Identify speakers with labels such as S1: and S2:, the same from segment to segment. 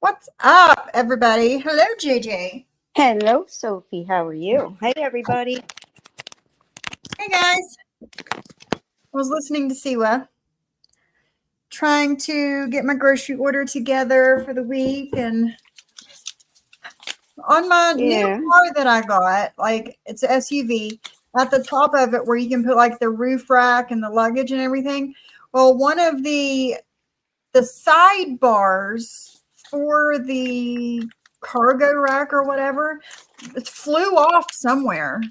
S1: What's up, everybody? Hello, JJ.
S2: Hello, Sophie. How are you? Hey, everybody.
S1: Hey, guys. I was listening to Siwa, trying to get my grocery order together for the week. And on my new
S2: Yeah.
S1: car that I got, like it's an SUV, at the top of it where you can put like the roof rack and the luggage and everything. Well, one of the sidebars for the cargo rack or whatever, it flew off somewhere.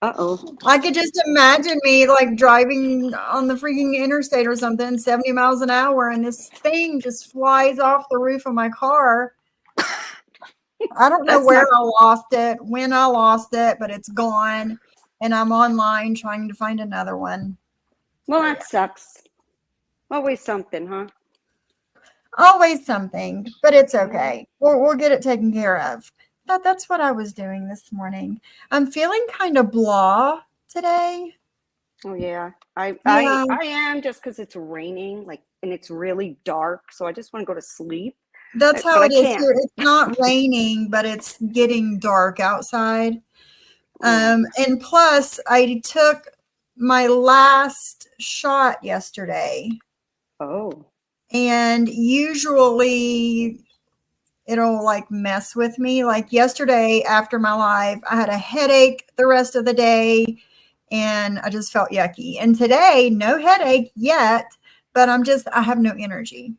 S2: Uh-oh.
S1: I could just imagine me like driving on the freaking interstate or something, 70 miles an hour, and this thing just flies off the roof of my car. I don't know
S2: That's
S1: where
S2: not.
S1: I lost it, when I lost it, but it's gone. And I'm online trying to find another one.
S2: Well,
S1: So, yeah.
S2: that sucks. Always something, huh?
S1: Always something, but it's
S2: Yeah.
S1: okay. We'll get it taken care of. That's what I was doing this morning. I'm feeling kind of blah today.
S2: Oh, yeah. I I
S1: Yeah.
S2: I am just because it's raining, and it's really dark, so I just want to go to sleep,
S1: That's how
S2: but I
S1: it is
S2: can't.
S1: here. It's not raining, but it's getting dark outside.
S2: Oh.
S1: And plus, I took my last shot yesterday,
S2: Oh.
S1: and usually it'll like mess with me. Like yesterday after my live, I had a headache the rest of the day, and I just felt yucky. And today, no headache yet, but I have no energy.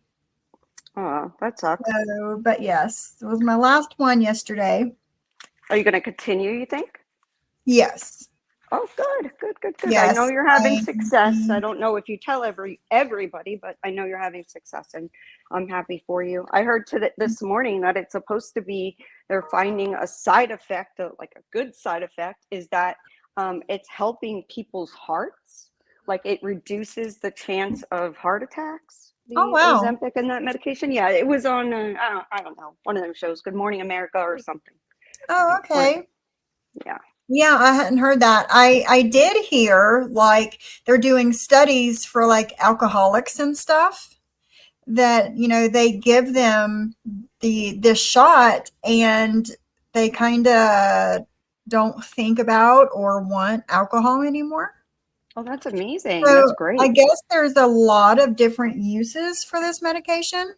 S2: Oh, that sucks.
S1: So, but yes, it was my last one yesterday.
S2: Are you going to continue, you think?
S1: Yes.
S2: Oh, good, good, good, good. I know
S1: Yes,
S2: you're having success. I don't know if you tell everybody, but I know you're having success, and I'm happy for you. I heard this morning that it's supposed to be they're finding a side effect, like a good side effect, is that it's helping people's hearts. Like it reduces the chance of heart attacks.
S1: oh,
S2: The
S1: wow.
S2: Ozempic and that medication. Yeah, it was on. I don't know, one of them shows, Good Morning America or something.
S1: Oh,
S2: One of
S1: okay.
S2: yeah.
S1: Yeah, I hadn't heard that. I did hear like they're doing studies for like alcoholics and stuff that, they give them this shot and they kind of don't think about or want alcohol anymore.
S2: Oh, that's amazing. That's
S1: So, I
S2: great.
S1: guess there's a lot of different uses for this medication.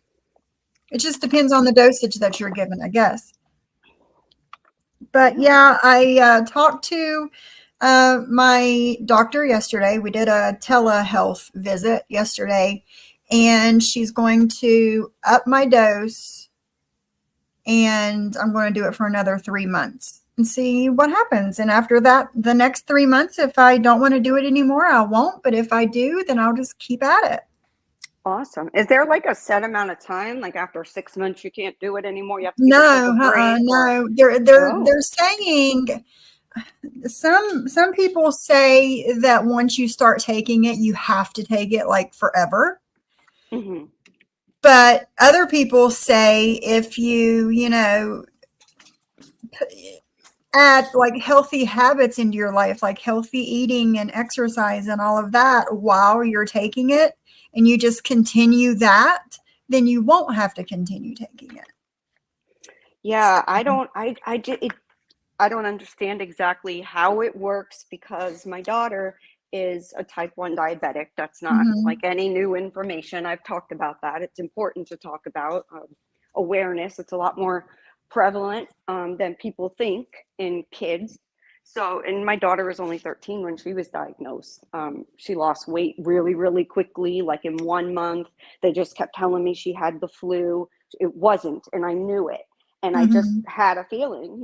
S1: It just depends on the dosage that you're given, I guess. But
S2: Yeah.
S1: yeah, I talked to my doctor yesterday. We did a telehealth visit yesterday, and she's going to up my dose, and I'm going to do it for another 3 months and see what happens. And after that, the next 3 months, if I don't want to do it anymore, I won't. But if I do, then I'll just keep at it.
S2: Awesome. Is there like a set amount of time? Like after 6 months, you can't do it anymore. You have to give yourself a
S1: No,
S2: break or,
S1: no. They're
S2: oh,
S1: saying some people say that once you start taking it, you have to take it like forever.
S2: hmm,
S1: But other people say if add like healthy habits into your life, like healthy eating and exercise and all of that while you're taking it, and you just continue that, then you won't have to continue taking it.
S2: yeah, I don't understand exactly how it works because my daughter is a type 1 diabetic. That's not
S1: Mhm.
S2: like any new information. I've talked about that. It's important to talk about awareness. It's a lot more prevalent than people think in kids. So, and my daughter was only 13 when she was diagnosed. She lost weight really, really quickly, like in 1 month. They just kept telling me she had the flu. It wasn't, and I knew it. And I just
S1: Mhm.
S2: had a feeling,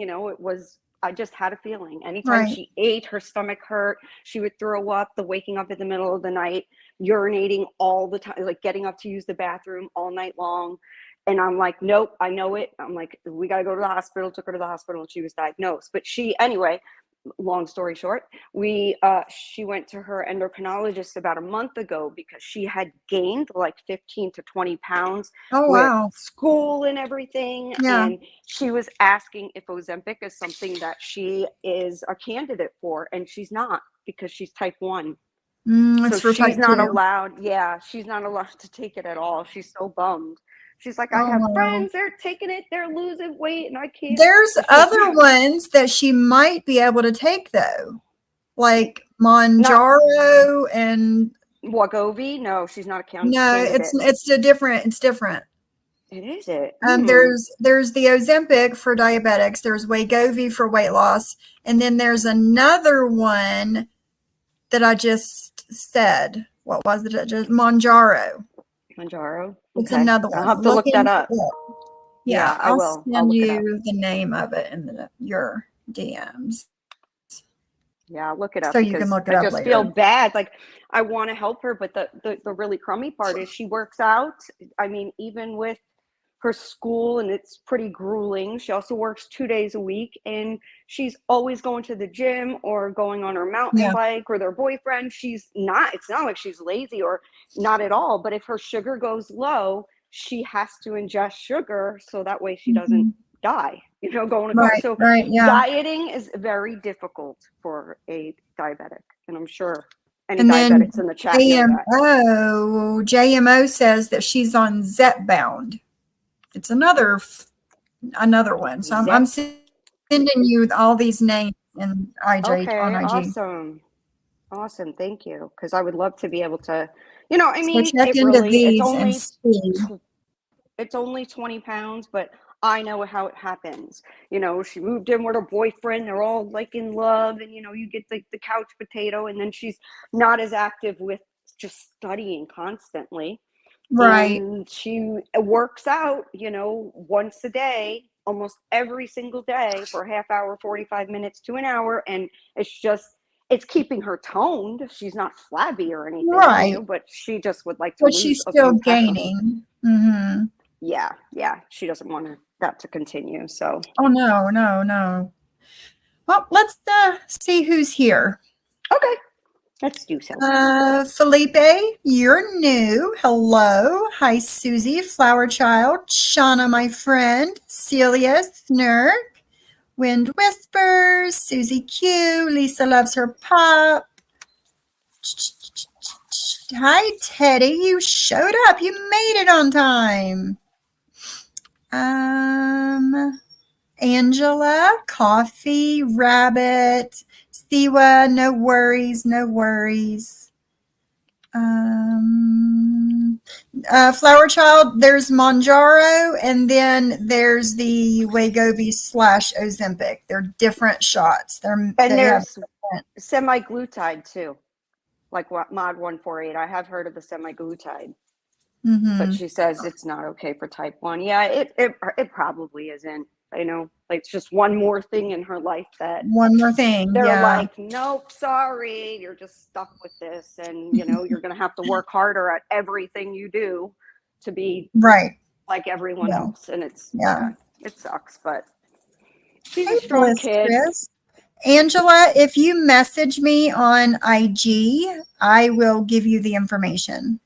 S2: I just had a feeling. Anytime
S1: Right.
S2: she ate, her stomach hurt. She would throw up, the waking up in the middle of the night, urinating all the time, like getting up to use the bathroom all night long. And I'm like, nope, I know it. I'm like, we got to go to the hospital. Took her to the hospital and she was diagnosed. But anyway, long story short, we she went to her endocrinologist about a month ago because she had gained like 15 to 20 pounds
S1: Oh,
S2: with
S1: wow.
S2: school and everything,
S1: Yeah.
S2: and she was asking if Ozempic is something that she is a candidate for, and she's not because she's type 1. So
S1: It's for type
S2: she's not
S1: 2.
S2: allowed, yeah, she's not allowed to take it at all. She's so bummed. She's like, I
S1: Oh,
S2: have
S1: wow.
S2: friends, they're taking it, they're losing weight, and I can't.
S1: There's
S2: She's like,
S1: other ones that she might be able to take though, like
S2: not
S1: Monjaro and
S2: Wagovi. No, she's not a
S1: no,
S2: candidate.
S1: it's different.
S2: It is it.
S1: There's the Ozempic for diabetics, there's Wegovy for weight loss, and then there's another one that I just said. What was it? Just Monjaro.
S2: Manjaro.
S1: It's
S2: Okay.
S1: another
S2: I'll
S1: one.
S2: have to look that up.
S1: Yeah,
S2: I will. I'll
S1: send
S2: look it up.
S1: you the name of it in your DMs.
S2: Yeah, I'll look it up
S1: So you can
S2: because
S1: look it
S2: I
S1: up
S2: just
S1: later.
S2: feel bad. Like, I want to help her, but the really crummy part is she works out. I mean, even with her school, and it's pretty grueling. She also works 2 days a week, and she's always going to the gym or going on her mountain
S1: Yeah.
S2: bike with her boyfriend. It's not like she's lazy or not at all, but if her sugar goes low, she has to ingest sugar so that way she doesn't die, going to car. So
S1: Right, yeah.
S2: dieting is very difficult for a diabetic, and I'm sure any
S1: And then
S2: diabetics in the chat know that.
S1: JMO says that she's on Zepbound. It's another one. So I'm sending you all these names in IG on IG.
S2: Awesome. Thank you. Because I would love to be able to, I mean,
S1: so check into these and see.
S2: It's only 20 pounds, but I know how it happens. She moved in with her boyfriend. They're all like in love, and you get the couch potato, and then she's not as active with just studying constantly.
S1: Right.
S2: And she works out, once a day, almost every single day for a half hour, 45 minutes to an hour. And it's keeping her toned. She's not flabby or anything,
S1: right.
S2: But she just would like to
S1: but
S2: lose
S1: she's
S2: a
S1: still
S2: few
S1: gaining. Mm-hmm.
S2: Yeah. She doesn't want that to continue. So.
S1: Oh, no. Well, let's see who's here.
S2: Okay. Let's do so.
S1: Felipe, you're new. Hello. Hi, Susie, Flower Child, Shauna, my friend, Celia, Snurk, Wind Whispers, Susie Q, Lisa loves her pop. Hi, Teddy. You showed up. You made it on time. Angela, Coffee, Rabbit, Siwa, no worries. Flower Child, there's Monjaro, and then there's the Wegovy / Ozempic. They're different shots.
S2: There's semaglutide too, like what Mod 148. I have heard of the semaglutide, but she says it's not okay for type 1. Yeah, it probably isn't. Like it's just one more thing in her life that they're like, nope, sorry, you're just stuck with this, and you're gonna have to work harder at everything you do to be
S1: right
S2: like everyone else. And it sucks, but she's
S1: a
S2: strong kid.
S1: Chris. Angela, if you message me on IG, I will give you the information.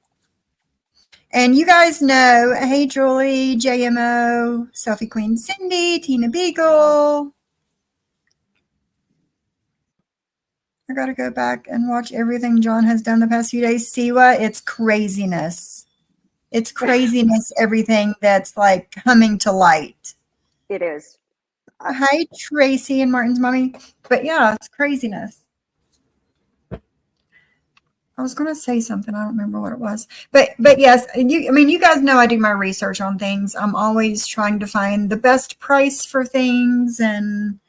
S1: And you guys know, hey, Julie, JMO, Selfie Queen Cindy, Tina Beagle. I got to go back and watch everything John has done the past few days. Siwa, it's craziness. It's craziness, everything that's like coming to light.
S2: It is.
S1: Hi, Tracy and Martin's mommy. But yeah, it's craziness. I was going to say something. I don't remember what it was. But yes, you guys know I do my research on things. I'm always trying to find the best price for things and,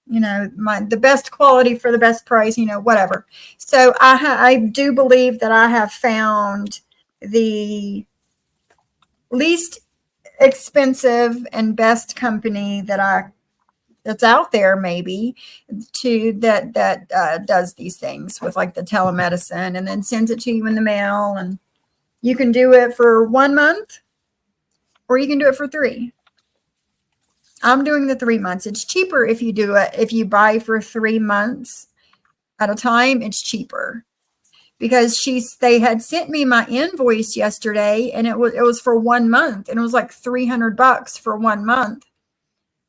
S1: the best quality for the best price, whatever. So I do believe that I have found the least expensive and best company that's out there maybe that does these things with like the telemedicine and then sends it to you in the mail, and you can do it for 1 month or you can do it for 3. I'm doing the 3 months. It's cheaper if you buy for 3 months at a time. It's cheaper because they had sent me my invoice yesterday, and it was for 1 month, and it was like $300 for 1 month.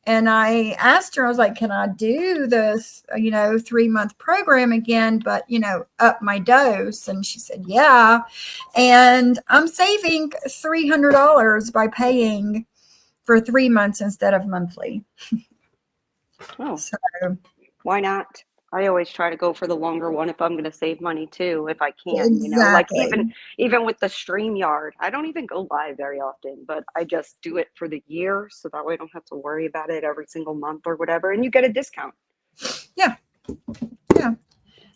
S1: And I asked her, I was like, can I do this, 3-month program again, but, up my dose? And she said, yeah. And I'm saving $300 by paying for 3 months instead of monthly.
S2: Oh,
S1: So
S2: why not? I always try to go for the longer one if I'm going to save money too, if I can, like
S1: exactly.
S2: even with the StreamYard, I don't even go live very often, but I just do it for the year. So that way I don't have to worry about it every single month or whatever. And you get a discount.
S1: Yeah. Yeah.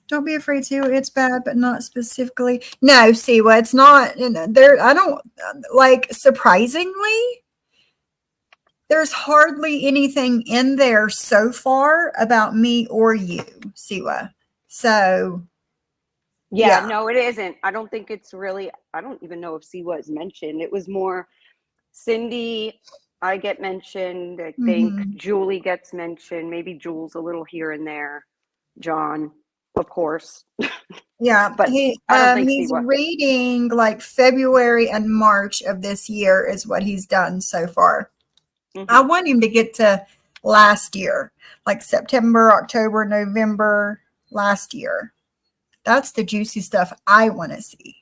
S1: Don't be afraid to. It's bad, but not specifically. No, see what it's not there. I don't like, surprisingly, there's hardly anything in there so far about me or you, Siwa. So
S2: Yeah,
S1: yeah.
S2: no, it isn't. I don't think it's really, I don't even know if Siwa is mentioned. It was more Cindy, I get mentioned. I think
S1: Mm-hmm.
S2: Julie gets mentioned, maybe Jules a little here and there. John, of course.
S1: Yeah,
S2: But I don't think
S1: he's
S2: Siwa.
S1: reading like February and March of this year is what he's done so far. I
S2: Mm-hmm.
S1: want him to get to last year, like September, October, November last year. That's the juicy stuff I want to see.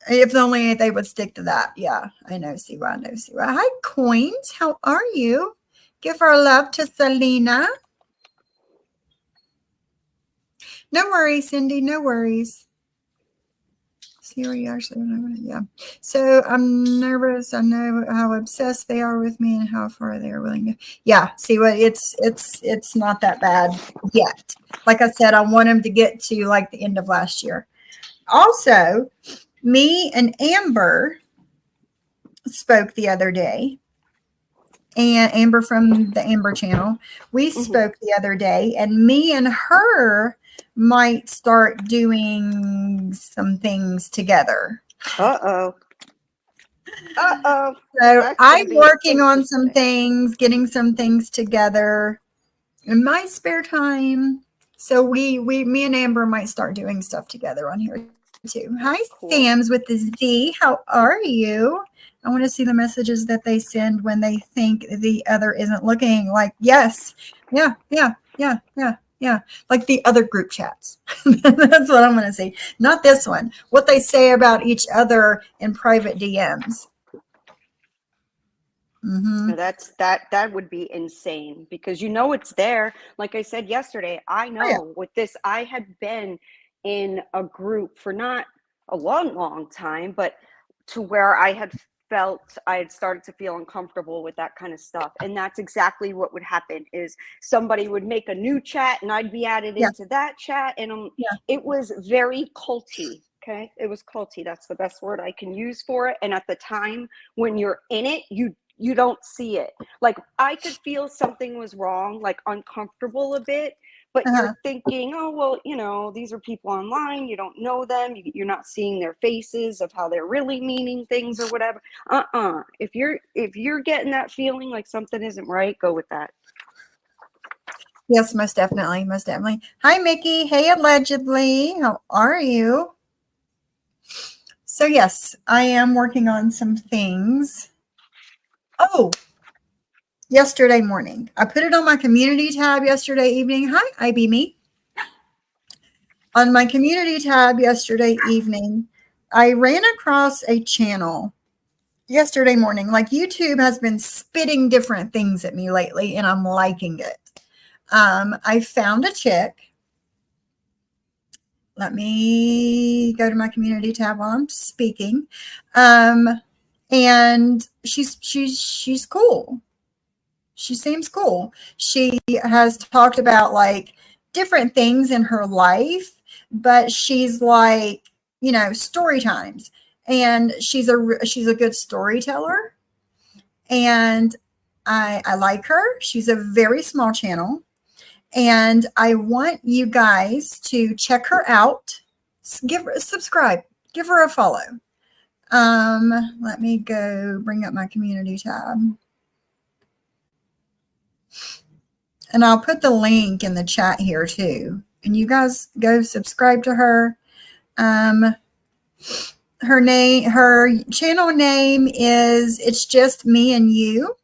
S1: If only they would stick to that. Yeah, I know, Siwa. I know, Siwa. Hi, Coins. How are you? Give our love to Selena. No worries, Cindy. No worries. Siri actually, yeah. So I'm nervous. I know how obsessed they are with me and how far they are willing to. Yeah. See what it's not that bad yet. Like I said, I want him to get to like the end of last year. Also, me and Amber spoke the other day, and Amber from the Amber channel. We spoke the other day, and me and her might start doing some things together.
S2: Uh-oh. Uh-oh.
S1: So
S2: That's going to
S1: I'm
S2: be
S1: working on some
S2: interesting.
S1: things, getting some things together in my spare time. So me and Amber might start doing stuff together on here too. Hi,
S2: Cool.
S1: Sam's with the Z. How are you? I want to see the messages that they send when they think the other isn't looking. Like, yes, yeah, yeah, yeah, yeah, yeah. Like the other group chats. That's what I'm going to see. Not this one. What they say about each other in private DMs. Mm-hmm.
S2: Now that would be insane because it's there. Like I said yesterday, I
S1: Oh, yeah.
S2: know with this, I had been in a group for not a long time, but to where I had started to feel uncomfortable with that kind of stuff. And that's exactly what would happen is somebody would make a new chat and I'd be added
S1: Yeah.
S2: into that chat. And
S1: Yeah.
S2: it was very culty. Okay. It was culty. That's the best word I can use for it. And at the time when you're in it, you don't see it. Like I could feel something was wrong, like uncomfortable a bit, but
S1: Uh-huh.
S2: you're thinking, oh, well, these are people online. You don't know them. You're not seeing their faces of how they're really meaning things or whatever. If you're getting that feeling like something isn't right, go with that.
S1: Yes, most definitely. Most definitely. Hi, Mickey. Hey, allegedly. How are you? So, yes, I am working on some things. Oh, yesterday morning. I put it on my community tab yesterday evening. Hi, IB Me. On my community tab yesterday evening, I ran across a channel yesterday morning. Like YouTube has been spitting different things at me lately, and I'm liking it. I found a chick. Let me go to my community tab while I'm speaking. And she's cool. She seems cool. She has talked about like different things in her life, but she's like, story times. And she's a good storyteller. And I like her. She's a very small channel. And I want you guys to check her out. Subscribe, give her a follow. Let me go bring up my community tab. And I'll put the link in the chat here too. And you guys go subscribe to her. Her channel name is It's Just Me and You.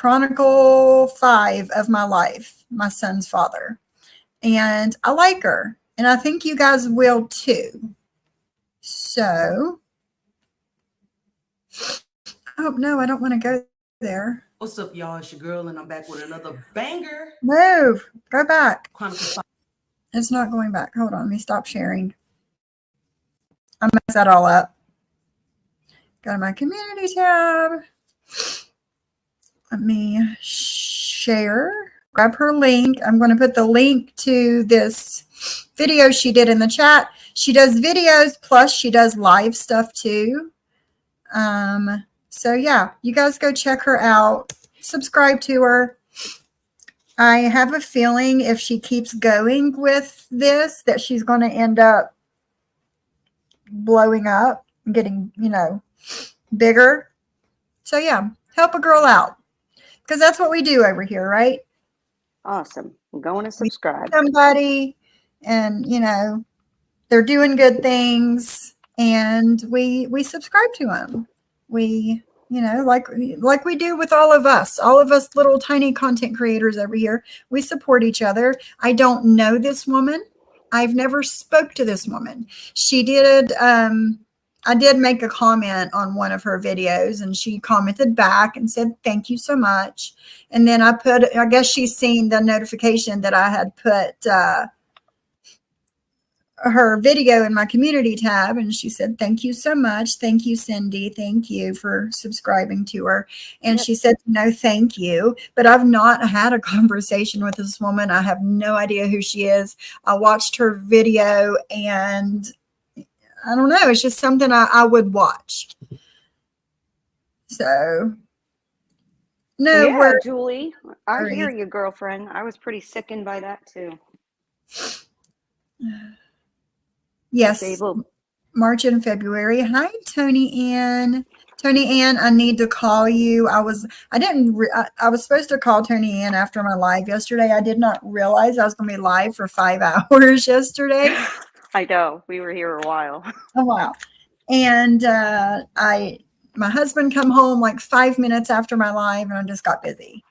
S1: Chronicle 5 of my life, my son's father. And I like her. And I think you guys will too. So, oh, no, I don't want to go there.
S3: What's up, y'all? It's your girl, and I'm back with another banger.
S1: Move. Go back.
S3: Chronicle 5.
S1: It's not going back. Hold on. Let me stop sharing. I messed that all up. Go to my community tab. Let me share. Grab her link. I'm going to put the link to this video she did in the chat. She does videos, plus she does live stuff too. So yeah, you guys go check her out. Subscribe to her. I have a feeling if she keeps going with this, that she's going to end up blowing up, getting, bigger. So yeah, help a girl out, because that's what we do over here, right?
S2: Awesome. I'm going to subscribe.
S1: Somebody, and they're doing good things, and we subscribe to them. We, like we do with all of us little tiny content creators over here. We support each other. I don't know this woman. I've never spoke to this woman. She did, I did make a comment on one of her videos, and she commented back and said, thank you so much. And then I guess she's seen the notification that I had put her video in my community tab, and she said, thank you so much. Thank you, Cindy. Thank you for subscribing to her. And she said, no, thank you. But I've not had a conversation with this woman. I have no idea who she is. I watched her video, and I don't know. It's just something I would watch. So, no.
S2: Yeah, Julie, I hear you, girlfriend. I was pretty sickened by that too.
S1: Yes.
S2: Disabled.
S1: March and February. Hi, Tony Ann. Tony Ann, I need to call you. I was supposed to call Tony Ann after my live yesterday. I did not realize I was going to be live for 5 hours yesterday.
S2: I know. We were here a while.
S1: Oh, wow. And my husband come home like 5 minutes after my live, and I just got busy.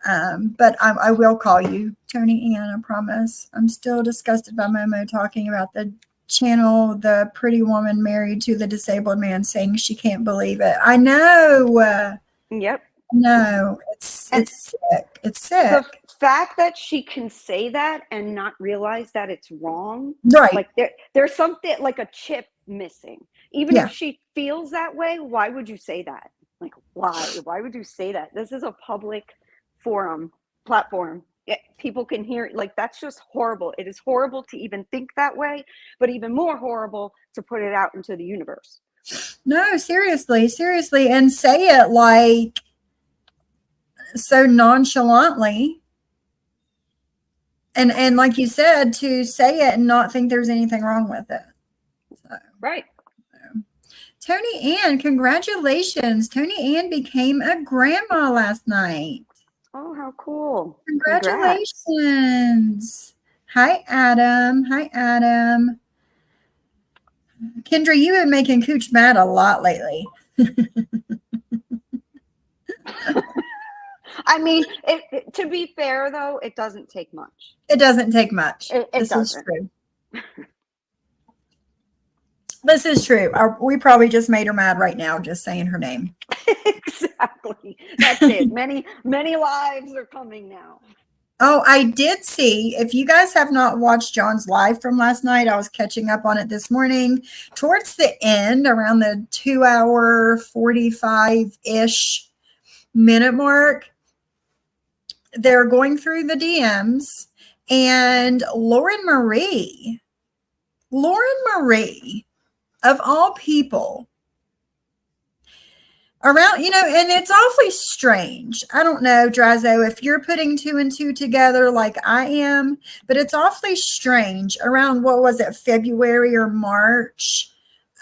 S1: But I will call you, Tony Ann, I promise. I'm still disgusted by Momo talking about the channel, the pretty woman married to the disabled man, saying she can't believe it. I know.
S2: Yep.
S1: No, it's sick. It's sick.
S2: The fact that she can say that and not realize that it's wrong,
S1: Right.
S2: Like there's something like a chip missing. Even if she feels that way, why would you say that? Like, why? Why would you say that? This is a public platform. People can hear, like, that's just horrible. It is horrible to even think that way, but even more horrible to put it out into the universe.
S1: No, seriously, and say it like so nonchalantly. And like you said, to say it and not think there's anything wrong with it. So,
S2: right.
S1: Tony Ann, congratulations. Tony Ann became a grandma last night.
S2: Oh, how cool.
S1: Congratulations. Congrats. Hi, Adam. Kendra, you've been making Cooch mad a lot lately.
S2: I mean, to be fair, though, it doesn't take much.
S1: It doesn't take much.
S2: This doesn't.
S1: Is true. This is true. We probably just made her mad right now, just saying her name.
S2: Exactly. That's it. Many lives are coming now.
S1: Oh, I did see, if you guys have not watched John's live from last night, I was catching up on it this morning. Towards the end, around the 2 hour, 45-ish minute mark, they're going through the DMs, and Lauren Marie, of all people, around, and it's awfully strange. I don't know, Drazo, if you're putting 2 and 2 together like I am, but it's awfully strange. Around, what was it, February or March,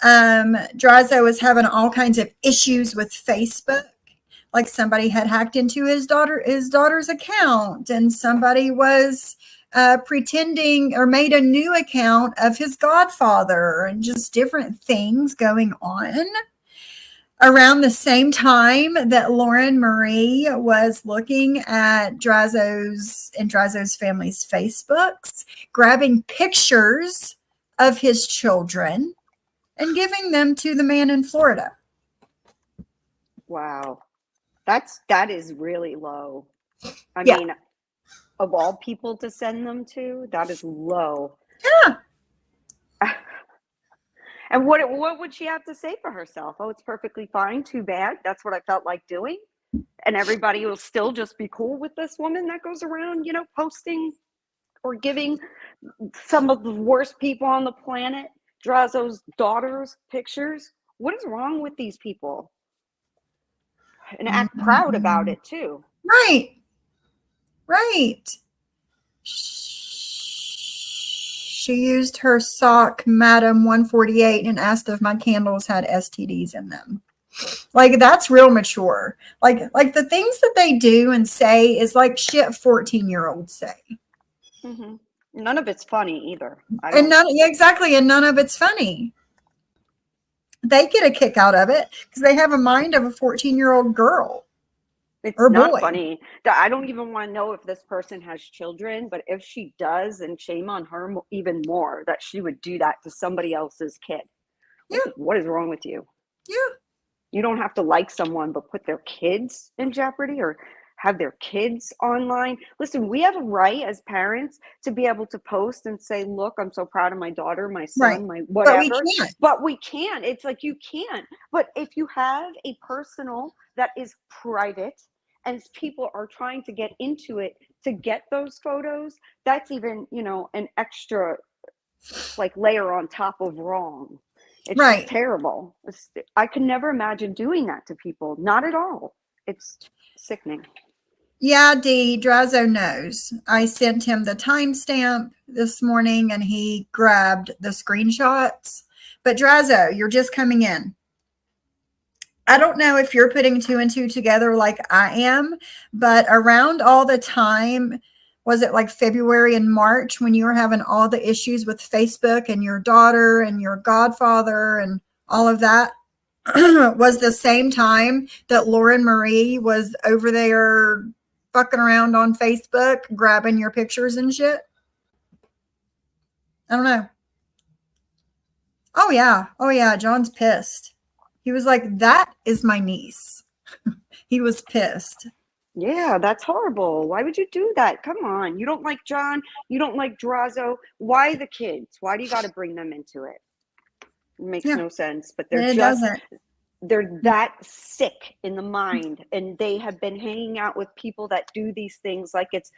S1: Drazo was having all kinds of issues with Facebook. Like somebody had hacked into his daughter's account, and somebody was pretending or made a new account of his godfather, and just different things going on. around the same time that Lauren Marie was looking at Drazo's family's Facebooks, grabbing pictures of his children and giving them to the man in Florida.
S2: Wow. That is really low. I
S1: Yeah.
S2: mean, of all people to send them to, that is low.
S1: Yeah.
S2: And what would she have to say for herself? Oh, it's perfectly fine. Too bad. That's what I felt like doing. And everybody will still just be cool with this woman that goes around, posting or giving some of the worst people on the planet, Drazo's daughters, pictures. What is wrong with these people? And act proud about it too.
S1: Right. She used her sock, Madam 148, and asked if my candles had STDs in them. Like, that's real mature. Like the things that they do and say is like shit 14-year-olds say.
S2: Mm-hmm. None of it's funny either.
S1: Exactly. And none of it's funny. They get a kick out of it because they have a mind of a 14-year-old girl.
S2: It's
S1: or
S2: not
S1: boy.
S2: funny. I don't even want to know if this person has children, but if she does, and shame on her even more that she would do that to somebody else's kid.
S1: Yeah.
S2: What is wrong with you?
S1: Yeah.
S2: You don't have to like someone, but put their kids in jeopardy or have their kids online. Listen, we have a right as parents to be able to post and say, look, I'm so proud of my daughter, my son,
S1: Right.
S2: my whatever.
S1: But we can't.
S2: But we can't. It's like you can't. But if you have a personal that is private and people are trying to get into it to get those photos, that's even, an extra like layer on top of wrong. It's
S1: Right.
S2: terrible. I could never imagine doing that to people. Not at all. It's sickening.
S1: Yeah, D. Drazo knows. I sent him the timestamp this morning and he grabbed the screenshots. But Drazo, you're just coming in. I don't know if you're putting two and two together like I am, but around all the time, was it like February and March when you were having all the issues with Facebook and your daughter and your godfather and all of that? Was the same time that Lauren Marie was over there fucking around on Facebook, grabbing your pictures and shit? I don't know. Oh yeah. John's pissed. He was like, that is my niece. He was pissed.
S2: Yeah, that's horrible. Why would you do that? Come on. You don't like John. You don't like Drazo. Why the kids? Why do you got to bring them into it? It makes no sense. But they're that sick in the mind, and they have been hanging out with people that do these things like it's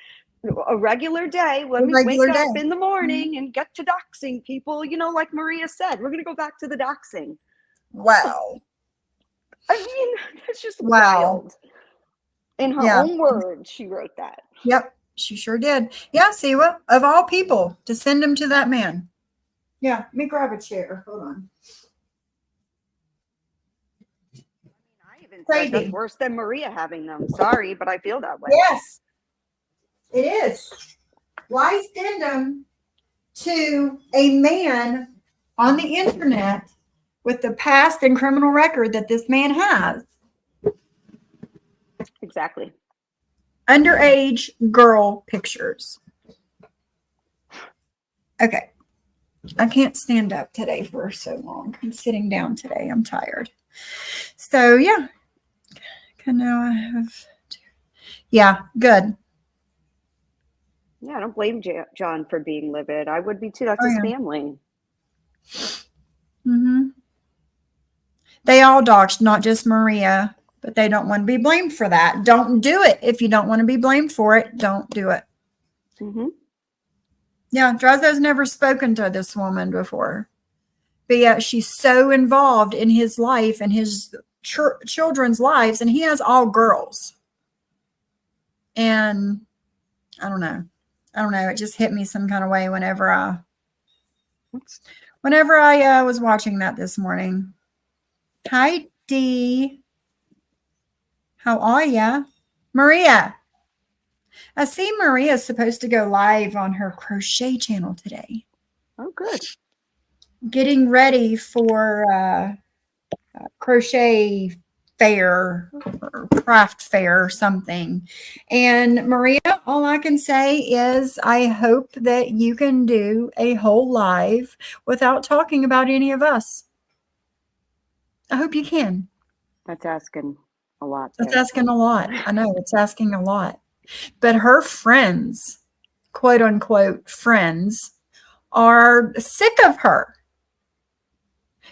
S2: a regular day. Let me wake up in the morning and get to doxing people. Like Maria said, we're going to go back to the doxing.
S1: Wow.
S2: I mean, that's just wild. In her own words, she wrote that.
S1: Yep, she sure did. Yeah, Siwa, of all people, to send him to that man. Yeah, let me grab a chair. Hold on.
S2: I even said that's worse than Maria having them. Sorry, but I feel that way.
S1: Yes, it is. Why send them to a man on the internet with the past and criminal record that this man has?
S2: Exactly.
S1: Underage girl pictures. Okay. I can't stand up today for so long. I'm sitting down today. I'm tired. So, yeah. Now I have... Yeah, good.
S2: Yeah, I don't blame John for being livid. I would be too. That's his family.
S1: Mm-hmm. They all doxed, not just Maria. But they don't want to be blamed for that. Don't do it. If you don't want to be blamed for it, don't do it.
S2: Mm-hmm.
S1: Yeah, Drazo's never spoken to this woman before. But yet she's so involved in his life and his children's lives. And he has all girls. And I don't know. It just hit me some kind of way whenever I was watching that this morning. Hi, Dee. How are ya? Maria. I see Maria's supposed to go live on her crochet channel today.
S2: Oh, good.
S1: Getting ready for crochet fair or craft fair or something. And Maria, all I can say is I hope that you can do a whole live without talking about any of us. I hope you can.
S2: That's asking a lot
S1: That's
S2: there.
S1: asking a lot. I know it's asking a lot. But her friends, quote unquote friends, are sick of her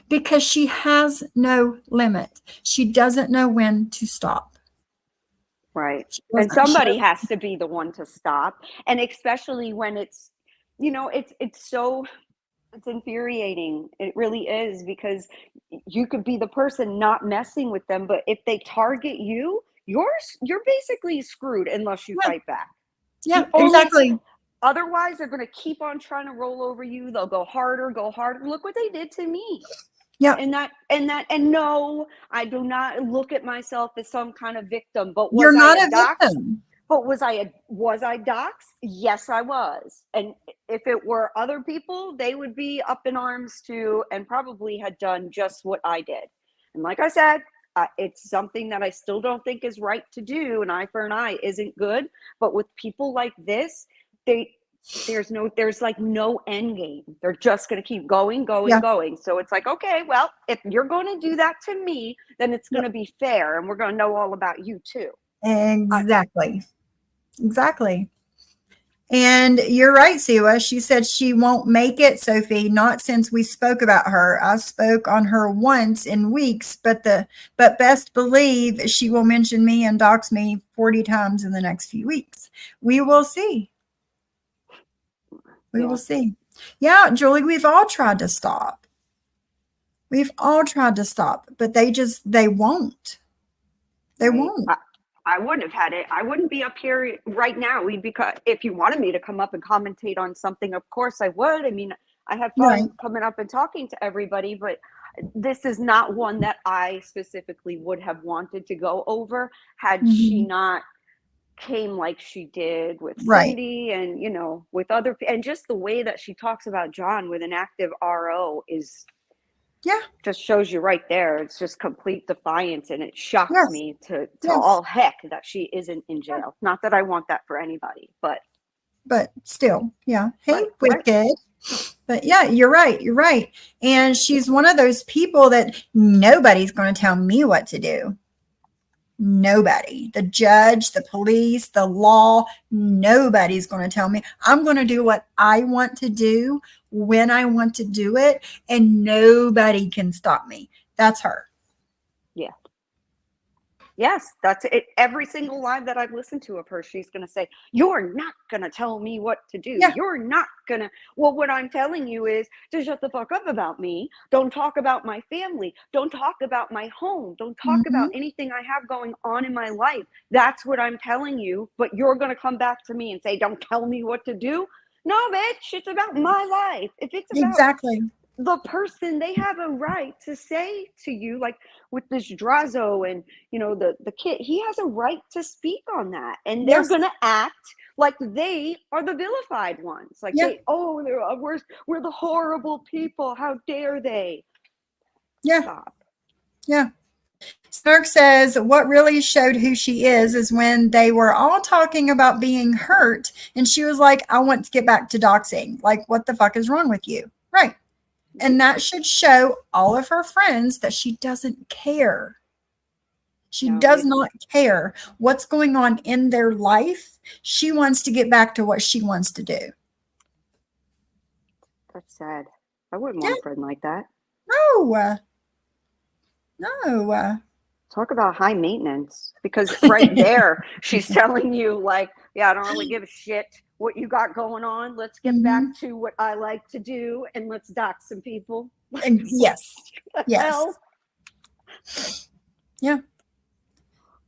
S1: because she has no limit. She doesn't know when to stop.
S2: Right.
S1: She
S2: And
S1: doesn't.
S2: somebody has to be the one to stop. And especially when it's, it's infuriating. It really is, because you could be the person not messing with them, but if they target you, you're basically screwed unless you
S1: Yeah,
S2: fight back.
S1: yeah,
S2: The only
S1: exactly.
S2: Otherwise, they're going to keep on trying to roll over you. They'll go harder, go harder. Look what they did to me.
S1: Yeah,
S2: And no, I do not look at myself as some kind of victim. But
S1: you're
S2: was I
S1: not
S2: a
S1: a
S2: dox?
S1: victim.
S2: But was I doxxed? Yes, I was. And if it were other people, they would be up in arms too, and probably had done just what I did. And like I said, it's something that I still don't think is right to do. An eye for an eye isn't good. But with people like this, there's like no end game. They're just going to keep going,
S1: Yeah,
S2: going. So it's like, okay, well, if you're going to do that to me, then it's going
S1: yep,
S2: to be fair, and we're going to know all about you too.
S1: exactly. Exactly. And you're right, Siwa. She said she won't make it, Sophie, not since we spoke about her. I spoke on her once in weeks, but best believe she will mention me and dox me 40 times in the next few weeks. We will see. We
S2: Yeah.
S1: will see. Yeah, Julie, we've all tried to stop. We've all tried to stop, but they won't. They
S2: Right.
S1: won't.
S2: I wouldn't have had it. I wouldn't be up here right now. If you wanted me to come up and commentate on something, of course I would. I mean, I had
S1: Right.
S2: fun coming up and talking to everybody, but this is not one that I specifically would have wanted to go over had she
S1: Mhm.
S2: not came like she did with
S1: Right.
S2: Cindy, and with other, and just the way that she talks about John with an active RO is
S1: Yeah.
S2: just shows you right there. It's just complete defiance, and it shocks
S1: Yes.
S2: me to
S1: Yes.
S2: all heck that she isn't in jail. Not that I want that for anybody, but
S1: But still, yeah. Hey,
S2: right.
S1: Wicked. But yeah, you're right. You're right. And she's one of those people that nobody's going to tell me what to do. Nobody. The judge, the police, the law, nobody's going to tell me. I'm going to do what I want to do when I want to do it, and nobody can stop me. That's her.
S2: Yeah. Yes, that's it. Every single line that I've listened to of her, she's going to say, "You're not going to tell me what to do.
S1: Yeah.
S2: You're not going to." Well, what I'm telling you is to shut the fuck up about me. Don't talk about my family. Don't talk about my home. Don't talk about
S1: Mhm.
S2: anything I have going on in my life. That's what I'm telling you. But you're going to come back to me and say, "Don't tell me what to do." No, bitch, it's about my life. If it's about
S1: Exactly.
S2: the person, they have a right to say to you, like with this Drazo and the kid, he has a right to speak on that, and they're
S1: Yes.
S2: gonna act like they are the vilified ones, like
S1: Yeah.
S2: we're the horrible people, how dare they.
S1: Yeah.
S2: Stop.
S1: Yeah. Snark says what really showed who she is when they were all talking about being hurt, and she was like, I want to get back to doxing. Like, what the fuck is wrong with you? Right. And that should show all of her friends that she doesn't care. She
S2: No,
S1: does not care what's going on in their life. She wants to get back to what she wants to do.
S2: that's sad. I wouldn't
S1: Yeah.
S2: want a friend like that.
S1: No. No.
S2: Talk about high maintenance, because right there she's telling you, like, yeah, I don't really give a shit what you got going on. Let's get back
S1: Mhm.
S2: to what I like to do, and let's dox some people.
S1: And yes.
S2: What the
S1: Yes.
S2: hell?
S1: Yeah.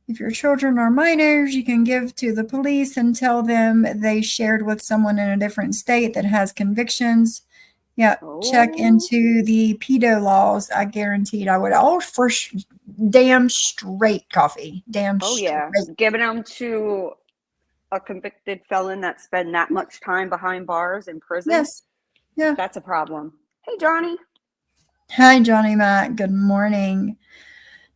S1: If your children are minors, you can give to the police and tell them they shared with someone in a different state that has convictions. Yeah, check
S2: Oh,
S1: into the pedo laws. I guaranteed I would. Oh, for damn straight coffee. Damn
S2: oh
S1: straight.
S2: yeah, giving them to a convicted felon that spend that much time behind bars in prison.
S1: Yes. Yeah.
S2: That's a problem. Hey, Johnny.
S1: Hi, Johnny Mac. Good morning.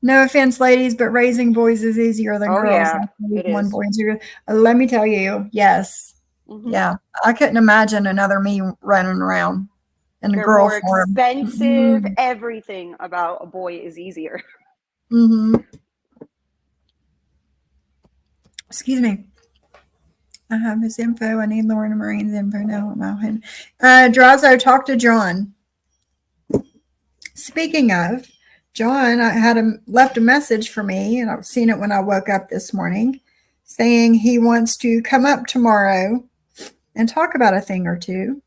S1: No offense, ladies, but raising boys is easier than
S2: Oh
S1: girls.
S2: yeah,
S1: I raised
S2: it
S1: one
S2: is.
S1: boy and 2 girls. Let me tell you, yes.
S2: Hmm.
S1: Yeah. I couldn't imagine another me running around in a
S2: They're
S1: girl
S2: more
S1: form.
S2: expensive. Everything about a boy is easier.
S1: Mm-hmm. Excuse me. I have his info. I need Lorna Marine's info now. Drazo, talk to John. Speaking of, John, I had left a message for me, and I've seen it when I woke up this morning, saying he wants to come up tomorrow and talk about a thing or two.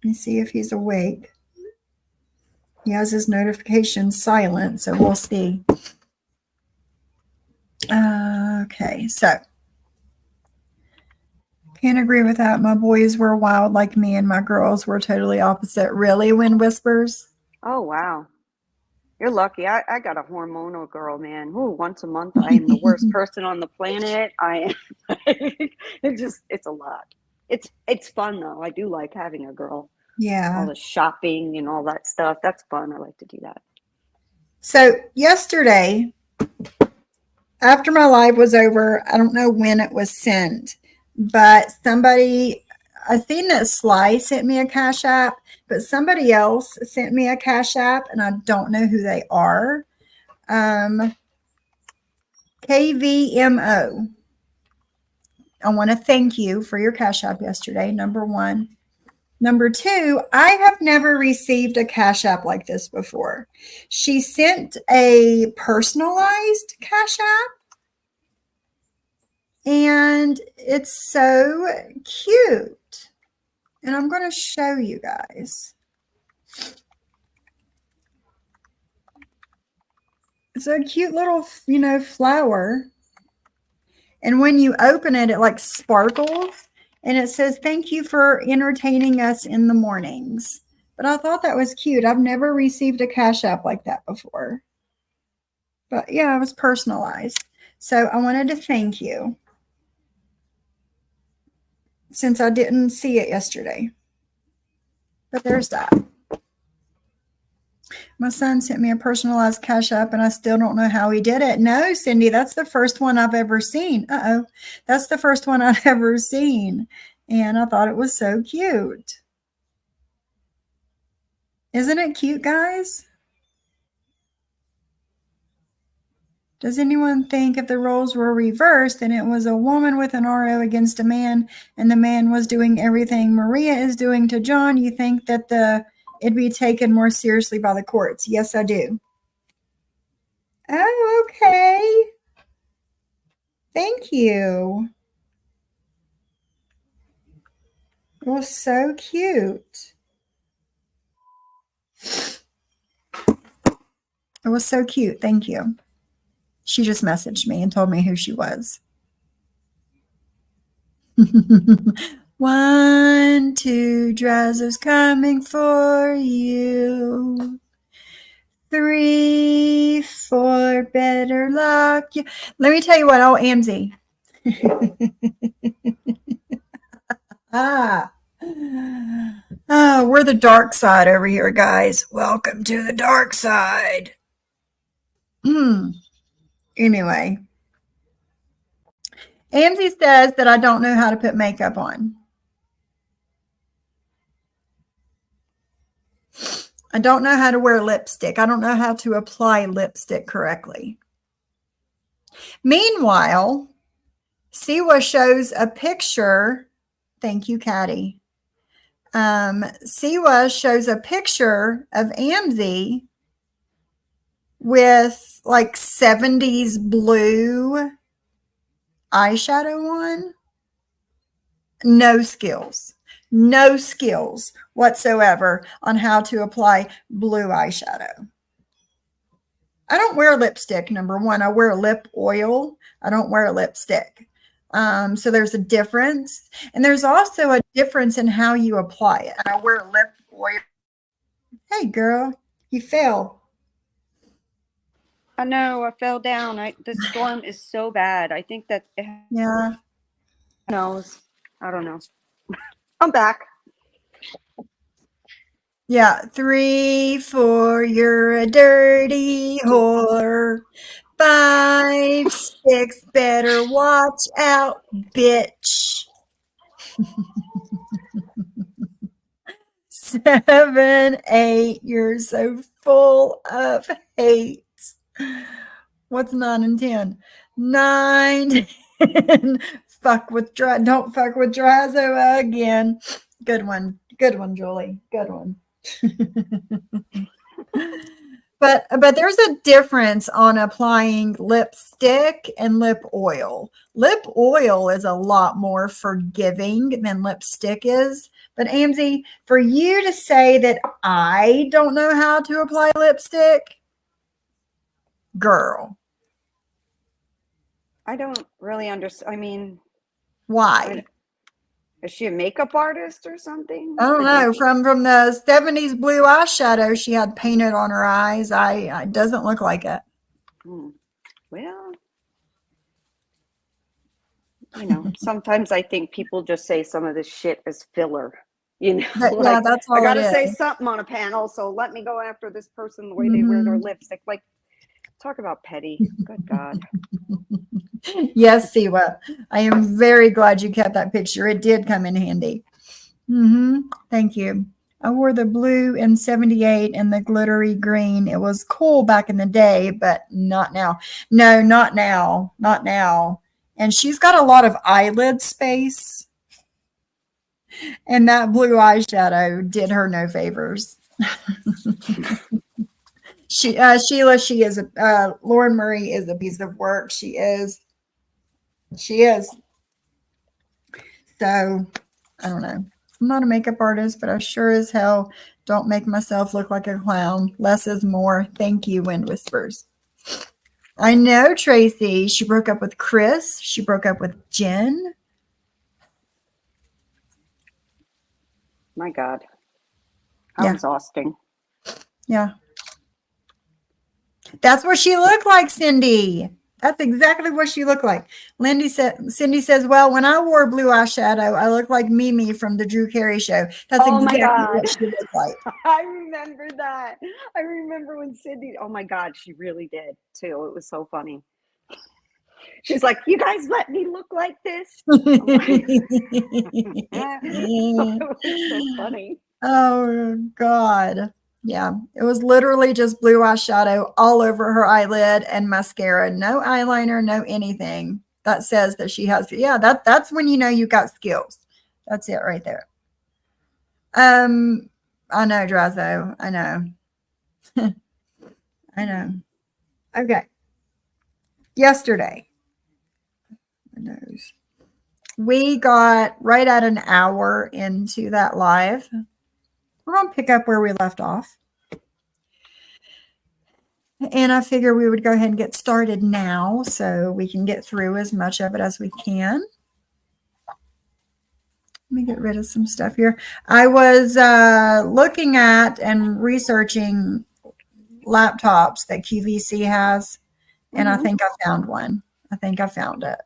S1: Let me see if he's awake. He has his notifications silent, so we'll see. Okay, so can't agree with that. My boys were wild like me, and my girls were totally opposite. Really, Wind Whispers?
S2: Oh wow. You're lucky. I got a hormonal girl, man. Ooh, once a month, I am the worst person on the planet. I am. It's a lot. It's fun though. I do like having a girl. All
S1: Yeah.
S2: the shopping and all that stuff. That's fun. I like to do that.
S1: So yesterday, after my live was over, I don't know when it was sent, but somebody, I seen that Sly sent me a Cash App, but somebody else sent me a Cash App, and I don't know who they are. KVMO. I want to thank you for your Cash App yesterday, number one. Number two, I have never received a Cash App like this before. She sent a personalized Cash App, and it's so cute. And I'm going to show you guys. It's a cute little, flower. And when you open it, it like sparkles. And it says, "Thank you for entertaining us in the mornings." But I thought that was cute. I've never received a Cash App like that before. But yeah, it was personalized. So I wanted to thank you since I didn't see it yesterday. But there's that. My son sent me a personalized Cash App, and I still don't know how he did it. No, Cindy, that's the first one I've ever seen. That's the first one I've ever seen. And I thought it was so cute. Isn't it cute, guys? Does anyone think if the roles were reversed and it was a woman with an RO against a man and the man was doing everything Maria is doing to John, you think that it'd be taken more seriously by the courts? Yes, I do. Oh, okay. Thank you. It was so cute. It was so cute. Thank you. She just messaged me and told me who she was. 1, 2, Drazer's coming for you. 3, 4, better lock you. Let me tell you what, Amzie. Oh, we're the dark side over here, guys. Welcome to the dark side. Anyway, Amzie says that I don't know how to put makeup on. I don't know how to wear lipstick. I don't know how to apply lipstick correctly. Meanwhile, Siwa shows a picture. Thank you, Caddy. Siwa shows a picture of Amzie with like 70s blue eyeshadow on. No skills whatsoever on how to apply blue eyeshadow. I don't wear lipstick, number one. I wear lip oil. I don't wear lipstick. So there's a difference. And there's also a difference in how you apply it. I wear lip oil. Hey, girl, you fell.
S2: I know. I fell down. The storm is so bad. I think that it
S1: Yeah.
S2: knows. I don't know. I'm back.
S1: Yeah, 3, 4, you're a dirty whore. 5, 6, better watch out, bitch. 7, 8, you're so full of hate. What's 9 and 10? 9, 10, don't fuck with Drazo again. Good one. Good one, Julie. Good one. But there's a difference on applying lipstick and lip oil. Lip oil is a lot more forgiving than lipstick is. But Amzie, for you to say that I don't know how to apply lipstick, girl,
S2: I don't really understand. I mean,
S1: why?
S2: is she a makeup artist or something?
S1: I don't know. From the 70s blue eyeshadow she had painted on her eyes, it doesn't look like it.
S2: Well, sometimes I think people just say some of this shit as filler.
S1: Yeah, that's all
S2: I gotta
S1: it
S2: say
S1: is.
S2: something on a panel, so let me go after this person the way they wear their lipstick. Like, talk about petty. Good God.
S1: Yes, Siwa. I am very glad you kept that picture. It did come in handy. Thank you. I wore the blue in 78 and the glittery green. It was cool back in the day, but not now. No, not now. Not now. And she's got a lot of eyelid space. And that blue eyeshadow did her no favors. Sheila, she is Lauren Murray is a piece of work. She is. So, I don't know. I'm not a makeup artist, but I sure as hell don't make myself look like a clown. Less is more. Thank you, Wind Whispers. I know, Tracy. She broke up with Chris. She broke up with Jen.
S2: My God. How exhausting.
S1: Yeah. That's what she looked like, Cindy. That's exactly what she looked like. Cindy says, well, when I wore blue eyeshadow, I looked like Mimi from the Drew Carey show. That's exactly what she looked like.
S2: I remember that. I remember when Cindy, oh my God, she really did too. It was so funny. She's like, you guys let me look like this? It was so funny.
S1: Oh, God. Yeah, it was literally just blue eyeshadow all over her eyelid and mascara. No eyeliner, no anything. That says that she has, that's when you know you got skills. That's it right there. I know, Drazo. I know. I know. Okay. Yesterday, we got right at an hour into that live. We're going to pick up where we left off. And I figure we would go ahead and get started now so we can get through as much of it as we can. Let me get rid of some stuff here. I was looking at and researching laptops that QVC has, and I think I found one. I think I found it.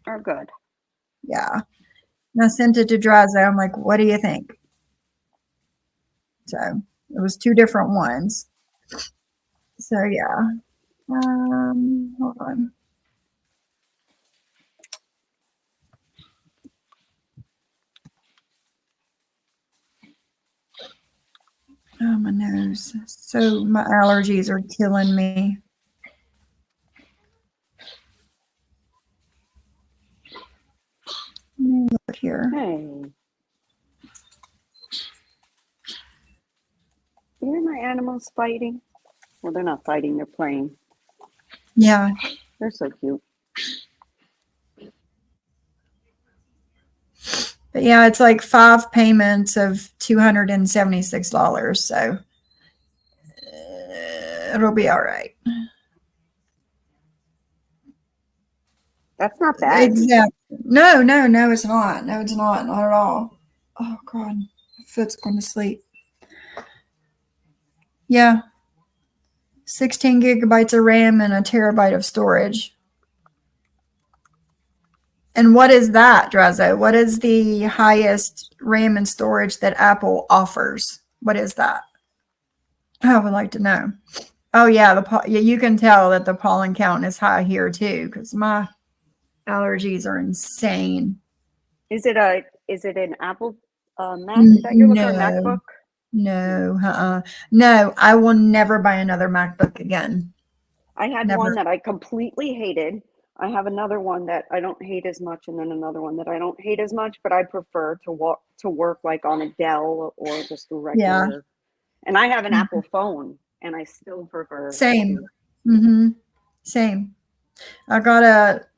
S2: Oh, good.
S1: Yeah. And I sent it to Drazo. I'm like, what do you think? So it was 2 different ones. So yeah. Hold on. Oh, my nose. So my allergies are killing me. Let me look here.
S2: Hey. You hear my animals fighting? Well, they're not fighting, they're playing.
S1: Yeah.
S2: They're so cute.
S1: But yeah, it's like 5 payments of $276. So it'll be all right.
S2: That's not bad.
S1: Exactly. No, it's not. No, it's not. Not at all. Oh, God. My foot's going to sleep. Yeah. 16 gigabytes of RAM and a terabyte of storage. And what is that, Drazo? What is the highest RAM and storage that Apple offers? What is that? I would like to know. Oh yeah, yeah, you can tell that the pollen count is high here too, because my allergies are insane.
S2: Is it an Apple Mac that you're looking at,
S1: No,
S2: MacBook?
S1: no, no. I will never buy another MacBook again.
S2: I had
S1: Never.
S2: one that I completely hated. I have another one that I don't hate as much, and then another one that I don't hate as much, but I prefer to work like on a Dell or just a regular.
S1: Yeah.
S2: And I have an
S1: Mhm.
S2: Apple phone, and I still prefer.
S1: Same. Same. I got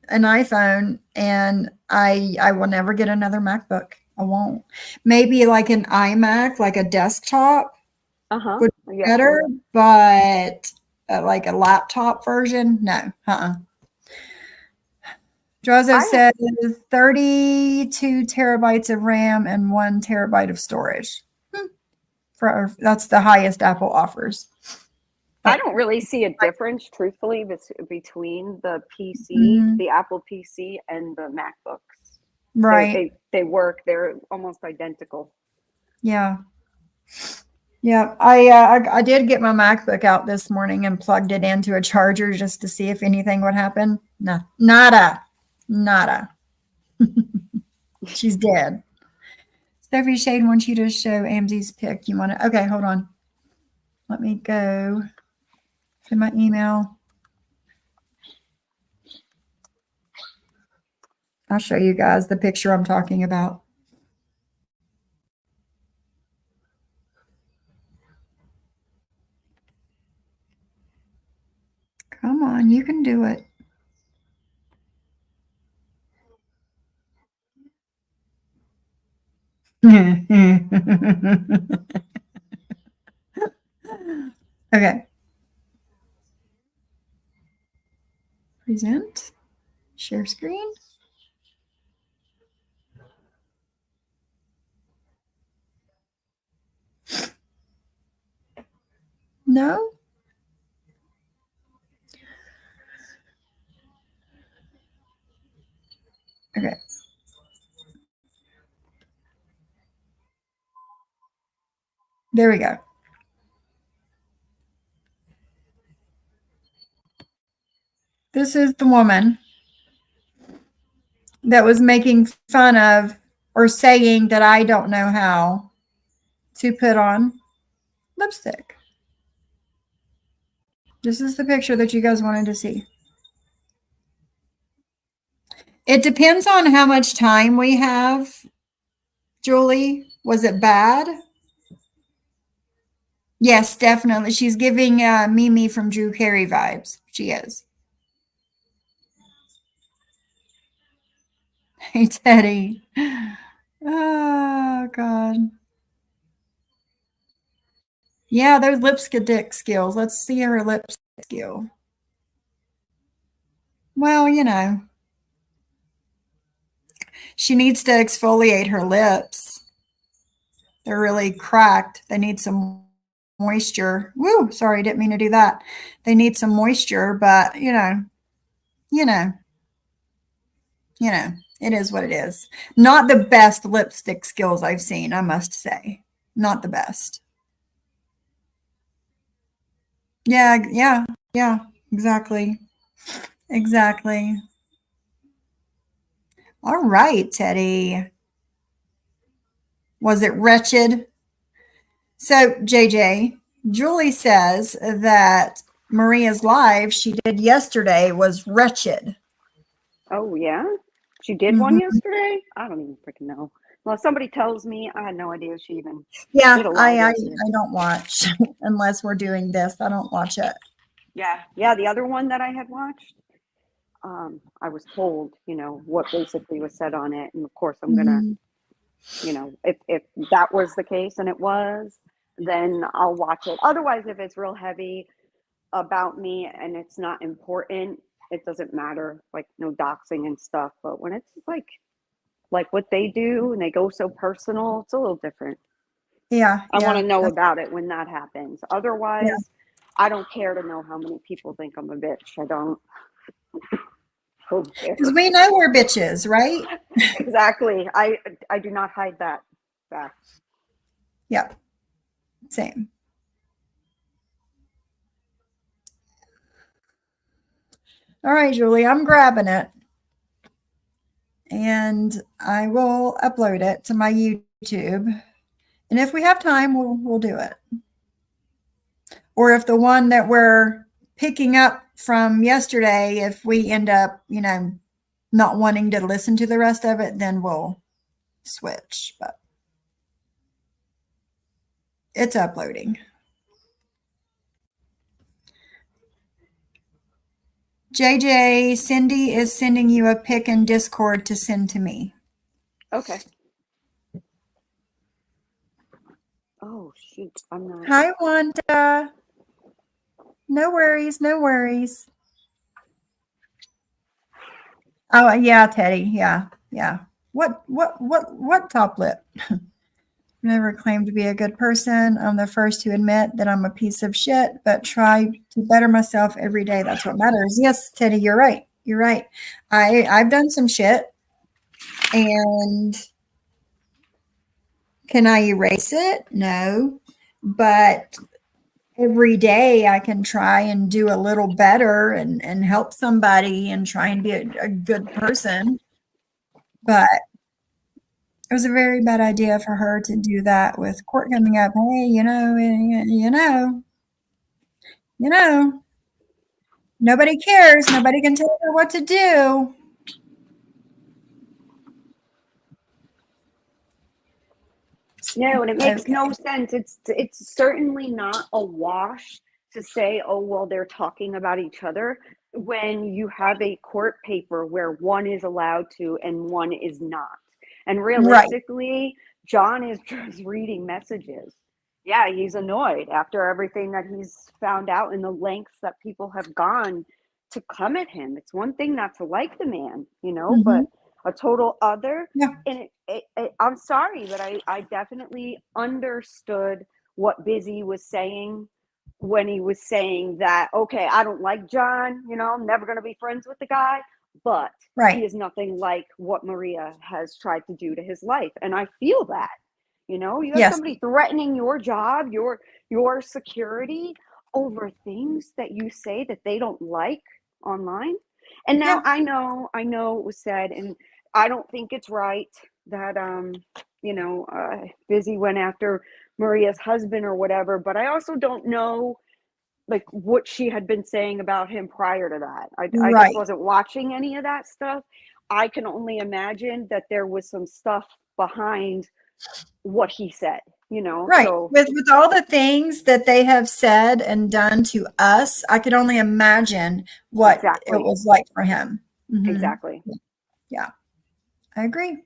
S1: an iPhone, and I will never get another MacBook. I won't. Maybe like an iMac, like a desktop would be
S2: Yeah.
S1: better, but like a laptop version, no. Drazo says 32 terabytes of RAM and 1 terabyte of storage. That's the highest Apple offers.
S2: I don't really see a difference, truthfully, between the PC, the Apple PC, and the MacBooks.
S1: Right.
S2: They work. They're almost identical.
S1: Yeah. Yeah. I did get my MacBook out this morning and plugged it into a charger just to see if anything would happen. No, nada. She's dead. Sophie Shade wants you to show Amzi's pic. You want to? Okay, hold on. Let me go to my email. I'll show you guys the picture I'm talking about. Come on, you can do it. Okay. Present. Share screen. No? Okay. There we go. This is the woman that was making fun of or saying that I don't know how to put on lipstick. This is the picture that you guys wanted to see. It depends on how much time we have. Julie, was it bad? Yes, definitely. She's giving Mimi from Drew Carey vibes. She is. Hey, Teddy. Oh, God. Yeah, those lipstick skills. Let's see her lipstick skill. Well, you know, she needs to exfoliate her lips. They're really cracked. They need some moisture. Woo, sorry, didn't mean to do that. They need some moisture, but you know, it is what it is. Not the best lipstick skills I've seen, I must say. Not the best. Yeah, exactly. Exactly. All right, Teddy. Was it wretched? So, JJ, Julie says that Maria's live she did yesterday was wretched.
S2: Oh, yeah? She did one yesterday? I don't even freaking know. Well, if somebody tells me, I had no idea she even
S1: Yeah,
S2: did a live
S1: I
S2: yesterday.
S1: don't watch unless we're doing this. I don't watch it.
S2: Yeah, the other one that I had watched, I was told, what basically was said on it. And of course, I'm going to, if that was the case and it was, then I'll watch it. Otherwise, if it's real heavy about me and it's not important, it doesn't matter, like no doxing and stuff. But when it's like what they do and they go so personal, it's a little different.
S1: Yeah.
S2: I want to know about it when that happens. Otherwise, I don't care to know how many people think I'm a bitch. I don't.
S1: Because we know we're bitches, right?
S2: Exactly. I do not hide that fact.
S1: Yeah. Same. All right, Julie, I'm grabbing it and I will upload it to my YouTube. And if we have time, we'll do it. Or if the one that we're picking up from yesterday, if we end up, not wanting to listen to the rest of it, then we'll switch. But it's uploading. JJ, Cindy is sending you a pic in Discord to send to me.
S2: Okay. Oh shoot, I'm not.
S1: Hi, Wanda. No worries, no worries. Oh yeah, Teddy. Yeah. What top lip? Never claimed to be a good person. I'm the first to admit that I'm a piece of shit, but try to better myself every day. That's what matters. Yes, Teddy, you're right. You're right. I've done some shit, and can I erase it? No, but every day I can try and do a little better and help somebody and try and be a good person. But it was a very bad idea for her to do that with court coming up. Hey, nobody cares. Nobody can tell her what to do.
S2: No, and it makes no sense. It's certainly not a wash to say, oh, well, they're talking about each other when you have a court paper where one is allowed to and one is not. And realistically, John is just reading messages. Yeah, he's annoyed after everything that he's found out and the lengths that people have gone to come at him. It's one thing not to like the man, but a total other.
S1: Yeah.
S2: And I'm sorry, but I definitely understood what Busy was saying when he was saying that, okay, I don't like John, I'm never going to be friends with the guy, but he is nothing like what Maria has tried to do to his life. And I feel that, you have somebody threatening your job, your security over things that you say that they don't like online. And now I know it was said, and I don't think it's right that, Busy went after Maria's husband or whatever, but I also don't know like what she had been saying about him prior to that. I just wasn't watching any of that stuff. I can only imagine that there was some stuff behind what he said,
S1: Right.
S2: So,
S1: with all the things that they have said and done to us, I could only imagine what it was like for him. Mm-hmm.
S2: Exactly.
S1: Yeah, I agree.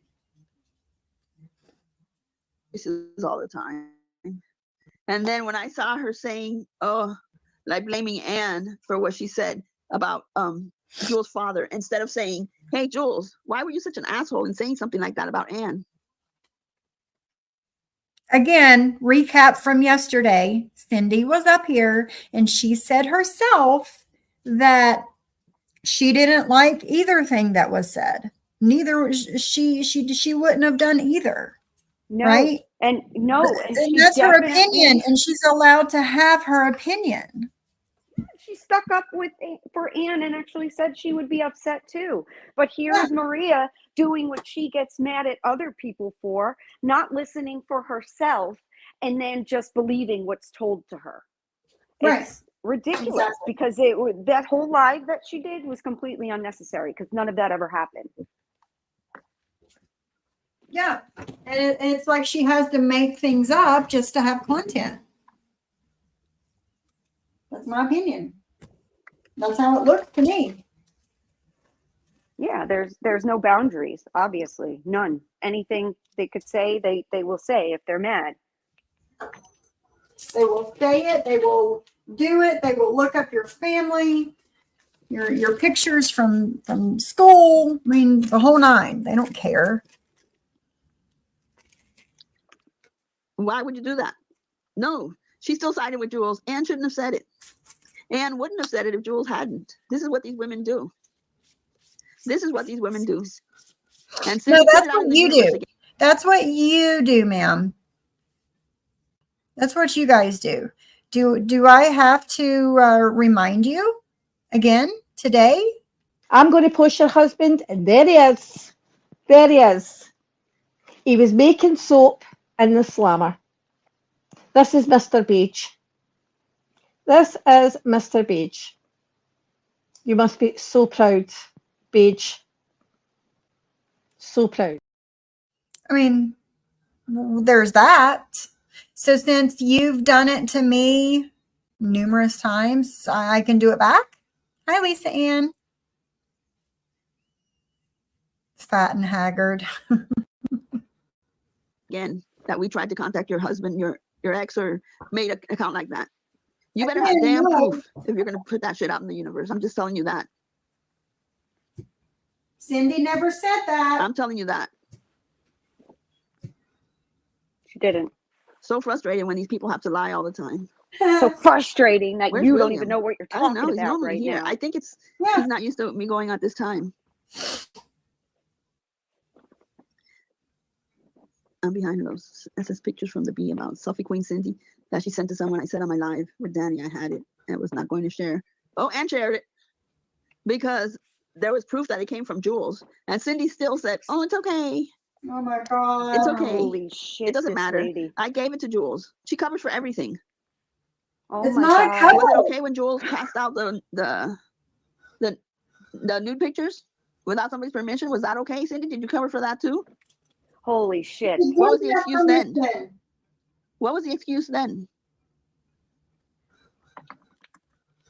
S4: This is all the time. And then when I saw her saying, like blaming Anne for what she said about Jules' father, instead of saying, hey, Jules, why were you such an asshole in saying something like that about Anne?
S1: Again, recap from yesterday. Cindy was up here and she said herself that she didn't like either thing that was said. Neither she wouldn't have done either.
S2: No,
S1: right?
S2: And
S1: that's her opinion, and she's allowed to have her opinion.
S2: She stuck up for Anne and actually said she would be upset too. But here's Maria doing what she gets mad at other people for, not listening for herself, and then just believing what's told to her. It's ridiculous because that whole live that she did was completely unnecessary because none of that ever happened.
S1: Yeah, and it's like she has to make things up just to have content. That's my opinion. That's how it looks to me.
S2: Yeah, there's no boundaries, obviously. None. Anything they could say, they will say if they're mad.
S1: They will say it, they will do it, they will look up your family, your pictures from school. I mean, the whole nine. They don't care.
S4: Why would you do that? No, she still sided with Jules. Anne shouldn't have said it. Anne wouldn't have said it if Jules hadn't. This is what these women do. This is what these women do. And
S1: no, that's what you do. That's what you do, ma'am. That's what you guys do. Do I have to remind you again today?
S5: I'm going to post your husband, and there he is. There he is. He was making soap in the slammer. This is Mr. Beige. This is Mr. Beige. You must be so proud, Beige. So proud.
S1: I mean, there's that. So since you've done it to me numerous times, I can do it back. Hi, Lisa Ann. Fat and haggard.
S4: Again, that we tried to contact your husband, your ex, or made an account like that. You better
S1: I
S4: have damn
S1: know.
S4: proof if you're gonna put that shit out in the universe. I'm just telling you that.
S1: Cindy never said that.
S4: I'm telling you that.
S2: She didn't.
S4: So frustrated when these people have to lie all the time.
S2: So frustrating that
S4: Where's
S2: you don't
S4: William?
S2: even know what you're
S4: I don't
S2: talking
S4: know. He's
S2: about
S4: normally
S2: right
S4: here.
S2: now.
S4: I think it's
S1: Yeah.
S4: he's not used to me going at this time. I'm behind those. That says pictures from the bee about Sophie Queen Cindy that she sent to someone. I said on my live with Danny, I had it and was not going to share. Oh, and shared it because there was proof that it came from Jules. And Cindy still said, "Oh, it's okay.
S1: Oh my God.
S4: It's okay.
S2: Holy shit!
S4: It doesn't
S2: this
S4: matter.
S2: Lady.
S4: I gave it to Jules. She covers for everything."
S2: Oh
S1: It's
S2: my
S1: not
S2: god!
S1: covered.
S4: Was it okay when Jules passed out the nude pictures without somebody's permission? Was that okay, Cindy? Did you cover for that too?
S2: Holy shit!
S4: What was the excuse then? What was the excuse then?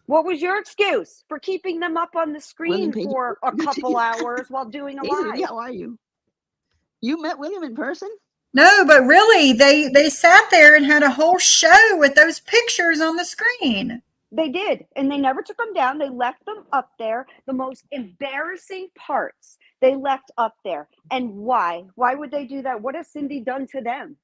S2: What was your excuse for keeping them up on the
S4: William
S2: screen
S4: Page.
S2: for a couple hours while doing a
S4: Hey, Cindy,
S2: live?
S4: how are you? You met William in person?
S1: No, but really, they sat there and had a whole show with those pictures on the screen.
S2: They did, and they never took them down. They left them up there. The most embarrassing parts they left up there. And why? Why would they do that? What has Cindy done to them?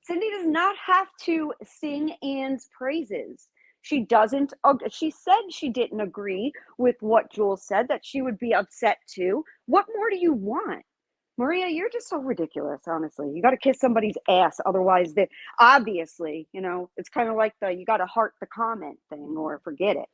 S2: Cindy does not have to sing Anne's praises. She doesn't. She said she didn't agree with what Jules said, that she would be upset too. What more do you want? Maria, you're just so ridiculous, honestly. You got to kiss somebody's ass. Otherwise, they obviously, it's kind of like you got to heart the comment thing or forget it.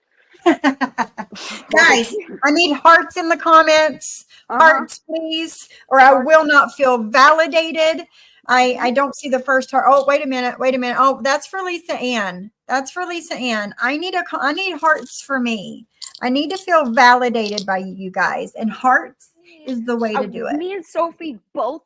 S1: Guys, I need hearts in the comments. Hearts, please, or I will not feel validated. I don't see the first heart. Oh, wait a minute. Oh, that's for Lisa Ann. I need hearts for me. I need to feel validated by you guys, and hearts is the way to do it.
S2: Me and Sophie both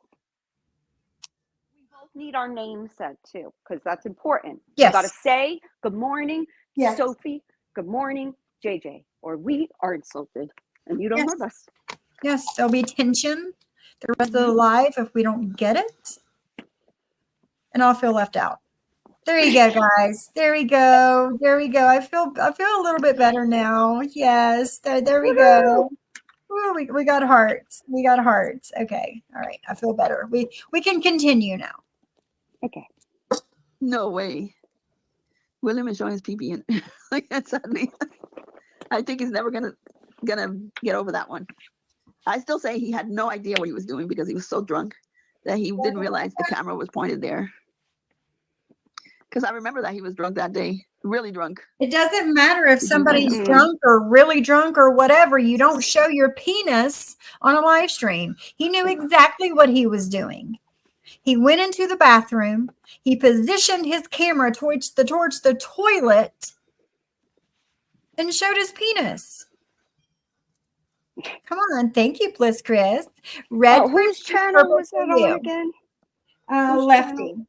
S2: need our names said too, because that's important.
S1: Yes.
S2: You got to say good morning,
S1: Yes.
S2: Sophie. Good morning, JJ, or we are insulted and you don't love us.
S1: Yes, there'll be tension the rest of the live if we don't get it, and I'll feel left out. There you go, guys. There we go. I feel a little bit better now. Yes, there we go. Ooh, we got hearts. Okay, all right. I feel better. We can continue now.
S2: Okay.
S4: No way. William is showing his pee in like that suddenly. I think he's never gonna get over that one. I still say he had no idea what he was doing because he was so drunk that he didn't realize the camera was pointed there. Because I remember that he was drunk that day, really drunk.
S1: It doesn't matter if somebody's
S2: Mhm.
S1: drunk or really drunk or whatever. You don't show your penis on a live stream. He knew exactly what he was doing. He went into the bathroom. He positioned his camera towards the toilet and showed his penis. Come on. Thank you, Bliss Chris. Red
S2: Whose channel was that on again? Whose
S1: Lefty.
S2: channel?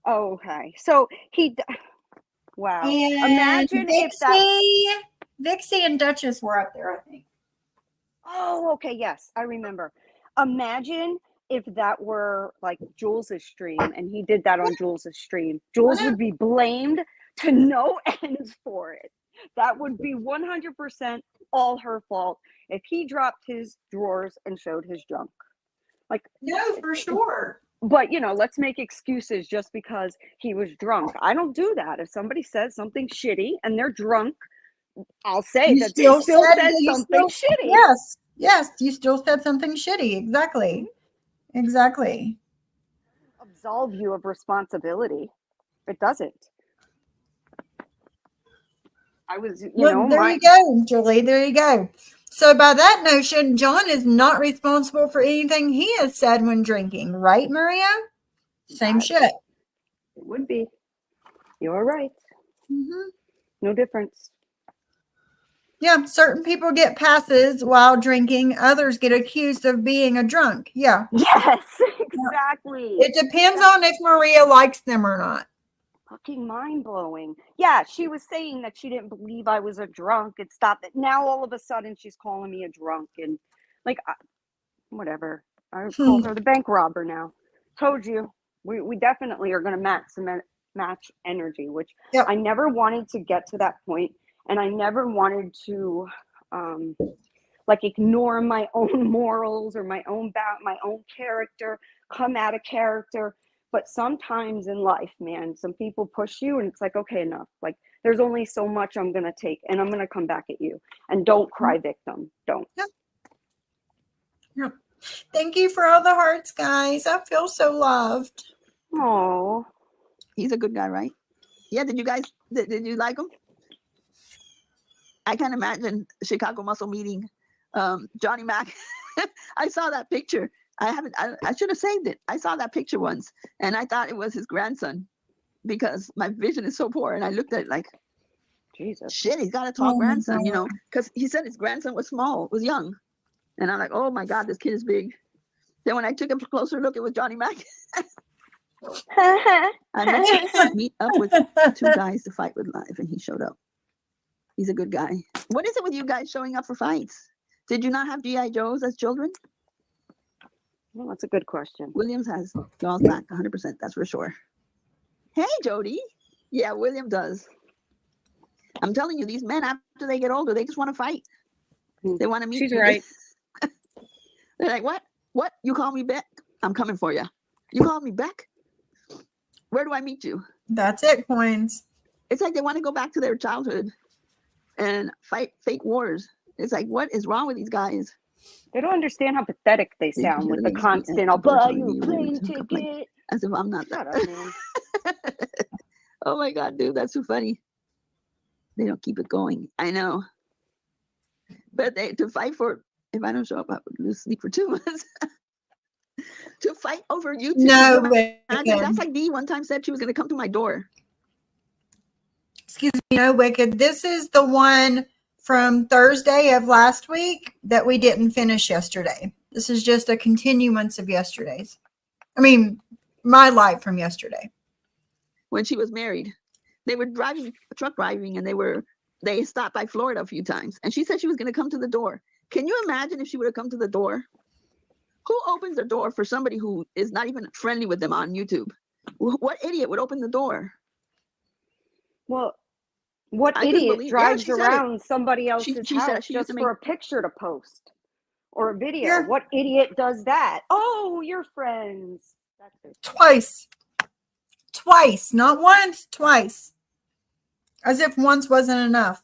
S2: Oh, okay. So wow.
S1: And
S2: Imagine if that.
S1: Vixie and Duchess were up there, I think.
S2: Oh, okay. Yes, I remember. Imagine if that were like Jules's stream and he did that on Jules's stream. Jules would be blamed to no ends for it. That would be 100% all her fault if he dropped his drawers and showed his junk. Like,
S1: No, for sure.
S2: but let's make excuses just because he was drunk. I don't do that. If somebody says something shitty and they're drunk, I'll say that they still said something shitty.
S1: Yes, you still said something shitty. Exactly.
S2: Absolve you of responsibility. It doesn't. I was, you
S1: Well,
S2: know,
S1: there you go, Julie. There you go. So by that notion, John is not responsible for anything he has said when drinking, right, Maria? Same
S2: That-
S1: shit.
S2: It would be. You're right.
S1: Hmm.
S2: No difference.
S1: Yeah, certain people get passes while drinking. Others get accused of being a drunk. Yeah,
S2: Yes, exactly.
S1: it depends on if Maria likes them or not.
S2: Fucking mind blowing. Yeah, she was saying that she didn't believe I was a drunk and stopped it. Now all of a sudden she's calling me a drunk and like whatever. I call her the bank robber now. Told you. We definitely are going to match energy, which
S1: Yep.
S2: I never wanted to get to that point, and I never wanted to like ignore my own morals or my own character, come out of character. But sometimes in life, man, some people push you and it's like, okay, enough. Like there's only so much I'm going to take and I'm going to come back at you. And don't cry victim. Don't.
S1: Yep. Thank you for all the hearts, guys. I feel so loved.
S2: Oh,
S4: He's a good guy, right? Yeah. Did you like him? I can't imagine Chicago Muscle meeting Johnny Mac. I saw that picture. I should have saved it. I saw that picture once and I thought it was his grandson because my vision is so poor. And I looked at it like,
S2: Jesus.
S4: shit, he's got a tall
S1: Oh my
S4: grandson, you
S1: God.
S4: know, because he said his grandson was small, was young. And I'm like, oh my God, this kid is big. Then when I took a closer look, it was Johnny Mac. I meet up with two guys to fight with live and he showed up. He's a good guy. What is it with you guys showing up for fights? Did you not have G.I. Joes as children?
S2: Well, that's a good question.
S4: Williams has y'all's back 100%. That's for sure. Hey, Jody. Yeah, William does. I'm telling you, these men, after they get older, they just want to fight. They want to meet
S2: She's
S4: you.
S2: right.
S4: They're like, what? What? You call me back? I'm coming for you. You call me back? Where do I meet you?
S1: That's it, coins.
S4: It's like they want to go back to their childhood and fight fake wars. It's like, what is wrong with these guys?
S2: They don't understand how pathetic they sound with the constant, I'll buy you a plane ticket.
S4: As if I'm not
S2: Shut
S4: that.
S2: up, man.
S4: Oh my God, dude, that's so funny. They don't keep it going. I know. But to fight for, if I don't show up, I would lose sleep for 2 months. To fight over YouTube.
S1: No,
S4: Imagine, that's
S1: Wicked.
S4: like Dee one time said she was going to come to my door.
S1: Excuse me, no, Wicked. This is the one from Thursday of last week that we didn't finish yesterday. This is just a continuance of yesterday's. I mean, my life from yesterday.
S4: When she was married, they were truck driving, and they stopped by Florida a few times. And she said she was going to come to the door. Can you imagine if she would have come to the door? Who opens the door for somebody who is not even friendly with them on YouTube? What idiot would open the door?
S2: Well, what
S4: I couldn't
S2: idiot
S4: believe- yeah,
S2: drives
S4: she said it.
S2: around somebody else's
S4: she said
S2: house
S4: she used
S2: just
S4: to
S2: for a picture to post or a video?
S1: Yeah.
S2: What idiot does that? Oh, you're friends. That's it.
S1: Twice, not once, twice. As if once wasn't enough.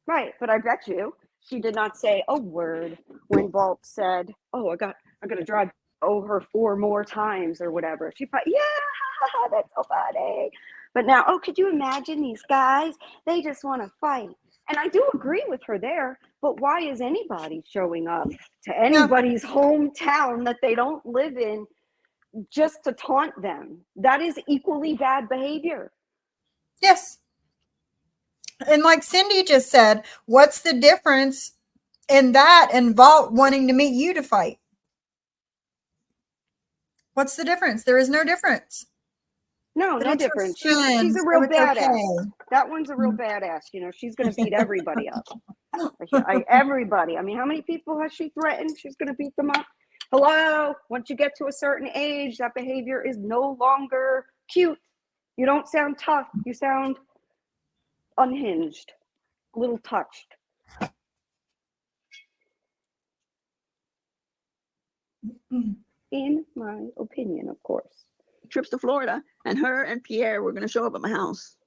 S2: Right, but I bet you she did not say a word when Walt said, "Oh, I'm gonna drive over 4 more times or whatever." She probably, yeah, that's so funny. But now, oh, could you imagine these guys? They just want to fight. And I do agree with her there, but why is anybody showing up to anybody's hometown that they don't live in just to taunt them? That is equally bad behavior.
S1: Yes. And like Cindy just said, what's the difference in that and Vault wanting to meet you to fight? What's the difference? There is no difference.
S2: No,
S1: But
S2: no
S1: it's her
S2: difference. She's
S1: friends,
S2: a real
S1: so it's
S2: badass.
S1: okay.
S2: That one's a real badass. You know, she's going to beat everybody up. Everybody. I mean, how many people has she threatened? She's going to beat them up. Hello. Once you get to a certain age, that behavior is no longer cute. You don't sound tough. You sound unhinged, a little touched. In my opinion, of course.
S4: Trips to Florida, and her and Pierre were going to show up at my house.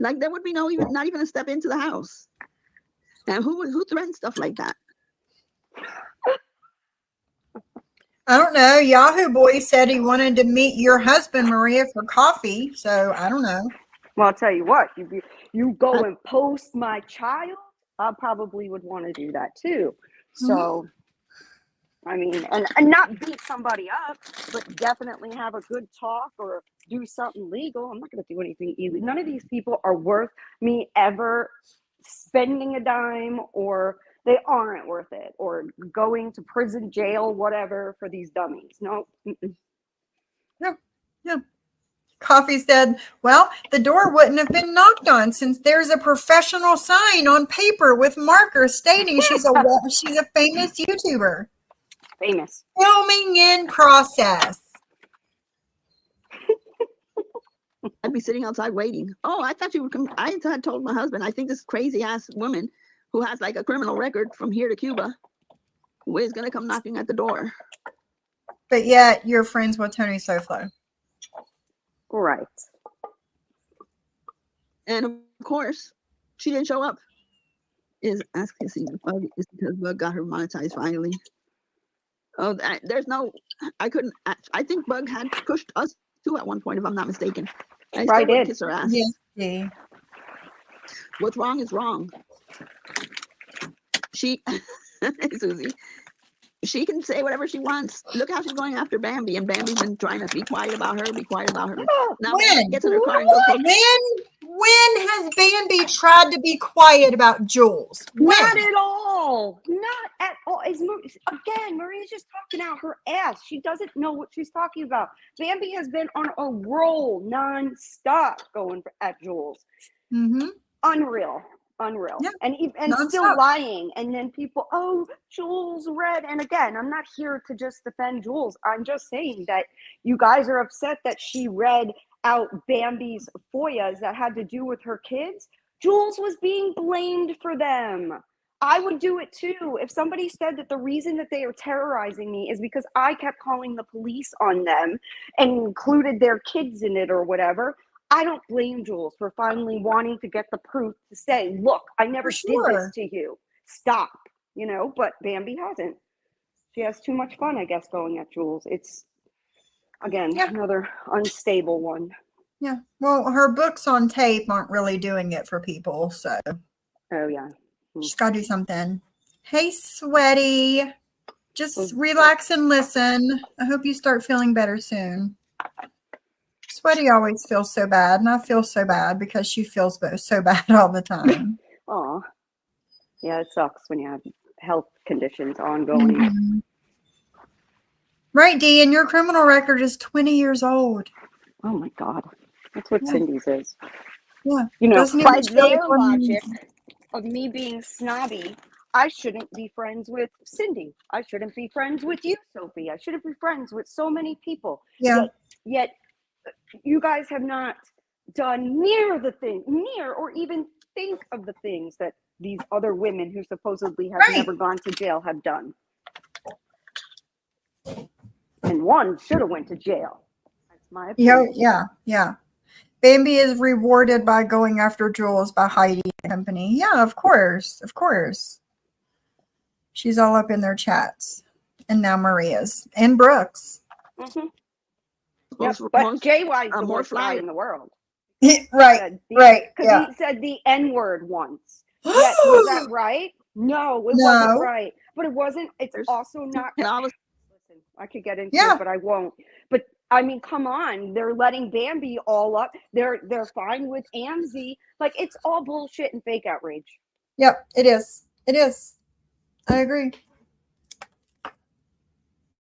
S4: Like there would be not even a step into the house. And who threatens stuff like that?
S1: I don't know. Yahoo Boy said he wanted to meet your husband, Maria, for coffee. So I don't know.
S2: Well, I'll tell you what, you go and post my child, I probably would want to do that too. So, I mean, and not beat somebody up, but definitely have a good talk or do something legal. I'm not going to do anything illegal. None of these people are worth me ever spending a dime, or they aren't worth it, or going to prison, jail, whatever for these dummies. No. Mm-mm.
S1: Yeah. Coffee said, well, the door wouldn't have been knocked on since there's a professional sign on paper with markers stating she's a famous YouTuber.
S2: Famous.
S1: Filming in process.
S4: I'd be sitting outside waiting. Oh, I thought you would come. I had told my husband, I think this crazy ass woman who has like a criminal record from here to Cuba is going to come knocking at the door.
S1: But yet you're friends with Tony Soflo.
S2: Right.
S4: And of course, she didn't show up. Is asking Bug is because Bug got her monetized finally. Oh, there's no. I couldn't. I think Bug had pushed us too at one point, if I'm not mistaken. I still would kiss her ass.
S1: Yes.
S4: What's wrong is wrong. She, Susie, she can say whatever she wants. Look how she's going after Bambi, and Bambi's been trying to be quiet about her, be quiet about her. Now Bambi gets in her car and goes,
S1: when has Bambi tried to be quiet about Jules? When?
S2: Not at all. Not at all. Again, Maria's just talking out her ass. She doesn't know what she's talking about. Bambi has been on a roll non-stop going at Jules.
S1: Mm-hmm.
S2: Unreal.
S1: Yeah.
S2: And still lying. And then people, oh, Jules read. And again, I'm not here to just defend Jules. I'm just saying that you guys are upset that she read out Bambi's FOIAs that had to do with her kids. Jules was being blamed for them. I would do it too. If somebody said that the reason that they are terrorizing me is because I kept calling the police on them and included their kids in it or whatever, I don't blame Jules for finally wanting to get the proof to say, look, I never did this to you. Stop. But Bambi hasn't. She has too much fun, I guess, going at Jules. It's, again, another unstable one.
S1: Yeah. Well, her books on tape aren't really doing it for people, so.
S2: Oh, yeah.
S1: She's got to do something. Hey, Sweaty. Just relax and listen. I hope you start feeling better soon. Sweaty always feels so bad, and I feel so bad because she feels so bad all the time.
S2: Aw. Yeah, it sucks when you have health conditions ongoing.
S1: Mm-hmm. Right, Dee, and your criminal record is 20 years old.
S2: Oh, my God. That's what Cindy's is.
S1: Yeah.
S2: By their logic of me being snobby, I shouldn't be friends with Cindy. I shouldn't be friends with you, Sophie. I shouldn't be friends with so many people.
S1: Yeah.
S2: Yet you guys have not done near or even think of the things that these other women who supposedly have never gone to jail have done. And one should have went to jail. That's my opinion.
S1: Yeah. Bambi is rewarded by going after Jules by Heidi and company. Yeah, of course. She's all up in their chats. And now Maria's. And Brooks.
S2: Mm-hmm. Yep, but JY's the worst guy in the world.
S1: Right.
S2: Because he said the N-word once. Was that right? No, it wasn't right. But it wasn't. It's also not. Listen, I could get into it, but I won't. But I mean, come on. They're letting Bambi all up. They're fine with Amzi. Like, it's all bullshit and fake outrage.
S1: Yep, it is. I agree.
S4: All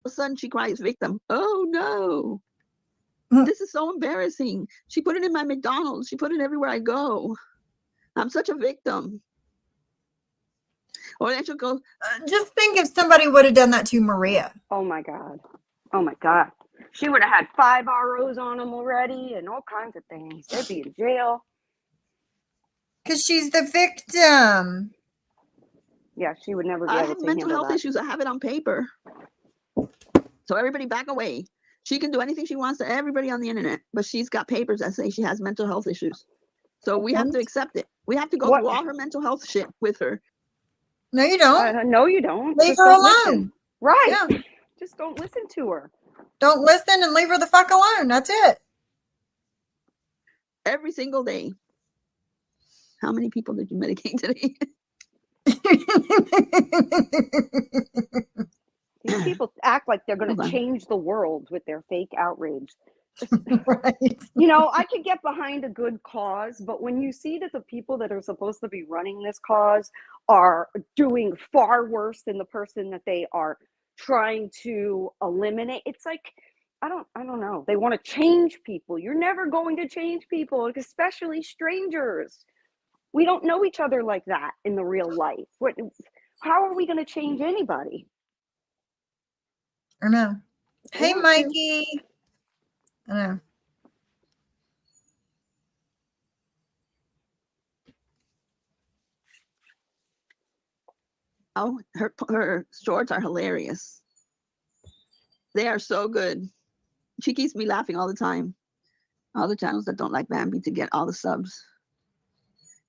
S4: of a sudden she cries victim. Oh no. This is so embarrassing. She put it in my McDonald's. She put it everywhere I go. I'm such a victim. Or then she'll go.
S1: Just think if somebody would have done that to Maria.
S2: Oh my God. She would have had 5 ROs on them already and all kinds of things. They'd be in jail.
S1: Because she's the victim.
S2: Yeah, she would never be
S4: I
S2: able
S4: have
S2: to
S4: mental
S2: handle
S4: health
S2: that.
S4: issues. I have it on paper. So everybody back away. She can do anything she wants to everybody on the internet, but she's got papers that say she has mental health issues. So we have to accept it. We have to go through all her mental health shit with her.
S1: No, you don't.
S2: No, you don't.
S1: Leave
S2: Just
S1: her
S2: don't
S1: alone.
S2: listen. Right.
S1: Yeah.
S2: Just don't listen to her.
S1: Don't listen and leave her the fuck alone. That's it.
S4: Every single day. How many people did you medicate today?
S2: These people act like they're going
S4: Hold
S2: to
S4: on.
S2: change the world with their fake outrage.
S1: Right.
S2: You know, I could get behind a good cause, but when you see that the people that are supposed to be running this cause are doing far worse than the person that they are trying to eliminate, it's like, I don't know. They want to change people. You're never going to change people, especially strangers. We don't know each other like that in the real life. How are we going to change anybody?
S1: I know. Hey,
S2: want to.
S1: Mikey. I know.
S4: Oh, her shorts are hilarious. They are so good. She keeps me laughing all the time. All the channels that don't like Bambi to get all the subs.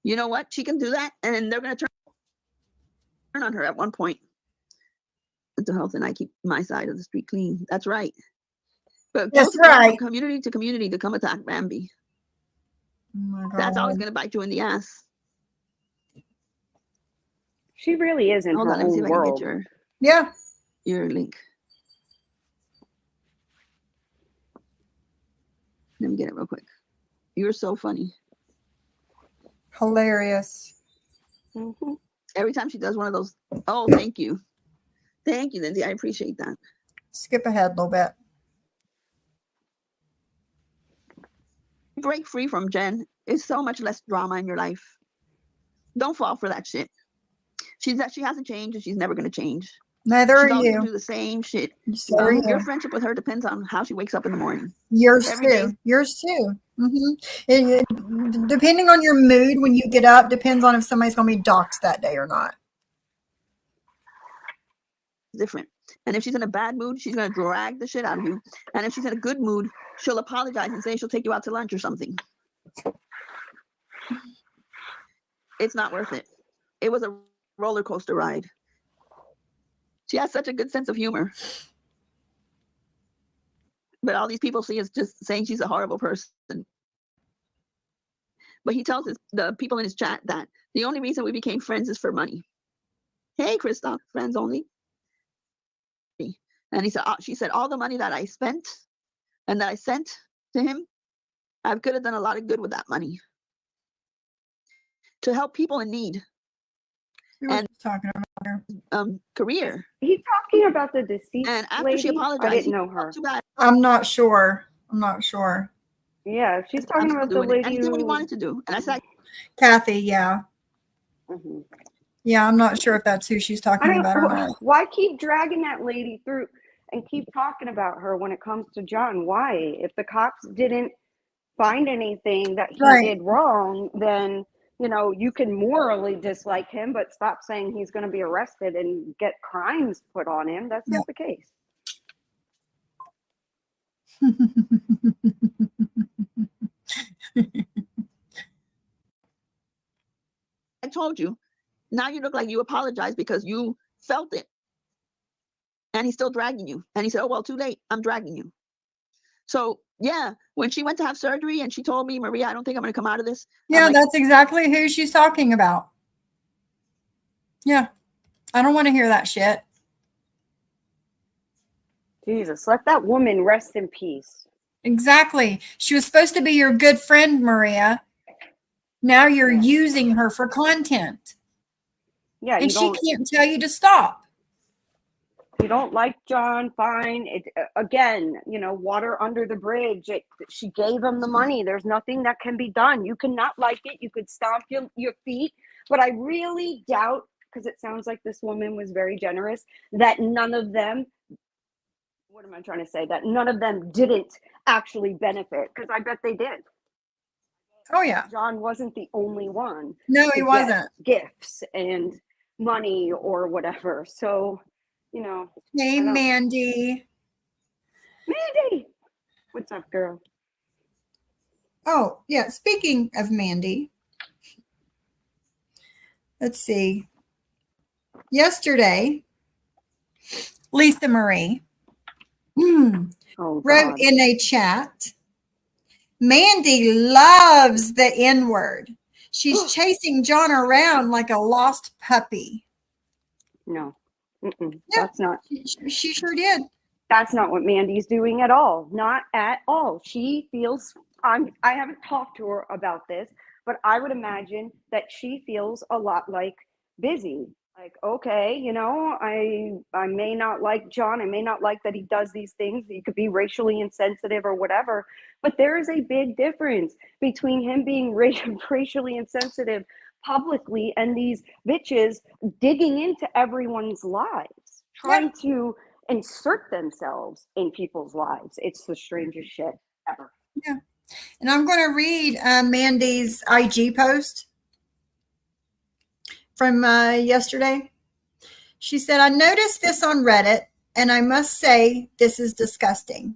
S4: You know what? She can do that, and then they're gonna turn on her at one point. Mental health, and I keep my side of the street clean. That's right. But
S1: That's
S4: close enough from
S1: right.
S4: community to community to come attack Bambi.
S1: Oh my
S4: That's always
S1: God.
S4: gonna bite you in the ass.
S2: She really is in
S4: Hold
S2: her
S4: on, let me see
S2: own
S4: if I can
S2: world.
S4: get
S1: Yeah.
S4: your link. Let me get it real quick. You're so funny.
S1: Hilarious.
S2: Mhm.
S4: Every time she does one of those, oh, thank you. Thank you, Lindsay. I appreciate that.
S1: Skip ahead a little bit.
S4: Break free from Jen. It's so much less drama in your life. Don't fall for that shit. She hasn't changed and she's never going to change.
S1: Neither
S4: She's
S1: are
S4: always going
S1: you.
S4: to do the same shit.
S1: So are you.
S4: Your friendship with her depends on how she wakes up in the morning.
S1: Yours
S4: every day.
S1: too. Yours too. Depending on your mood when you get up, depends on if somebody's going to be doxxed that day or not.
S4: Different. And if she's in a bad mood, she's going to drag the shit out of you. And if she's in a good mood, she'll apologize and say she'll take you out to lunch or something. It's not worth it. It was a roller coaster ride. She has such a good sense of humor. But all these people see is just saying she's a horrible person. But he tells the people in his chat that the only reason we became friends is for money. Hey, Christoph, friends only. And she said, all the money that I spent and that I sent to him, I could have done a lot of good with that money to help people in need.
S1: Who was
S4: And
S1: talking about her?
S4: Career.
S2: He's talking about the deceased
S4: And after
S2: lady.
S4: she apologized,
S2: I didn't
S4: he
S2: know
S4: felt
S2: her.
S4: too bad.
S1: I'm not sure. I'm not sure.
S2: Yeah, she's
S4: I'm
S2: talking
S4: still
S2: about the
S4: doing it. And
S2: lady
S4: he did what he
S2: who.
S4: wanted to do. And I said,
S1: Kathy, yeah.
S2: Mhm.
S1: Yeah, I'm not sure if that's who she's
S2: I
S1: talking
S2: don't
S1: about or
S2: know.
S1: not.
S2: Why keep dragging that lady through and keep talking about her when it comes to John? Why? If the cops didn't find anything that he
S1: Right.
S2: did wrong, then you can morally dislike him, but stop saying he's going to be arrested and get crimes put on him. That's
S1: Yeah.
S2: not the case.
S4: I told you. Now you look like you apologized because you felt it. And he's still dragging you. And he said, oh, well, too late. I'm dragging you. So, yeah, when she went to have surgery and she told me, Maria, I don't think I'm going to come out of this.
S1: Yeah,
S4: like,
S1: that's exactly who she's talking about. Yeah. I don't want to hear that shit.
S2: Jesus, let that woman rest in peace.
S1: Exactly. She was supposed to be your good friend, Maria. Now you're
S2: Yeah.
S1: using her for content.
S2: Yeah,
S1: And she can't tell you to stop.
S2: you don't like John, fine. It again, water under the bridge. She gave him the money. There's nothing that can be done. You cannot like it. You could stomp your feet, but I really doubt, because it sounds like this woman was very generous, that none of them. What am I trying to say? That none of them didn't actually benefit, because I bet they did.
S1: Oh, yeah.
S2: John wasn't the only one.
S1: No,
S2: to
S1: he
S2: get
S1: wasn't.
S2: Gifts and money or whatever. So,
S1: Hey,
S2: I don't-
S1: Mandy.
S2: Mandy, what's up, girl?
S1: Oh, yeah. Speaking of Mandy, let's see. Yesterday, Lisa Marie
S2: Oh
S1: wrote
S2: God.
S1: in a chat, Mandy loves the N word. She's chasing John around like a lost puppy.
S2: No. Mm-mm.
S1: Yeah.
S2: That's not.
S1: She sure did.
S2: That's not what Mandy's doing at all. Not at all. She feels. I haven't talked to her about this, but I would imagine that she feels a lot like Busy. Like, okay, I may not like John. I may not like that he does these things. He could be racially insensitive or whatever. But there is a big difference between him being racially insensitive publicly and these bitches digging into everyone's lives, trying to insert themselves in people's lives. It's the strangest shit ever.
S1: Yeah. And I'm going to read Mandy's IG post from yesterday. She said, I noticed this on Reddit, and I must say this is disgusting.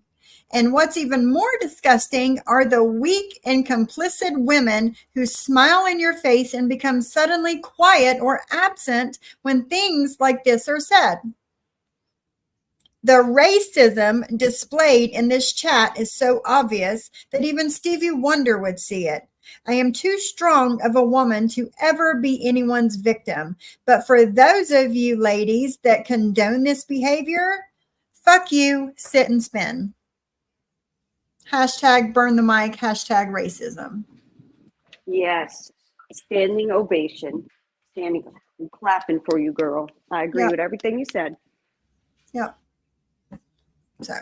S1: And what's even more disgusting are the weak and complicit women who smile in your face and become suddenly quiet or absent when things like this are said. The racism displayed in this chat is so obvious that even Stevie Wonder would see it. I am too strong of a woman to ever be anyone's victim. But for those of you ladies that condone this behavior, fuck you, sit and spin. Hashtag burn the mic, hashtag racism.
S2: Yes. Standing ovation. I'm clapping for you, girl. I agree with everything you said.
S1: Yep. So,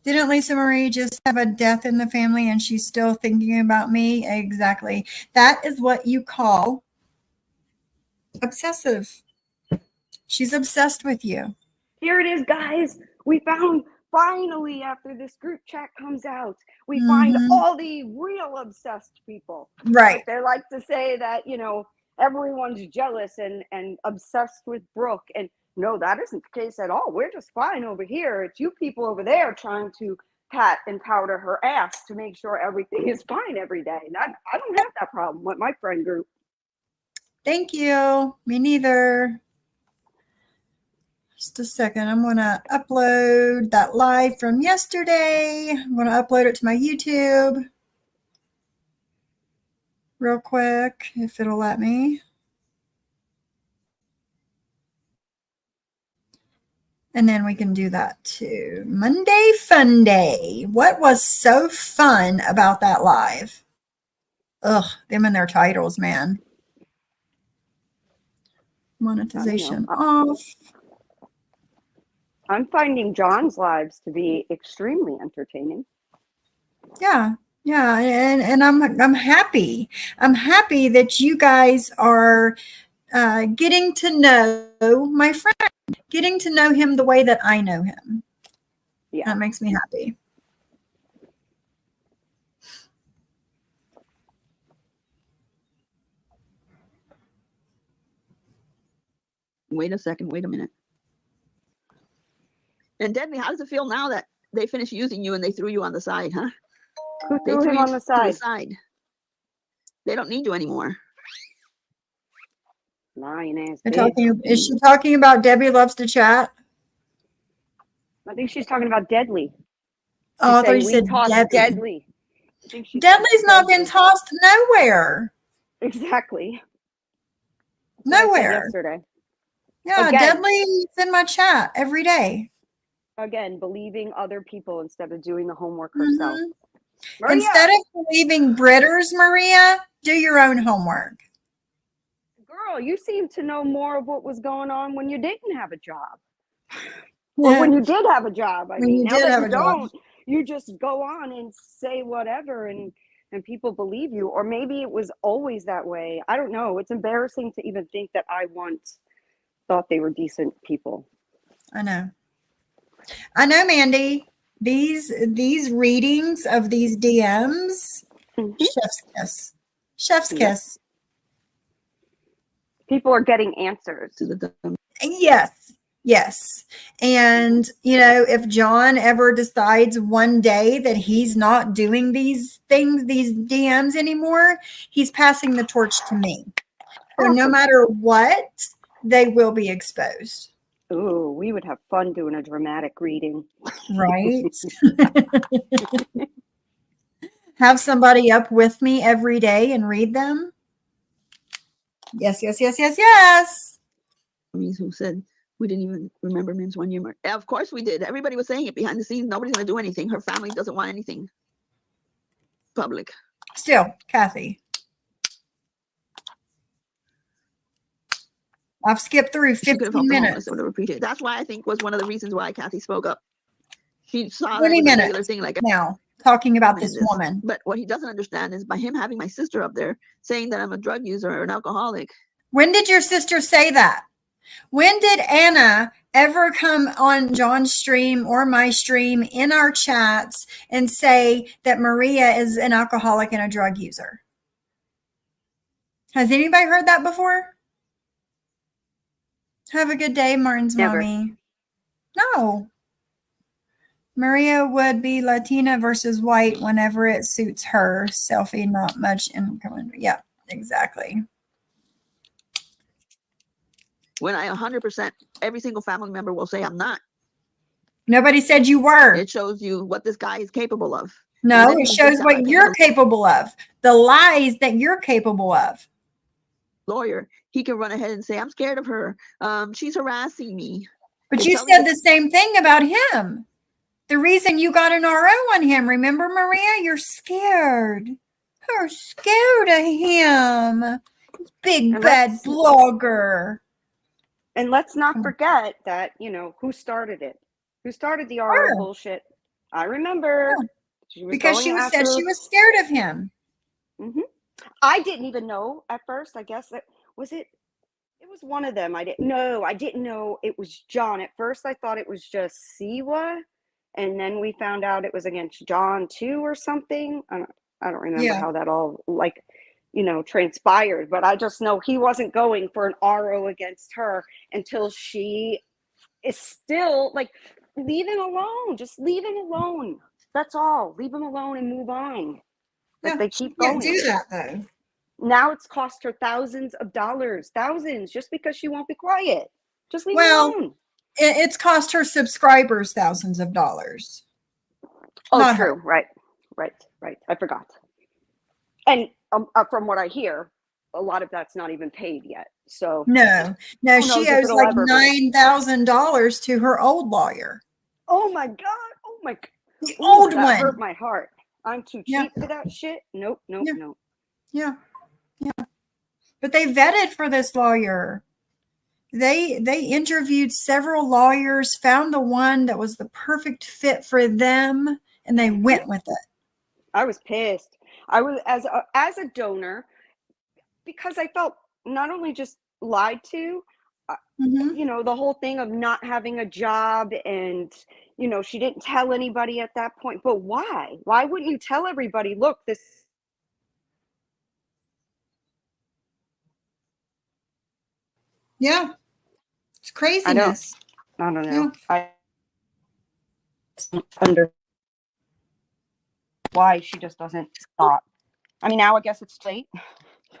S1: didn't Lisa Marie just have a death in the family and she's still thinking about me? Exactly. That is what you call obsessive. She's obsessed with you.
S2: Here it is, guys. We found, finally, after this group chat comes out, we find all the real obsessed people.
S1: Right.
S2: They like to say that, everyone's jealous and obsessed with Brooke. And no, that isn't the case at all. We're just fine over here. It's you people over there trying to pat and powder her ass to make sure everything is fine every day. And I don't have that problem with my friend group.
S1: Thank you. Me neither. Just a second. I'm going to upload that live from yesterday. I'm going to upload it to my YouTube real quick, if it'll let me. And then we can do that too. Monday Fun Day. What was so fun about that live? Ugh, them and their titles, man. Monetization off.
S2: I'm finding John's lives to be extremely entertaining.
S1: Yeah. Yeah, and I'm happy. I'm happy that you guys are getting to know my friend, getting to know him the way that I know him.
S2: Yeah.
S1: That makes me happy.
S4: Wait a second. Wait a minute. And Debbie, how does it feel now that they finished using you and they threw you on the side, huh?
S2: Who
S4: They
S2: threw him
S4: you
S2: on the
S4: to
S2: side?
S4: They don't need you anymore.
S2: Lying ass
S1: They're
S2: bitch.
S1: is she talking about Debbie Loves to Chat?
S2: I think she's talking about Deadly.
S1: Oh, I thought you
S2: We
S1: said
S2: tossed
S1: Debbie.
S2: Deadly. I think she said
S1: Deadly's not been
S2: Deadly.
S1: tossed nowhere.
S2: Exactly. That's what I said
S1: Nowhere.
S2: yesterday.
S1: Yeah,
S2: Again.
S1: Deadly's in my chat every day.
S2: Again, believing other people instead of doing the homework herself. Maria!
S1: Instead of believing Britters, Maria, do your own homework.
S2: Girl, you seem to know more of what was going on when you didn't have a job. Or when you did have a job. I mean, now that you don't, you just go on and say whatever and people believe you. Or maybe it was always that way. I don't know. It's embarrassing to even think that I once thought they were decent people.
S1: I know, Mandy. These readings of these DMs, chef's kiss. Chef's kiss.
S2: People are getting answers.
S1: Yes. And, if John ever decides one day that he's not doing these things, these DMs anymore, he's passing the torch to me. So no matter what, they will be exposed.
S2: Ooh, we would have fun doing a dramatic reading.
S1: Right? Have somebody up with me every day and read them? Yes, yes, yes, yes, yes.
S4: Who said we didn't even remember Mim's 1 year mark. Yeah, of course we did. Everybody was saying it behind the scenes. Nobody's going to do anything. Her family doesn't want anything public.
S1: Still, Kathy. I've skipped through
S4: She could have
S1: 15
S4: helped the homeless.
S1: minutes.
S4: I would have appreciated it. That's why I think was one of the reasons why Kathy spoke up. She saw that
S1: 20
S4: it was a regular
S1: minutes
S4: thing, like
S1: now talking about
S4: in
S1: this
S4: this.
S1: woman.
S4: But what he doesn't understand is by him having my sister up there saying that I'm a drug user or an alcoholic.
S1: When did your sister say that? When did Anna ever come on John's stream or my stream in our chats and say that Maria is an alcoholic and a drug user? Has anybody heard that before? Have a good day, Martin's
S2: Never.
S1: mommy. No. Maria would be Latina versus white whenever it suits her. Selfie, not much income. Yeah, exactly.
S4: When I 100%, every single family member will say I'm not.
S1: Nobody said you were.
S4: It shows you what this guy is capable of.
S1: No,
S4: And then
S1: it
S4: he
S1: shows
S4: thinks
S1: what
S4: I'm
S1: you're
S4: a
S1: capable of. The lies that you're capable of.
S4: lawyer. He can run ahead and say, I'm scared of her. She's harassing me.
S1: But
S4: It
S1: you
S4: tells
S1: said
S4: you-
S1: the same thing about him. The reason you got an RO on him, remember, Maria? You're scared. You're scared of him. Big
S2: And
S1: bad
S2: let's-
S1: blogger.
S2: And let's not
S1: Come on.
S2: forget that, who started it? Who started the RO
S1: Her.
S2: bullshit? I remember.
S1: Yeah.
S2: She was
S1: Because
S2: going
S1: she
S2: after,
S1: said she was scared of him.
S2: I didn't even know at first. I guess it was one of them. I didn't know it was John. At first I thought it was just Siwa, and then we found out it was against John too or something. I don't remember
S1: Yeah.
S2: how that all transpired, but I just know he wasn't going for an RO against her until she is still like, leave him alone. Just leave him alone. That's all. Leave him alone and move on. But
S1: Yeah,
S2: they keep
S1: you can't
S2: going.
S1: do that, though.
S2: Now it's cost her thousands of dollars, thousands, just because she won't be quiet. Just leave
S1: Well,
S2: her alone.
S1: It's cost her subscribers thousands of dollars.
S2: Oh,
S1: not
S2: true. Right. I forgot. And from what I hear, a lot of that's not even paid yet. So
S1: No,
S2: Who
S1: she
S2: knows if
S1: owes
S2: it'll
S1: like
S2: ever be.
S1: $9,000 to her old lawyer.
S2: oh my God.
S1: The
S2: Ooh,
S1: old
S2: that hurt
S1: one.
S2: my heart. I'm too
S1: Yeah.
S2: cheap for that shit. Nope.
S1: Yeah. Yeah. But they vetted for this lawyer. They interviewed several lawyers, found the one that was the perfect fit for them, and they went with it.
S2: I was pissed. I was as a donor, because I felt not only just lied to,
S1: Mhm.
S2: the whole thing of not having a job, and she didn't tell anybody at that point. But why? Why wouldn't you tell everybody, look, this
S1: Yeah. It's craziness.
S2: I don't
S1: Yeah.
S2: know. I under why she just doesn't stop. I mean, now I guess it's late,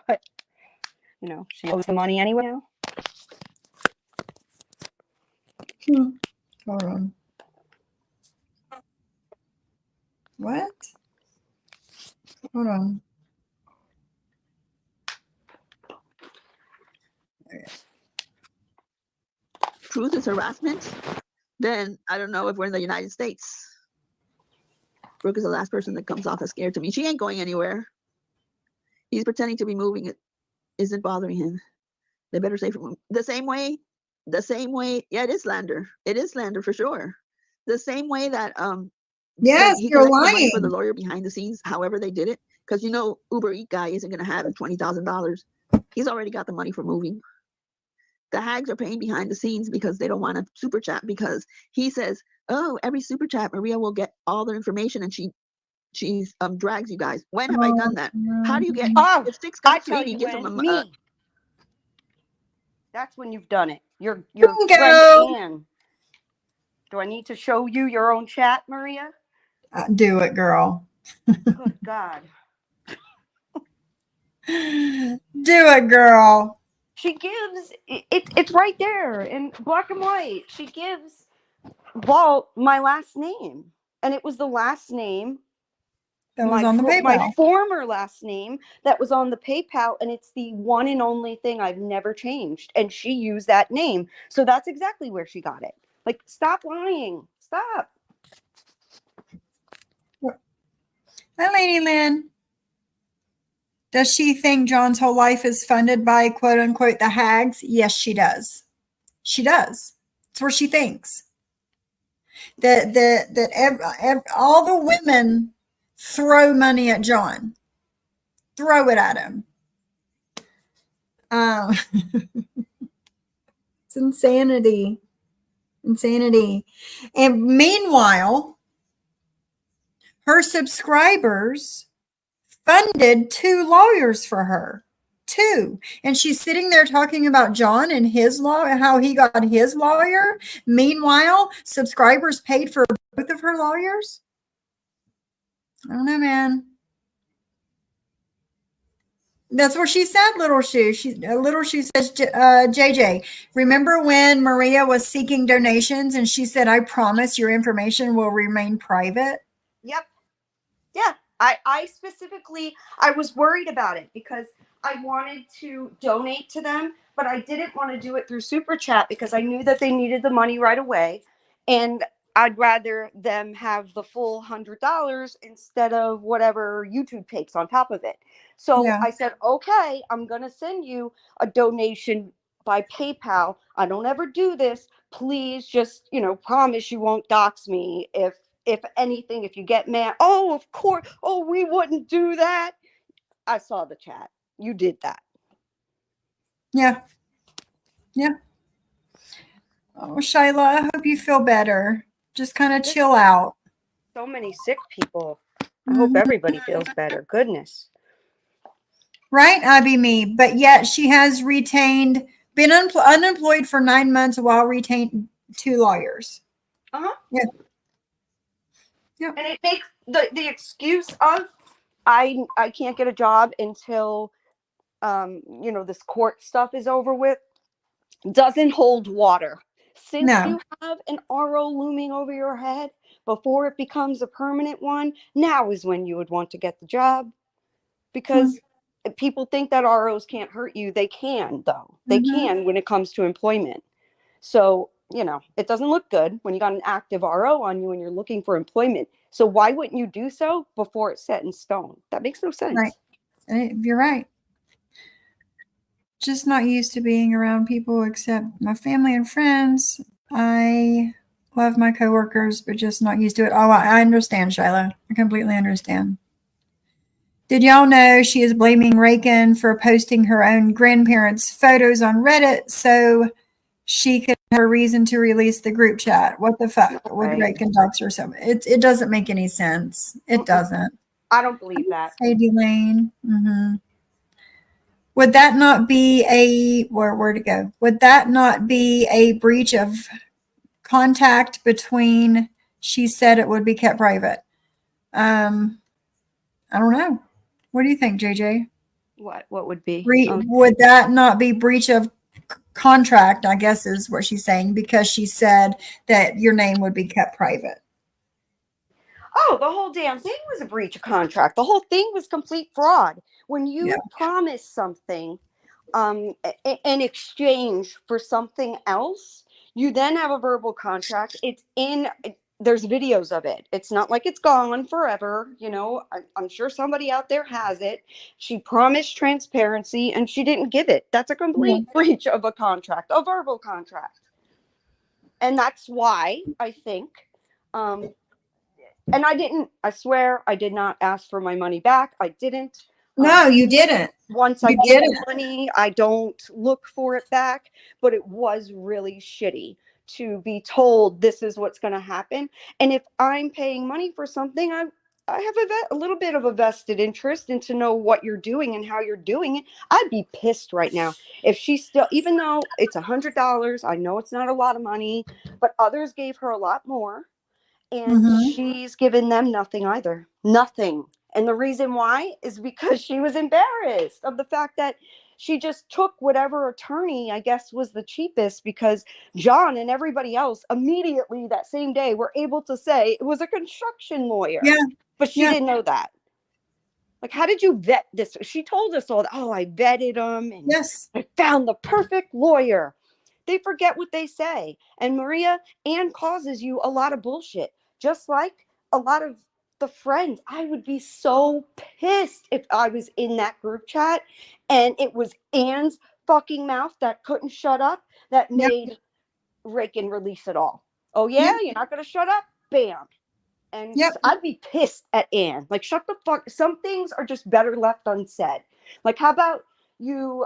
S2: but she owes the money anyway now.
S1: Hold on. What? Hold on.
S4: truth is harassment, then I don't know if we're in the United States. Brooke is the last person that comes off as scared to me. She ain't going anywhere. He's pretending to be moving. It isn't bothering him. They better say from the same way. Yeah, it is slander. It is slander for sure. The same way that
S1: Yes,
S4: he
S1: you're
S4: collected the money for the
S1: lying.
S4: lawyer behind the scenes, however they did it, because Uber Eat guy isn't going to have $20,000. He's already got the money for moving. The hags are paying behind the scenes because they don't want to super chat, because he says, oh, every super chat Maria will get all their information, and she drags you guys. When have I done that? How do you get
S2: Oh,
S4: if six
S2: I
S4: comes to
S2: tell
S4: me, he
S2: you
S4: gives
S2: when,
S4: them
S2: me. That's when you've done it. Your
S1: Bingo.
S2: friend Ann. Do I need to show you your own chat, Maria?
S1: Do it, girl.
S2: Good God.
S1: Do it, girl.
S2: She gives it's right there in black and white. She gives Walt my last name, and it was the last name,
S1: That was on the
S2: my
S1: PayPal.
S2: former last name that was on the PayPal, and it's the one and only thing I've never changed. And she used that name, so that's exactly where she got it. Like, stop lying, stop.
S1: Hi, Lady Lynn. Does she think John's whole life is funded by quote unquote the hags? Yes, she does. She does. It's what she thinks. That all the women throw money at John, throw it at him. It's insanity. Insanity. And meanwhile, her subscribers funded 2 lawyers for her. 2. And she's sitting there talking about John and his law, how he got his lawyer. Meanwhile, subscribers paid for both of her lawyers. I don't know, man. That's what she said, Little Shoe. Little Shoe says, JJ, remember when Maria was seeking donations and she said, I promise your information will remain private?
S2: Yep. Yeah. I specifically, I was worried about it because I wanted to donate to them, but I didn't want to do it through Super Chat because I knew that they needed the money right away. And I'd rather them have the full $100 instead of whatever YouTube takes on top of it. So
S1: Yeah.
S2: I said, okay, I'm going to send you a donation by PayPal. I don't ever do this. Please just, promise you won't dox me if anything, if you get mad. Oh, of course. Oh, we wouldn't do that. I saw the chat. You did that.
S1: Yeah. Yeah. Oh, Shyla, I hope you feel better. Just kind of chill out.
S2: So many sick people. I hope everybody feels better. Goodness.
S1: Right, Abby Me. But yet she has been unemployed for 9 months while retained 2 lawyers.
S2: Uh-huh.
S1: Yeah. Yeah.
S2: And it makes the excuse of I can't get a job until this court stuff is over with doesn't hold water. Since you have an RO looming over your head before it becomes a permanent one, now is when you would want to get the job. Because people think that ROs can't hurt you. They can, though. They can when it comes to employment. So, it doesn't look good when you got an active RO on you and you're looking for employment. So why wouldn't you do so before it's set in stone? That makes no sense.
S1: Right. You're right. Just not used to being around people except my family and friends. I love my coworkers, but just not used to it. Oh, I understand, Shyla. I completely understand. Did y'all know she is blaming Rakin for posting her own grandparents' photos on Reddit so she could have a reason to release the group chat? What the fuck with Rakin docs or something? It doesn't make any sense. It doesn't.
S2: I don't believe that.
S1: Hey, Delane. Would that not be where to go? Would that not be a breach of contact between, she said it would be kept private? I don't know. What do you think, JJ?
S2: What would be?
S1: Would that not be breach of contract, I guess is what she's saying, because she said that your name would be kept private?
S2: Oh, the whole damn thing was a breach of contract. The whole thing was complete fraud. When you promise something in exchange for something else, you then have a verbal contract. There's videos of it. It's not like it's gone forever. I'm sure somebody out there has it. She promised transparency and she didn't give it. That's a complete breach of a contract, a verbal contract. And that's why I think, and I swear I did not ask for my money back. I didn't.
S1: No, you didn't.
S2: Once I get the money, I don't look for it back, but it was really shitty to be told this is what's going to happen. And if I'm paying money for something, I have a little bit of a vested interest in to know what you're doing and how you're doing it. I'd be pissed right now if she still, even though it's $100, I know it's not a lot of money, but others gave her a lot more. And she's given them nothing either. Nothing. And the reason why is because she was embarrassed of the fact that she just took whatever attorney I guess was the cheapest, because John and everybody else immediately that same day were able to say it was a construction lawyer.
S1: Yeah.
S2: But she
S1: Yeah.
S2: didn't know that. Like, how did you vet this? She told us all that, oh, I vetted him and
S1: Yes.
S2: I found the perfect lawyer. They forget what they say. And Maria, Ann causes you a lot of bullshit, just like a lot of the friends. I would be so pissed if I was in that group chat and it was Ann's fucking mouth that couldn't shut up that
S1: Yep.
S2: made Reagan release it all. Oh, yeah?
S1: Yep.
S2: You're not going to shut up? Bam. And
S1: Yep.
S2: I'd be pissed at Ann. Like, shut the fuck. Some things are just better left unsaid. Like, how about you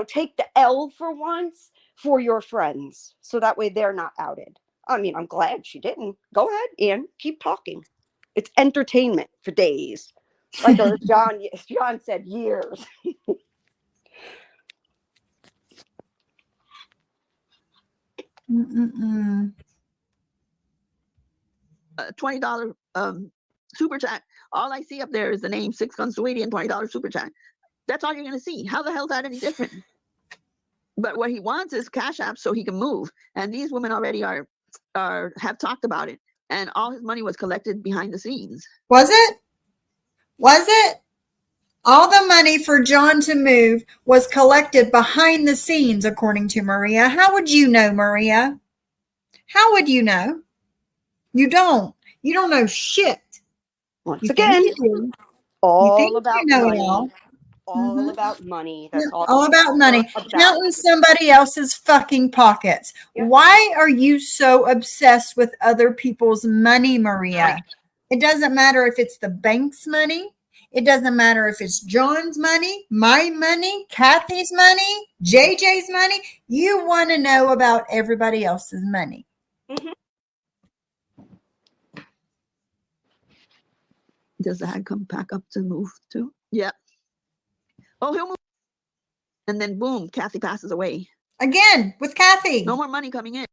S2: take the L for once for your friends, so that way they're not outed. I mean, I'm glad she didn't. Go ahead, Ann. Keep talking. It's entertainment for days. Like John said, years.
S1: Mm-mm-mm.
S4: $20 super chat. All I see up there is the name Six Guns Sweetie and $20 super chat. That's all you're gonna see. How the hell is that any different? But what he wants is Cash App so he can move. And these women already have talked about it. And all his money was collected behind the scenes.
S1: Was it? Was it? All the money for John to move was collected behind the scenes, according to Maria. How would you know, Maria? How would you know? You don't. You don't know shit.
S2: Once
S1: You
S2: again,
S1: think you do.
S2: all
S1: think
S2: about
S1: you know it
S2: money.
S1: all.
S2: All
S1: Mhm.
S2: about money. That's
S1: Yeah,
S2: all.
S1: all about money.
S2: About.
S1: Counting somebody else's fucking pockets.
S2: Yep.
S1: Why are you so obsessed with other people's money, Maria? It doesn't matter if it's the bank's money. It doesn't matter if it's John's money, my money, Kathy's money, JJ's money. You want to know about everybody else's money.
S2: Mhm.
S4: Does the hag come back up to move too? Yeah. Oh, he'll move. And then boom, Kathy passes away.
S1: Again, with Kathy.
S4: No more money coming in.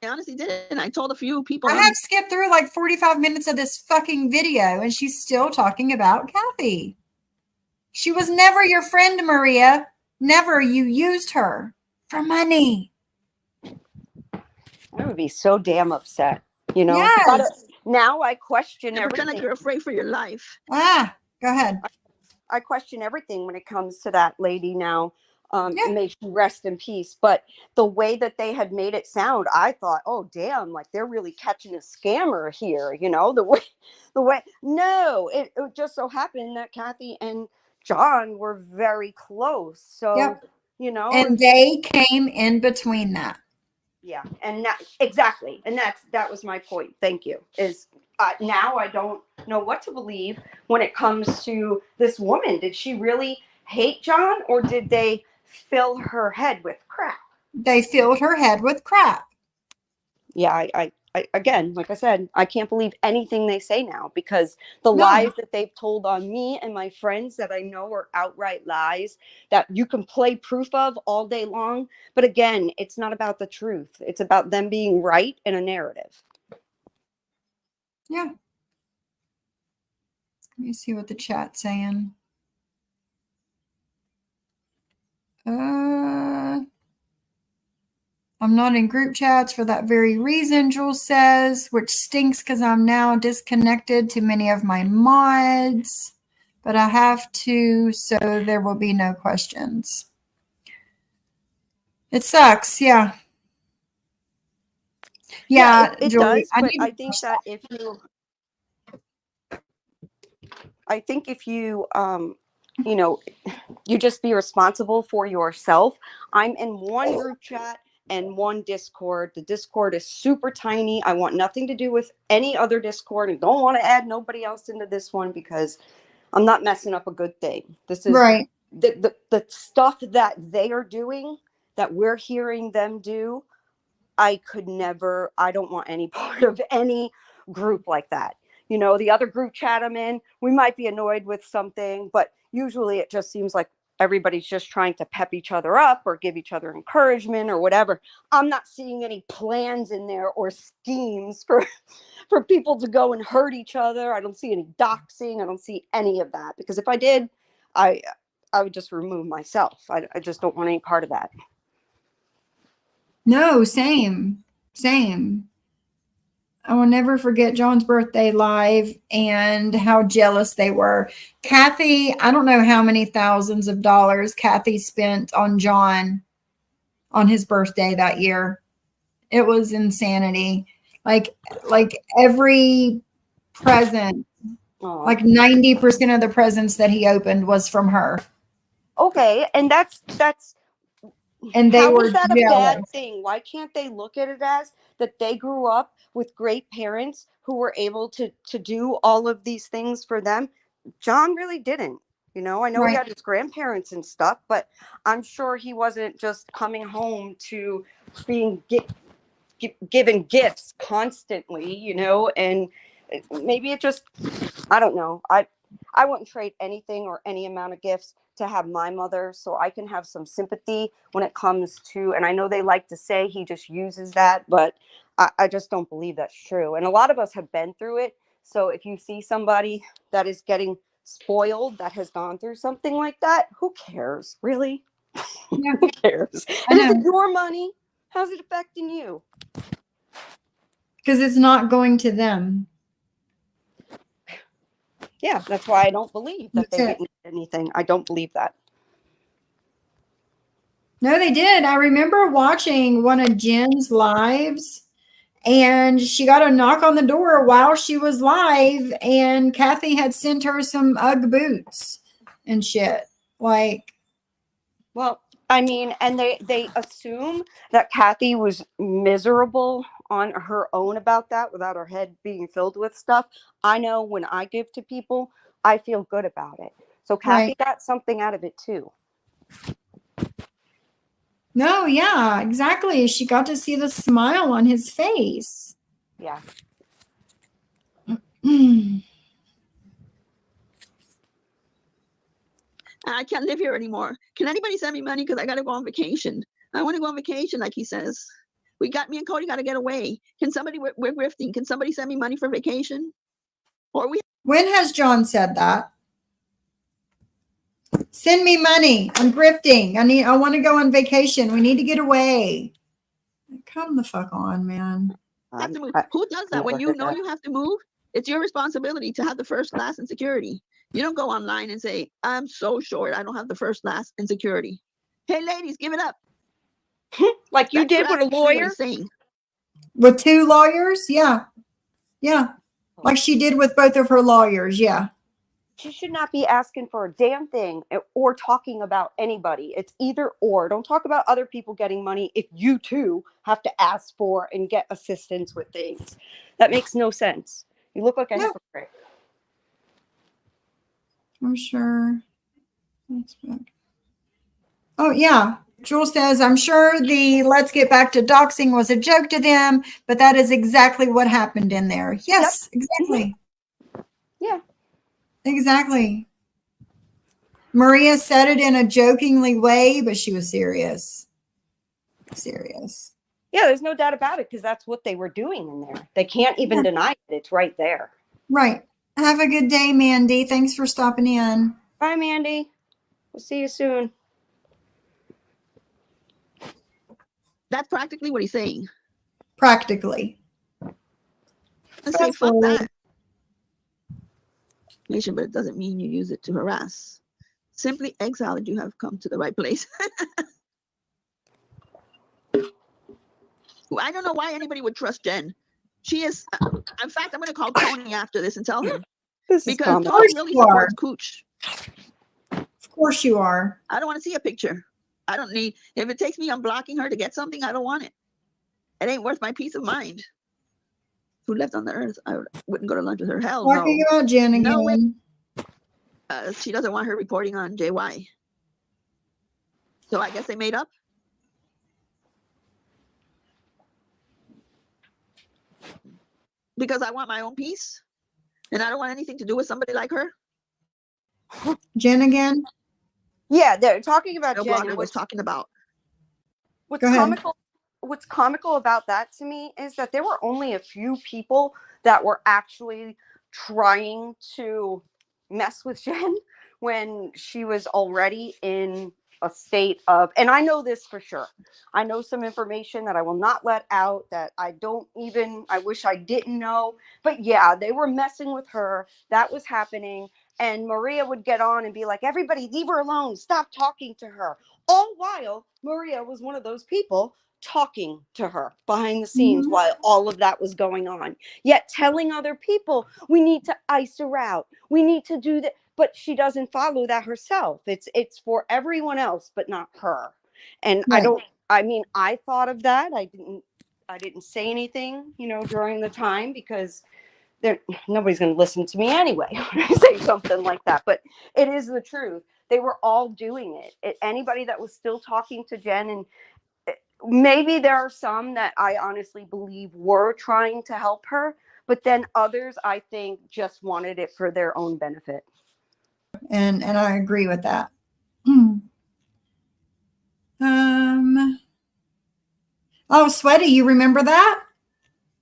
S4: I honestly didn't. I told a few people.
S1: I have skipped through like 45 minutes of this fucking video and she's still talking about Kathy. She was never your friend, Maria. Never. You used her for money.
S2: I would be so damn upset.
S1: Yes.
S2: But now I question
S4: and pretend
S2: everything.
S4: like you're afraid for your life.
S1: Go ahead.
S2: I question everything when it comes to that lady now.
S1: Yeah.
S2: May she rest in peace. But the way that they had made it sound, I thought, oh damn, like they're really catching a scammer here. The way. No, it just so happened that Kathy and John were very close. So
S1: Yep.
S2: and
S1: And they came in between that.
S2: yeah, and that exactly, and that was my point. Thank you. Is now I don't know what to believe when it comes to this woman. Did she really hate John, or did they fill her head with crap?
S1: They filled her head with crap.
S2: Yeah, I again, like I said, I can't believe anything they say now, because the
S1: No.
S2: lies that they've told on me and my friends that I know are outright lies that you can play proof of all day long. But again, it's not about the truth. It's about them being right in a narrative.
S1: Yeah. Let me see what the chat's saying. I'm not in group chats for that very reason, Jules says, which stinks because I'm now disconnected to many of my mods, but I have to, so there will be no questions. It sucks, yeah. Yeah,
S2: it
S1: Julie,
S2: does. But
S1: need
S2: I
S1: to
S2: think
S1: finish
S2: that if you you just be responsible for yourself. I'm in one group chat and one Discord. The Discord is super tiny. I want nothing to do with any other Discord and don't want to add nobody else into this one because I'm not messing up a good thing. This is
S1: right.
S2: The stuff that they are doing, that we're hearing them do. I don't want any part of any group like that. The other group chat I'm in, we might be annoyed with something, but usually it just seems like everybody's just trying to pep each other up or give each other encouragement or whatever. I'm not seeing any plans in there or schemes for people to go and hurt each other. I don't see any doxing. I don't see any of that, because if I did, I I would just remove myself. I just don't want any part of that.
S1: No, same. I will never forget John's birthday live and how jealous they were. Kathy, I don't know how many thousands of dollars Kathy spent on John on his birthday that year. It was insanity. Like every present,
S2: Aw.
S1: like 90% of the presents that he opened was from her.
S2: Okay, and that's
S1: And they
S2: how
S1: were
S2: is that a
S1: jealous.
S2: bad thing? Why can't they look at it as that they grew up with great parents who were able to do all of these things for them? John really didn't. You know, I know he
S1: Right.
S2: had his grandparents and stuff, but I'm sure he wasn't just coming home to being given gifts constantly, you know, and maybe it just, I don't know. I wouldn't trade anything or any amount of gifts to have my mother, so I can have some sympathy when it comes to, and I know they like to say he just uses that, but I just don't believe that's true. And a lot of us have been through it. So if you see somebody that is getting spoiled, that has gone through something like that, who cares? Really?
S1: Yeah.
S2: Who cares?
S1: I
S2: It isn't
S1: know.
S2: your money. How's it affecting you?
S1: Because it's not going to them.
S2: Yeah, that's why I don't believe that
S1: That's
S2: they
S1: it.
S2: didn't get anything. I don't believe that.
S1: No, they did. I remember watching one of Jen's lives and she got a knock on the door while she was live and Kathy had sent her some UGG boots and shit. Like,
S2: Well, I mean, and they assume that Kathy was miserable on her own about that without her head being filled with stuff. I know when I give to people, I feel good about it. So Kathy
S1: right.
S2: got something out of it too.
S1: No, yeah, exactly. She got to see the smile on his face.
S2: Yeah.
S4: I can't live here anymore. Can anybody send me money? Because I got to go on vacation. I want to go on vacation, like he says. Me and Cody got to get away. Can somebody, we're grifting. Can somebody send me money for vacation? Or we,
S1: When has John said that? Send me money. I'm grifting. I want to go on vacation. We need to get away. Come the fuck on, man.
S4: have to move.
S2: I
S4: Who does that? When
S2: never
S4: you
S2: did
S4: know
S2: that.
S4: you have to move, it's your responsibility to have the first class in security. You don't go online and say, I'm so short. I don't have the first class in security. Hey, ladies, give it up.
S2: Like you
S4: That's
S2: did with a
S4: actually what
S2: lawyer?
S4: he's saying.
S1: With 2 lawyers? Yeah. Yeah. Like she did with both of her lawyers. Yeah.
S2: She should not be asking for a damn thing or talking about anybody. It's either or. Don't talk about other people getting money if you too have to ask for and get assistance with things. That makes no sense. You look like a
S1: No.
S2: hypocrite.
S1: I'm sure. Oh, yeah. Jules says, I'm sure the let's get back to doxing was a joke to them, but that is exactly what happened in there. Yes, exactly.
S2: Yeah.
S1: Exactly. Maria said it in a jokingly way, but she was serious. Serious.
S2: Yeah, there's no doubt about it because that's what they were doing in there. They can't even deny it. It's right there.
S1: Right. Have a good day, Mandy. Thanks for stopping in.
S2: Bye, Mandy. We'll see you soon.
S4: That's practically what he's saying.
S1: Practically.
S4: I say,
S1: Fast
S4: fuck
S1: forward.
S4: that. Nation, but it doesn't mean you use it to harass. Simply exile that you have come to the right place. I don't know why anybody would trust Jen. She is, in fact, I'm going to call Tony after this and tell him.
S2: This is
S4: Because
S2: comical.
S4: Tony really
S1: you are.
S4: supports Cooch.
S1: Of course you are.
S4: I don't want to see a picture. I don't need, if it takes me unblocking her to get something, I don't want it. It ain't worth my peace of mind. Who left on the earth? I wouldn't go to lunch with her. Hell
S1: Talking
S4: no.
S1: about Jen
S4: No way.
S1: again.
S4: She doesn't want her reporting on JY. So I guess they made up. Because I want my own peace. And I don't want anything to do with somebody like her.
S1: Jen again.
S2: Yeah, they're talking about
S4: No
S2: Jen.
S4: blogger
S2: And
S4: was talking about.
S2: what's
S1: Go ahead.
S2: comical about that to me is that there were only a few people that were actually trying to mess with Jen when she was already in a state of, and I know this for sure. I know some information that I will not let out that I wish I didn't know. But yeah, they were messing with her. That was happening. And Maria would get on and be like, everybody, leave her alone. Stop talking to her. All while Maria was one of those people talking to her behind the scenes
S1: Mhm.
S2: while all of that was going on. Yet telling other people, we need to ice her out. We need to do that. But she doesn't follow that herself. It's for everyone else, but not her. And
S1: Right.
S2: I thought of that. I didn't say anything, during the time because nobody's going to listen to me anyway when I say something like that. But it is the truth. They were all doing it. Anybody that was still talking to Jen, and maybe there are some that I honestly believe were trying to help her, but then others I think just wanted it for their own benefit.
S1: And I agree with that. Oh, Sweaty, you remember that?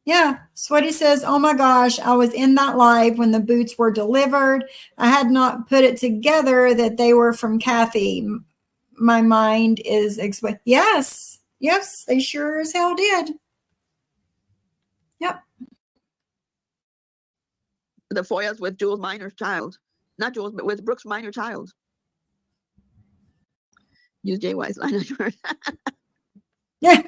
S1: Yeah. Sweaty says, oh my gosh, I was in that live when the boots were delivered. I had not put it together that they were from Kathy. My mind is yes, they sure as hell did. Yep.
S4: The FOIAs with Jules Minor's child. Not Jules, but with Brooks Minor child. Use JY's line.
S1: Yeah.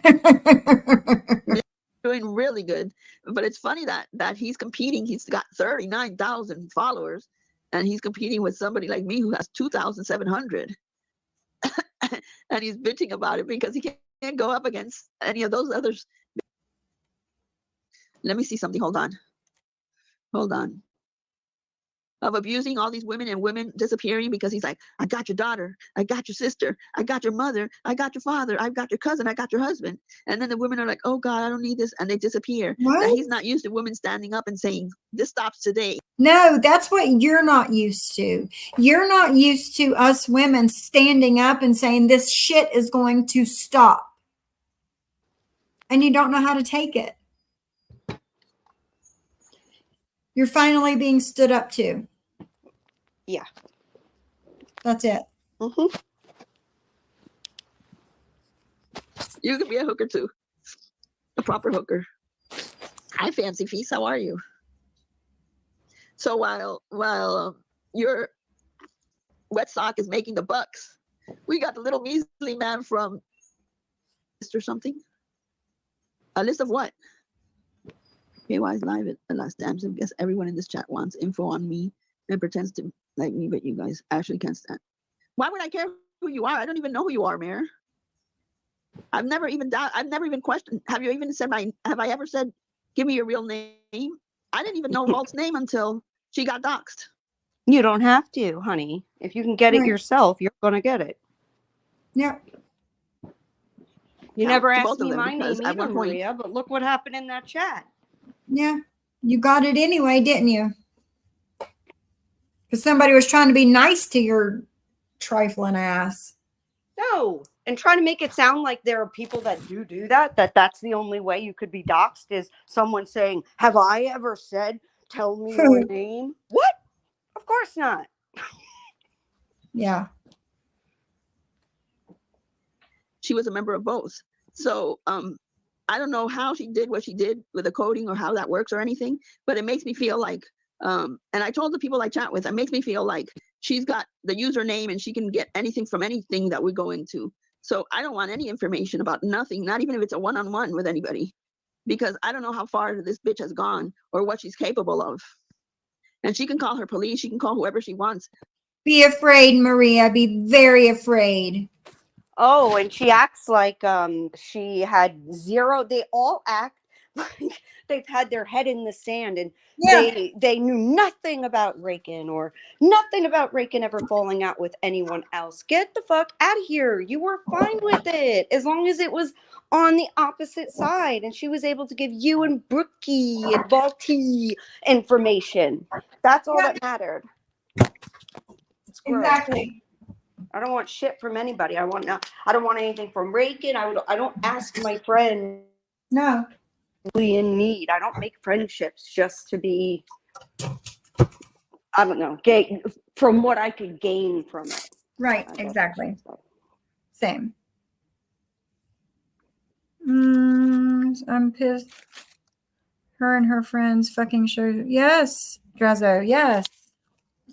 S4: Doing really good. But it's funny that he's competing. He's got 39,000 followers, and he's competing with somebody like me who has 2,700. And he's bitching about it because he can't go up against any of those others. Let me see something. Hold on. Of abusing all these women and women disappearing because he's like, I got your daughter, I got your sister, I got your mother, I got your father, I've got your cousin, I got your husband. And then the women are like, oh God, I don't need this. And they disappear.
S1: What?
S4: That he's not used to women standing up and saying, this stops today.
S1: No, that's what you're not used to. You're not used to us women standing up and saying this shit is going to stop. And you don't know how to take it. You're finally being stood up to.
S2: Yeah.
S1: That's it.
S2: Mm-hmm.
S4: You could be a hooker too. A proper hooker. Hi, Fancy Feast. How are you? So while your wet sock is making the bucks, we got the little measly man from or something. A list of what? KY's live at the last dance. I guess everyone in this chat wants info on me and pretends to like me, but you guys actually can't stand. Why would I care who you are? I don't even know who you are, Mayor. I've never even questioned. Have you even said have I ever said, give me your real name? I didn't even know Walt's name until she got doxxed.
S2: You don't have to, honey. If you can get it
S1: Right.
S2: yourself, you're going to get it.
S1: Yep.
S2: You
S4: Now,
S2: never
S4: to
S2: asked
S4: both of
S2: me
S4: them,
S2: my
S4: because
S2: name
S4: at
S2: either,
S4: one point-
S2: Maria, but look what happened in that chat.
S1: Yeah. You got it anyway, didn't you? Because somebody was trying to be nice to your trifling ass.
S2: No. And trying to make it sound like there are people that do that's the only way you could be doxxed is someone saying, have I ever said, tell me your name? What? Of course not.
S1: Yeah.
S4: She was a member of both. So I don't know how she did what she did with the coding or how that works or anything, but it makes me feel like, and I told the people I chat with, it makes me feel like she's got the username and she can get anything from anything that we go into. So I don't want any information about nothing, not even if it's a one-on-one with anybody, because I don't know how far this bitch has gone or what she's capable of. And she can call her police, she can call whoever she wants.
S1: Be afraid, Maria. Be very afraid.
S2: Oh, and she acts like she had zero. They all act like they've had their head in the sand and
S1: Yeah.
S2: they knew nothing about Rakin or nothing about Rakin ever falling out with anyone else. Get the fuck out of here. You were fine with it as long as it was on the opposite side and she was able to give you and Brookie and Balti information. That's all that mattered. It's gross.
S1: Exactly.
S2: I don't want shit from anybody. I don't want anything from Rakin. I don't ask my friend
S1: No.
S2: in need. I don't make friendships just to be, I don't know, from what I could gain from it.
S1: Right,
S2: I guess I
S1: exactly.
S2: should say.
S1: Same. I'm pissed. Her and her friends fucking show. Yes, Drazo. Yes.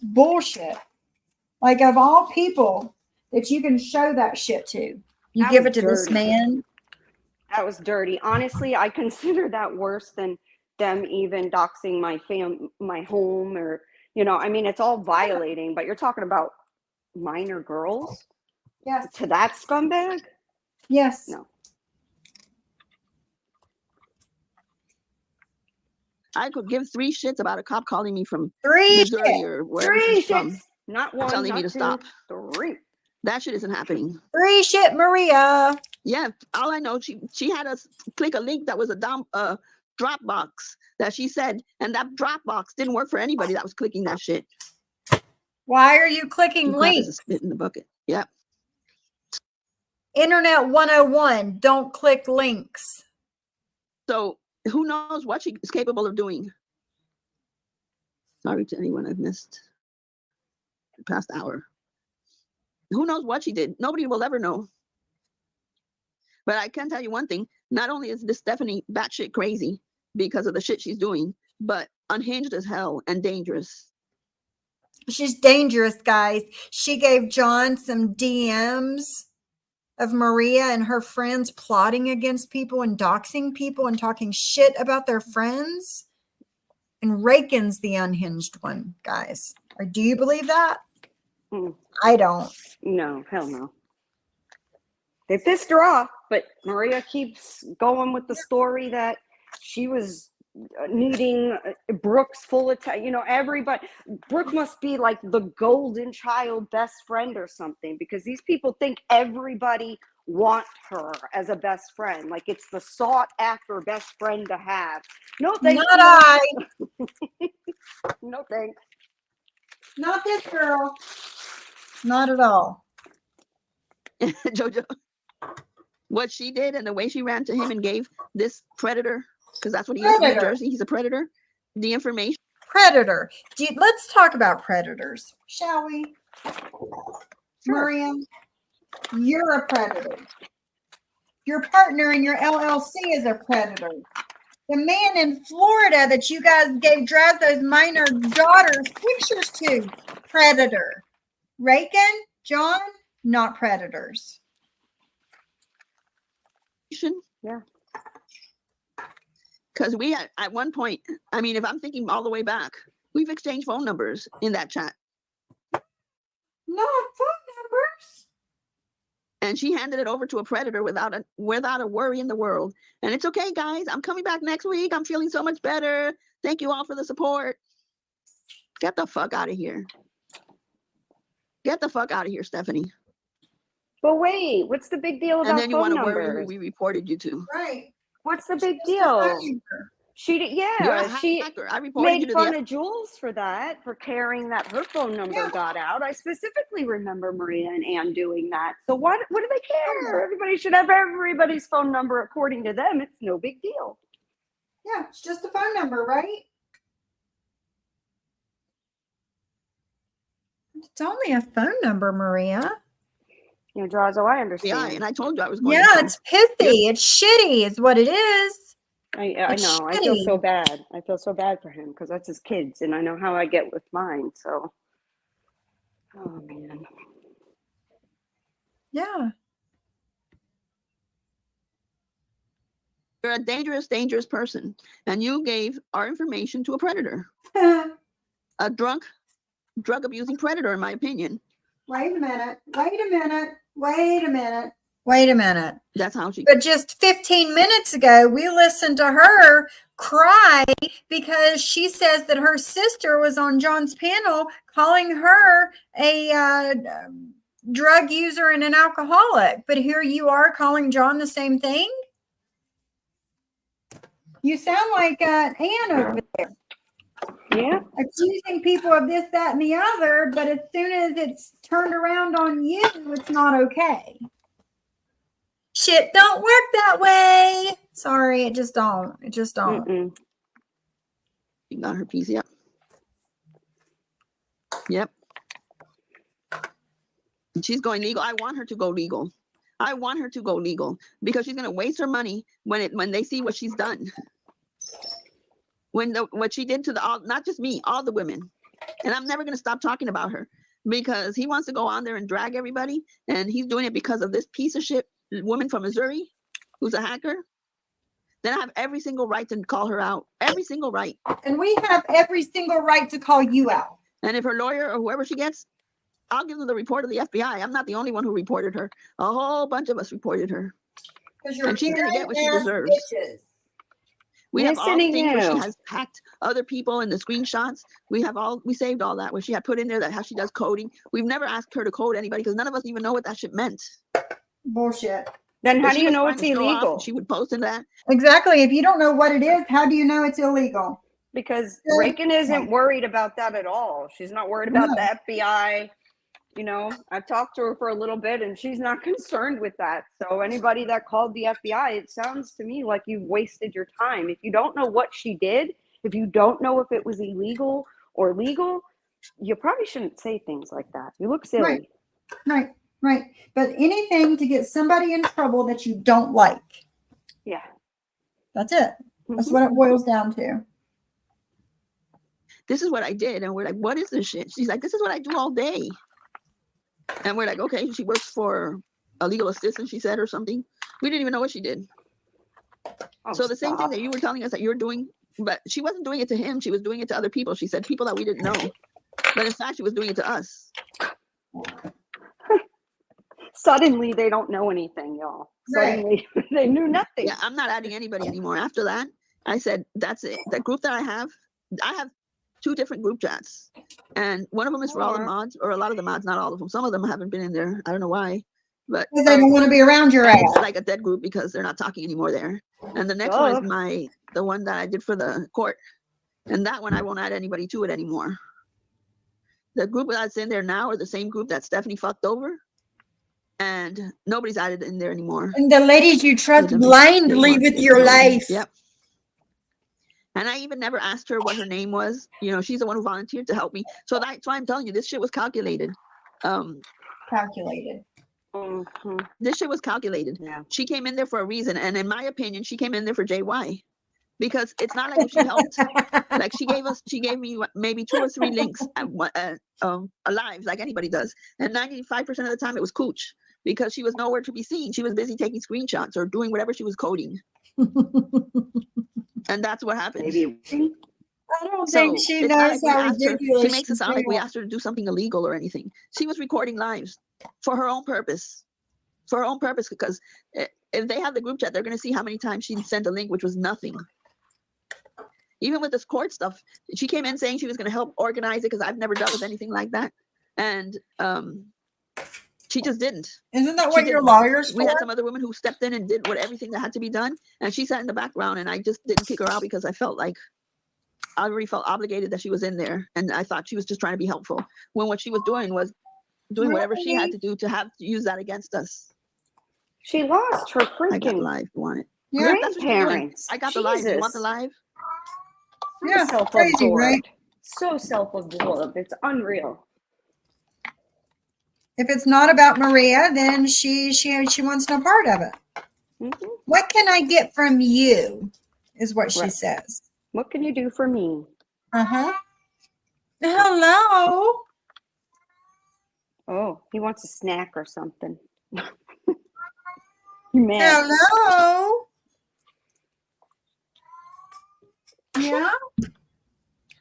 S1: Bullshit. Like, of all people that you can show that shit to, you
S2: That
S1: give
S2: was
S1: it to this
S2: dirty.
S1: man.
S2: That was dirty. Honestly, I consider that worse than them even doxing my home, or I mean, it's all violating. But you're talking about minor girls
S1: Yes.
S2: to that scumbag?
S1: Yes.
S2: No.
S4: I could give 3 shits about a cop calling me from
S1: Three
S4: Missouri
S1: shit.
S4: or wherever
S2: 3
S4: he's from,
S2: shits, not one,
S4: telling me
S2: not
S4: to
S2: two,
S4: stop.
S2: 3.
S4: That shit isn't happening.
S1: 3 shit, Maria.
S4: Yeah, all I know, she had us click a link that was a Dropbox that she said, and that Dropbox didn't work for anybody that was clicking that shit.
S1: Why are you clicking
S4: Two clappers
S1: links?
S4: is spit in the bucket. Yeah.
S1: Internet 101. Don't click links.
S4: So who knows what she is capable of doing? Sorry to anyone I've missed the past hour. Who knows what she did? Nobody will ever know. But I can tell you one thing. Not only is this Stephanie batshit crazy because of the shit she's doing, but unhinged as hell and dangerous.
S1: She's dangerous, guys. She gave John some DMs of Maria and her friends plotting against people and doxing people and talking shit about their friends. And Rakin's the unhinged one, guys. Or do you believe that?
S2: Mm.
S1: I don't.
S2: No, hell no. They pissed her off, but Maria keeps going with the story that she was needing Brooke's full attention. Everybody. Brooke must be like the golden child best friend or something, because these people think everybody want her as a best friend. Like it's the sought after best friend to have. No, thank
S1: Not
S2: you.
S1: I.
S2: No thanks.
S1: Not this girl. Not at all.
S4: Jojo, what she did and the way she ran to him and gave this predator, because that's what he is in New
S1: Predator.
S4: Jersey, he's a predator, the information.
S1: Predator. Let's talk about predators, shall we?
S2: Sure.
S1: Maria, you're a predator. Your partner in your LLC is a predator. The man in Florida that you guys gave Drazo's minor daughters pictures to, predator. Rakin, John, not predators.
S2: Yeah.
S4: Because we at one point, I mean, if I'm thinking all the way back, we've exchanged phone numbers in that chat.
S1: Not phone numbers.
S4: And she handed it over to a predator without a worry in the world. And it's okay, guys. I'm coming back next week. I'm feeling so much better. Thank you all for the support. Get the fuck out of here. Get the fuck out of here, Stephanie.
S2: But wait, what's the big deal about
S4: And then you
S2: phone
S4: want to worry who
S2: numbers?
S4: we reported you to.
S1: Right.
S2: What's the big
S1: Just a
S2: deal?
S1: phone number.
S2: She did,
S4: You're
S2: yeah.
S4: a
S2: She
S4: hacker. I reported you
S2: made
S4: to
S2: fun
S4: the
S2: of Jules for that, for caring that her phone number
S1: Yeah.
S2: got out. I specifically remember Maria and Ann doing that. So what do they care? Everybody should have everybody's phone number according to them. It's no big deal.
S1: Yeah, it's just a phone number, right? It's only a phone number, Maria.
S2: Drazo, I
S4: FBI,
S2: understand.
S4: and I told you I was going
S1: Yeah,
S4: to.
S1: it's pithy. It's shitty, is what it is.
S2: I
S1: It's
S2: know. I feel so
S1: shitty.
S2: bad. I feel so bad for him because that's his kids, and I know how I get with mine. So, oh man.
S1: Yeah.
S4: You're a dangerous, dangerous person. And you gave our information to a predator, a drug abusing predator, in my opinion.
S1: Wait a minute. Wait a minute. Wait a minute. Wait a minute.
S4: That's how she.
S1: But just 15 minutes ago, we listened to her cry because she says that her sister was on John's panel calling her a drug user and an alcoholic. But here you are calling John the same thing? You sound like Ann over there,
S2: Yeah.
S1: accusing people of this, that, and the other. But as soon as it's turned around on you, it's not okay. Shit don't work that way. Sorry, it just don't. It just don't.
S2: Mm-mm.
S4: She got her piece. Yep. Yep. She's going legal. I want her to go legal. I want her to go legal because she's going to waste her money when they see what she's done. What she did to not just me, all the women. And I'm never going to stop talking about her because he wants to go on there and drag everybody. And he's doing it because of this piece of shit woman from Missouri who's a hacker. Then I have every single right to call her out. Every single right.
S1: And we have every single right to call you out.
S4: And if her lawyer or whoever she gets, I'll give them the report of the FBI. I'm not the only one who reported her. A whole bunch of us reported her. And she's going to get what she deserves. We have all
S2: Listening
S4: things where she
S2: you.
S4: has hacked other people in the screenshots. We saved all that where she had put in there that how she does coding. We've never asked her to code anybody because none of us even know what that shit meant.
S1: Bullshit.
S2: Then how
S4: But
S2: do
S4: she
S2: you
S4: was
S2: know
S4: trying
S2: it's
S4: to show off,
S2: illegal?
S4: and she would post in that.
S1: Exactly. If you don't know what it is, how do you know it's illegal?
S2: Because
S1: Yeah.
S2: Reagan isn't worried about that at all. She's not worried about
S1: No.
S2: the FBI. You know, I've talked to her for a little bit and she's not concerned with that. So anybody that called the FBI, it sounds to me like you've wasted your time. If you don't know what she did, if you don't know if it was illegal or legal, you probably shouldn't say things like that. You look silly.
S1: Right. Right. But anything to get somebody in trouble that you don't like.
S2: Yeah.
S1: That's it. That's
S2: Mhm.
S1: what it boils down to.
S4: This is what I did. And we're like, what is this shit? She's like, this is what I do all day. And we're like, okay, she works for a legal assistant, she said, or something. We didn't even know what she did.
S2: Oh,
S4: So the same thing
S2: stop.
S4: that you were telling us that you're doing, but she wasn't doing it to him. She was doing it to other people. She said people that we didn't know. But in fact, she was doing it to us.
S2: Suddenly they don't know anything, y'all.
S1: Right.
S2: Suddenly they knew nothing.
S4: Yeah, I'm not adding anybody anymore. After that, I said, that's it. That group that I have 2 different group chats. And one of them is for all the
S2: Or-
S4: mods, or a lot of the mods, not all of them. Some of them haven't been in there. I don't know why. But
S1: Because they don't want to be around your ass.
S4: it's like a dead group because they're not talking anymore there. And the next one
S2: Duh.
S4: is the one that I did for the court. And that one, I won't add anybody to it anymore. The group that's in there now are the same group that Stephanie fucked over. And nobody's added in there anymore.
S1: And the ladies you trust
S4: Doesn't
S1: blindly
S4: make-
S1: with your life.
S4: Yep. And I even never asked her what her name was. You know, she's the one who volunteered to help me. So that's why I'm telling you, this shit was calculated.
S1: Calculated.
S2: Mhm.
S4: This shit was calculated.
S2: Yeah.
S4: She came in there for a reason. And in my opinion, she came in there for JY. Because it's not like if she helped. Like she gave me maybe 2 or 3 links at lives like anybody does. And 95% of the time it was cooch because she was nowhere to be seen. She was busy taking screenshots or doing whatever she was coding. And that's what happened.
S2: Maybe.
S1: I don't
S4: So
S1: think she
S4: it's not
S1: knows
S4: like we
S1: how
S4: asked her.
S1: ridiculous
S4: She makes it
S1: she's
S4: sound like we
S1: being.
S4: asked her to do something illegal or anything. She was recording lives for her own purpose. For her own purpose, because if they have the group chat, they're going to see how many times she sent a link, which was nothing. Even with this court stuff, she came in saying she was going to help organize it because I've never dealt with anything like that. And she just didn't.
S1: Isn't that
S4: She
S1: what your
S4: didn't.
S1: lawyer's
S4: We
S1: for?
S4: had some other women who stepped in and did everything that had to be done. And she sat in the background and I just didn't kick her out because I felt like I already felt obligated that she was in there. And I thought she was just trying to be helpful. When what she was doing was doing whatever she had to do to use that against us.
S2: She lost her
S4: I got
S2: freaking
S4: live. You want it?
S1: Yeah.
S4: That's what she's doing.
S2: grandparents.
S4: I got the live. You want the
S2: Jesus.
S4: live?
S2: So
S1: Yeah,
S2: self-absorbed.
S1: crazy, right?
S2: So self-absorbed. It's unreal.
S1: If it's not about Maria, then she wants no part of it.
S2: Mhm.
S1: What can I get from you? Is what she
S2: Right.
S1: says.
S2: What can you do for me?
S1: Uh-huh. Hello.
S2: Oh, he wants a snack or something. Man.
S1: Hello. Yeah.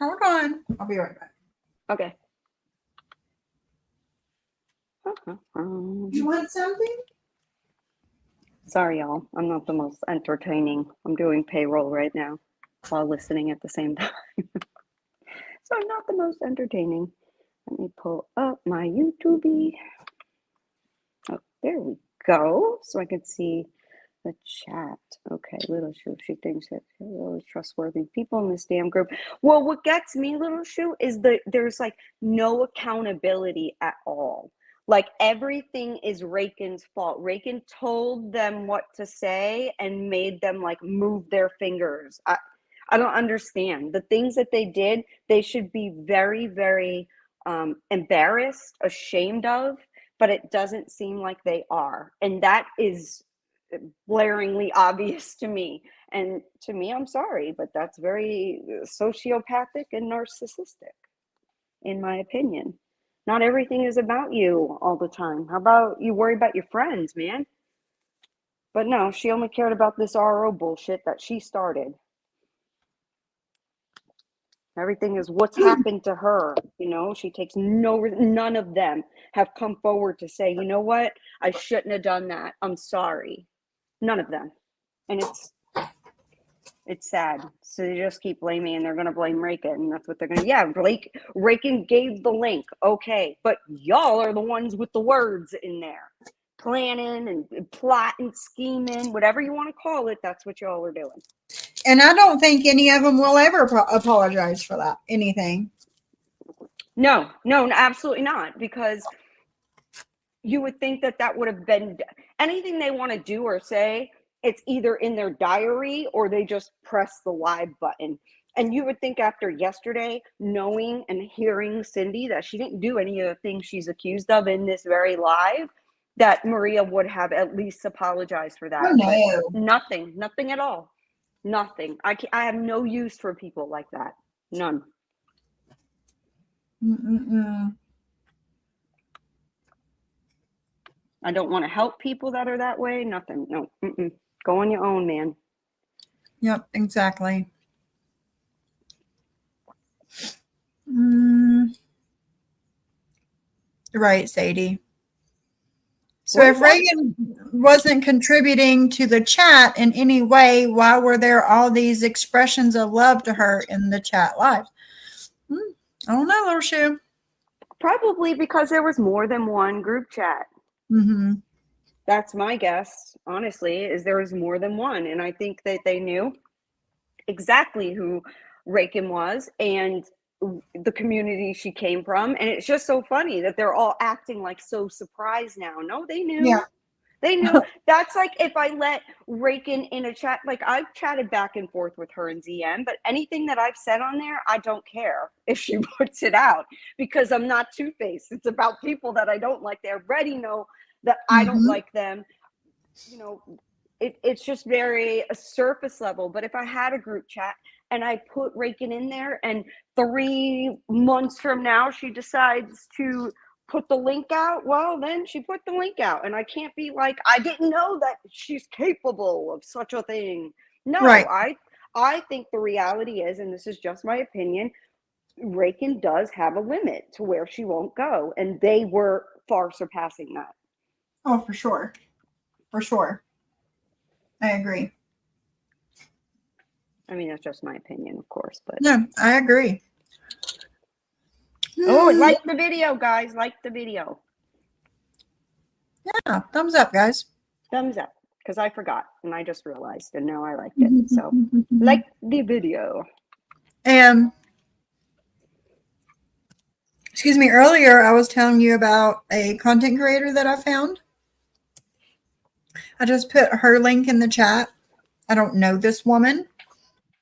S1: Hold on. I'll be right back.
S2: Okay.
S1: You want something?
S2: Sorry, y'all. I'm not the most entertaining. I'm doing payroll right now while listening at the same time. So I'm not the most entertaining. Let me pull up my YouTube. Oh, there we go. So I can see the chat. Okay, Little Shoe. She thinks that there are really trustworthy people in this damn group. Well, what gets me, Little Shoe, is there's like no accountability at all. Like everything is Rakin's fault. Rakin told them what to say and made them like move their fingers. I don't understand. The things that they did, they should be very, very embarrassed, ashamed of. but it doesn't seem like they are. And that is blaringly obvious to me. And to me, I'm sorry, but that's very sociopathic and narcissistic, in my opinion. Not everything is about you all the time. How about you worry about your friends, man? But no, she only cared about this RO bullshit that she started. Everything is what's happened to her. You know, she takes none of them have come forward to say, you know what? I shouldn't have done that. I'm sorry. None of them. And it's sad. So they just keep blaming, and they're going to blame Rakin, and that's what they're going to, yeah, Rakin gave the link. Okay. But y'all are the ones with the words in there. Planning and plotting, scheming, whatever you want to call it. That's what y'all are doing.
S1: And I don't think any of them will ever apologize for that, anything.
S2: No, absolutely not. Because you would think that would have been anything they want to do or say. It's either in their diary or they just press the live button. And you would think after yesterday, knowing and hearing Cindy that she didn't do any of the things she's accused of in this very live, that Maria would have at least apologized for that.
S1: Oh, no.
S2: But nothing at all. Nothing. I have no use for people like that. None.
S1: Mm-mm-mm.
S2: I don't want to help people that are that way. Nothing. No. Mm-mm. Go on your own, man.
S1: Yep, exactly. Right, Sadie. So
S2: What
S1: if
S2: is that?
S1: Reagan wasn't contributing to the chat in any way, why were there all these expressions of love to her in the chat live? I don't know, little shoe.
S2: Probably because there was more than one group chat.
S1: Mm-hmm.
S2: That's my guess, honestly, is there was more than one. And I think that they knew exactly who Rakin was and the community she came from. And it's just so funny that they're all acting like so surprised now. No, they knew.
S1: Yeah.
S2: They knew. That's like if I let Rakin in a chat, like I've chatted back and forth with her in DM, but anything that I've said on there, I don't care if she puts it out because I'm not two-faced. It's about people that I don't like. They already know that I don't like them. You know, it's just very a surface level. But if I had a group chat and I put Rakin in there and 3 months from now she decides to put the link out, well, then she put the link out. And I can't be like, I didn't know that she's capable of such a thing. No,
S1: Right.
S2: I think the reality is, and this is just my opinion, Rakin does have a limit to where she won't go. And they were far surpassing that.
S1: Oh, for sure. For sure. I agree.
S2: I mean, that's just my opinion, of course, but
S1: No, I agree.
S2: oh, like the video, guys, like the video.
S1: Yeah, thumbs up, guys.
S2: Thumbs up, because I forgot and I just realized and now I liked it. So like the video.
S1: And excuse me, earlier I was telling you about a content creator that I found. I just put her link in the chat. I don't know this woman,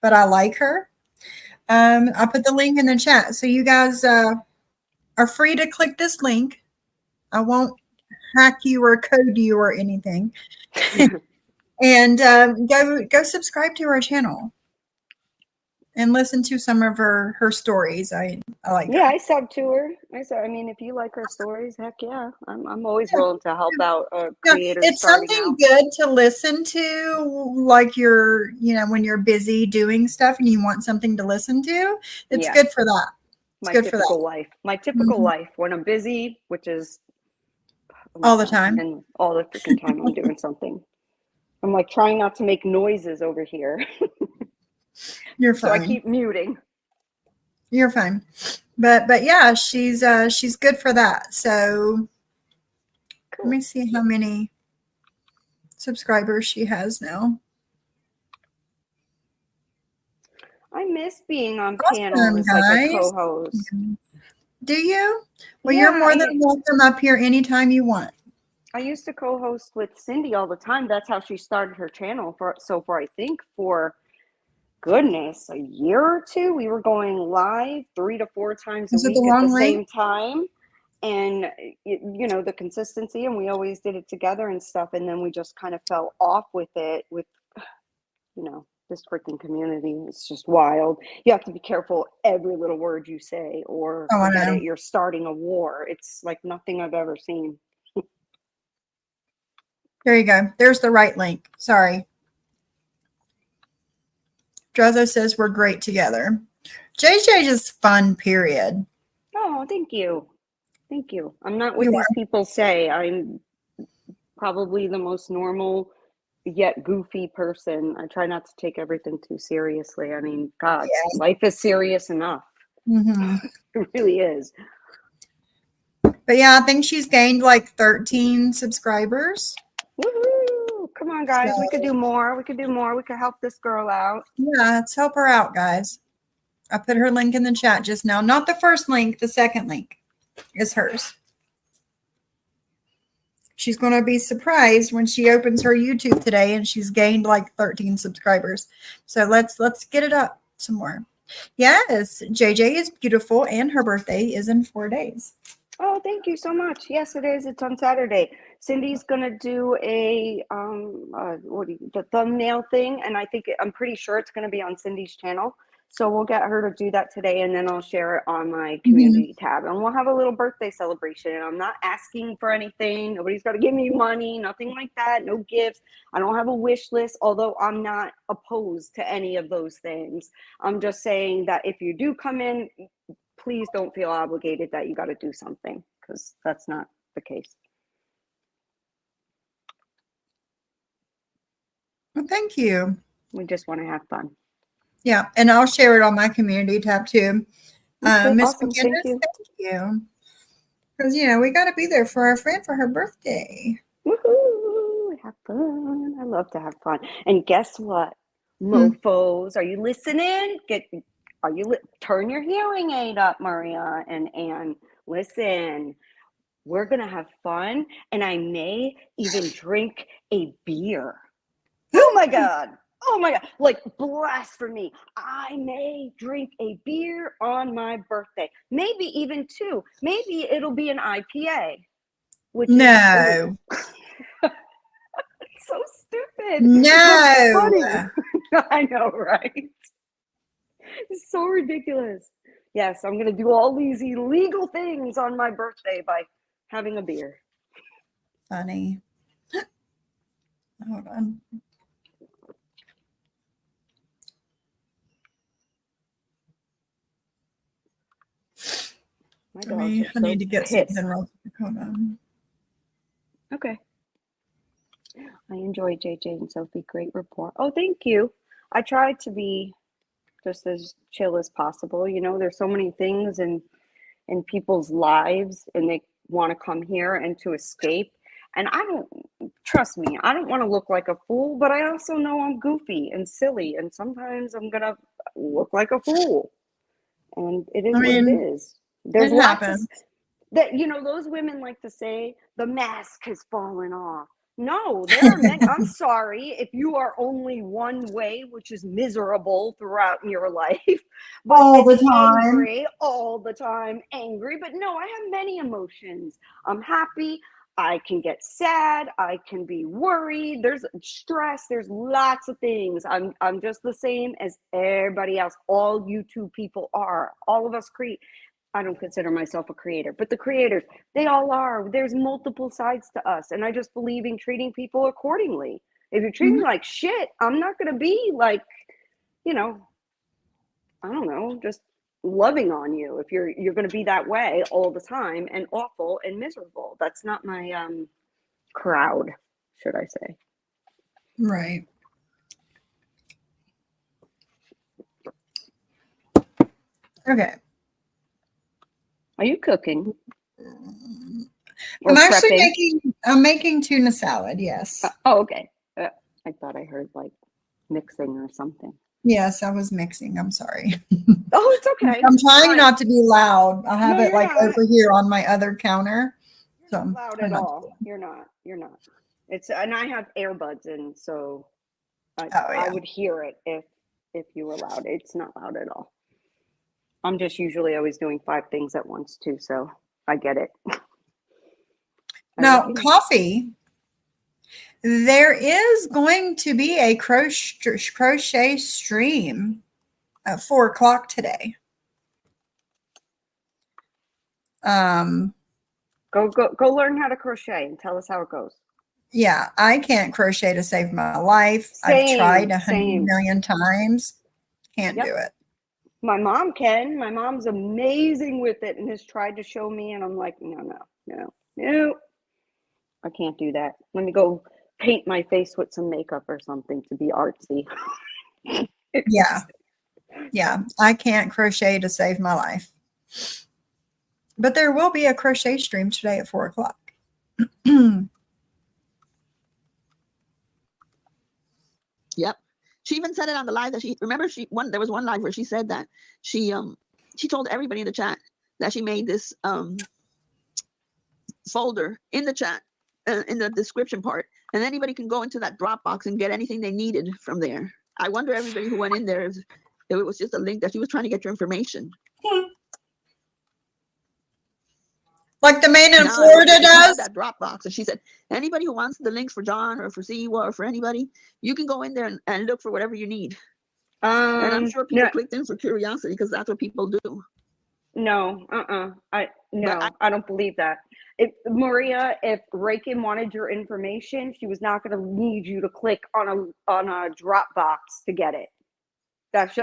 S1: but I like her. I put the link in the chat. So you guys are free to click this link. I won't hack you or code you or anything. And go subscribe to our channel and listen to some of her stories. I like
S2: Yeah,
S1: her.
S2: I sub to her. I mean, if you like her stories, heck yeah. I'm always willing to help out creators.
S1: It's something good to listen to, like when you're busy doing stuff and you want something to listen to. It's good for that. It's good for that.
S2: Life. My typical life when I'm busy, which is
S1: all the time.
S2: And all the freaking time I'm doing something. I'm like trying not to make noises over here.
S1: You're fine.
S2: So I keep muting.
S1: You're fine. But yeah, she's good for that. So Let me see how many subscribers she has now.
S2: I miss being on
S1: Awesome,
S2: panel as like a
S1: guys.
S2: co-host.
S1: Do you? Well,
S2: Yeah,
S1: you're more than welcome up here anytime you want.
S2: I used to co-host with Cindy all the time. That's how she started her channel for I think for goodness, a year or two. We were going live 3 to 4 times a
S1: Is it
S2: week
S1: the
S2: at the
S1: wrong
S2: same
S1: link?
S2: time. and the consistency, and we always did it together and stuff, and then we just kind of fell off with it with this freaking community. It's just wild. You have to be careful every little word you say, or
S1: Oh, I
S2: forget
S1: know.
S2: it, you're starting a war. It's like nothing I've ever seen.
S1: There you go. There's the right link. Sorry. Drezzo says we're great together. JJ is fun, period.
S2: Oh, thank you. I'm not what
S1: You
S2: these people say. I'm probably the most normal yet goofy person. I try not to take everything too seriously. I mean, God, life is serious enough.
S1: Mm-hmm.
S2: It really is.
S1: But yeah, I think she's gained like 13 subscribers.
S2: Woohoo! Come on, guys. We could
S1: So-
S2: do more. We could help this girl out.
S1: Yeah, let's help her out, guys. I put her link in the chat just now. Not the first link, the second link is hers. She's going to be surprised when she opens her YouTube today and she's gained like 13 subscribers. So let's get it up some more. Yes, JJ is beautiful and her birthday is in 4 days.
S2: Oh, thank you so much. Yes, it is. It's on Saturday. Cindy's gonna do the thumbnail thing, and I'm pretty sure it's gonna be on Cindy's channel. So we'll get her to do that today, and then I'll share it on my community tab, and we'll have a little birthday celebration. And I'm not asking for anything. Nobody's got to give me money, nothing like that. No gifts. I don't have a wish list, although I'm not opposed to any of those things. I'm just saying that if you do come in, please don't feel obligated that you got to do something, because that's not the case.
S1: Well, thank you.
S2: We just want to have fun.
S1: Yeah, and I'll share it on my community tab too.
S2: Okay,
S1: Miss
S2: awesome.
S1: McGinnis,
S2: Thank you.
S1: thank you. Because, we got to be there for our friend for her birthday.
S2: Woohoo! Have fun. I love to have fun. And guess what? Mofos, are you listening? Turn your hearing aid up, Maria and Anne. Listen, we're going to have fun, and I may even drink a beer. Oh my God. Like blasphemy. I may drink a beer on my birthday. Maybe even two. Maybe it'll be an IPA.
S1: No.
S2: It's so stupid.
S1: No.
S2: It's funny. I know, right? It's so ridiculous. Yes, I'm going to do all these illegal things on my birthday by having a beer.
S1: Funny. Hold on.
S2: My
S1: I
S2: dogs are so
S1: need to get
S2: pissed.
S1: something real quick. Hold on.
S2: Okay. I enjoy JJ and Sophie. Great report. Oh, thank you. I tried to be just as chill as possible. There's so many things in people's lives, and they want to come here and to escape. And trust me, I don't want to look like a fool, but I also know I'm goofy and silly, and sometimes I'm going to look like a fool. And it is what it is. There's
S1: It
S2: lots
S1: happens.
S2: that, those women like to say the mask has fallen off. No, there are men. I'm sorry if you are only one way, which is miserable throughout your life, but
S1: All the
S2: it's
S1: time.
S2: angry all the time, angry. But no, I have many emotions. I'm happy. I can get sad. I can be worried. There's stress. There's lots of things. I'm just the same as everybody else. All YouTube people are. All of us create. I don't consider myself a creator, but the creators, they all are. There's multiple sides to us. And I just believe in treating people accordingly. If you treat me like shit, I'm not going to be like, I don't know, just loving on you. If you're going to be that way all the time and awful and miserable. That's not my crowd, should I say.
S1: Right. Okay.
S2: Are you cooking?
S1: I'm making tuna salad, yes.
S2: Oh, okay. I thought I heard like mixing or something.
S1: Yes, I was mixing. I'm sorry.
S2: Oh, it's okay.
S1: I'm trying
S2: Fine.
S1: not to be loud. I have
S2: No,
S1: it
S2: you're
S1: like
S2: not.
S1: over here on my other counter.
S2: You're
S1: So
S2: not loud
S1: trying
S2: at
S1: not to
S2: all. You're not. And I have earbuds in, so I
S1: yeah.
S2: would hear it if you were loud. It's not loud at all. I'm just usually always doing 5 things at once too, so I get it.
S1: Now, coffee. There is going to be a crochet stream at 4 o'clock today.
S2: Go learn how to crochet and tell us how it goes.
S1: Yeah, I can't crochet to save my life. I've tried 100
S2: same.
S1: million times. Can't
S2: Yep.
S1: do it.
S2: My mom can. My mom's amazing with it and has tried to show me, and I'm like, no. I can't do that. Let me go paint my face with some makeup or something to be artsy.
S1: Yeah, I can't crochet to save my life. But there will be a crochet stream today at 4 o'clock.
S4: Yep. She even said it on the live that there was one live where she said that she told everybody in the chat that she made this folder in the chat in the description part, and anybody can go into that Dropbox and get anything they needed from there. I wonder everybody who went in there if it was just a link that she was trying to get your information.
S1: Like the man in
S4: No,
S1: Florida
S4: she had
S1: does.
S4: that Dropbox, and she said anybody who wants the links for John or for Siwa or for anybody, you can go in there and look for whatever you need. And I'm sure people clicked in for curiosity because that's what people do.
S2: No, I don't believe that. Maria, if Reagan wanted your information, she was not going to need you to click on a Dropbox to get it. That's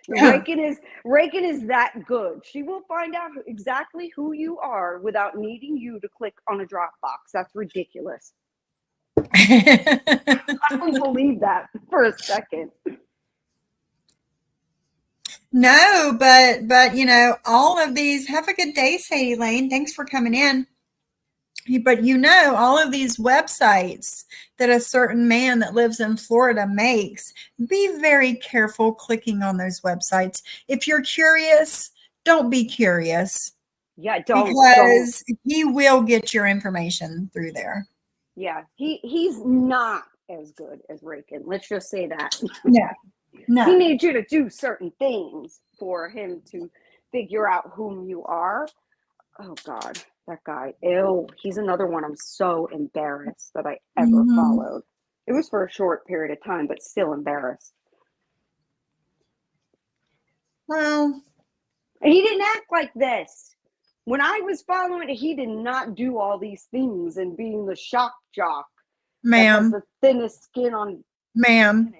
S2: Reagan is that good. She will find out exactly who you are without needing you to click on a Dropbox. That's ridiculous. I don't believe that for a second.
S1: No, but you know, all of these, have a good day, Sadie Lane. Thanks for coming in. But you know, all of these websites that a certain man that lives in Florida makes, be very careful clicking on those websites. If you're curious, don't be curious.
S2: Yeah, don't.
S1: Because he will get your information through there.
S2: Yeah, he's not as good as Reagan. Let's just say that.
S1: No.
S2: He needs you to do certain things for him to figure out whom you are. Oh God, that guy. Ew, he's another one I'm so embarrassed that I ever followed. It was for a short period of time, but still embarrassed.
S1: Well,
S2: he didn't act like this. When I was following it, he did not do all these things and being the shock jock.
S1: ma'am.
S2: That has the thinnest skin on.
S1: Ma'am.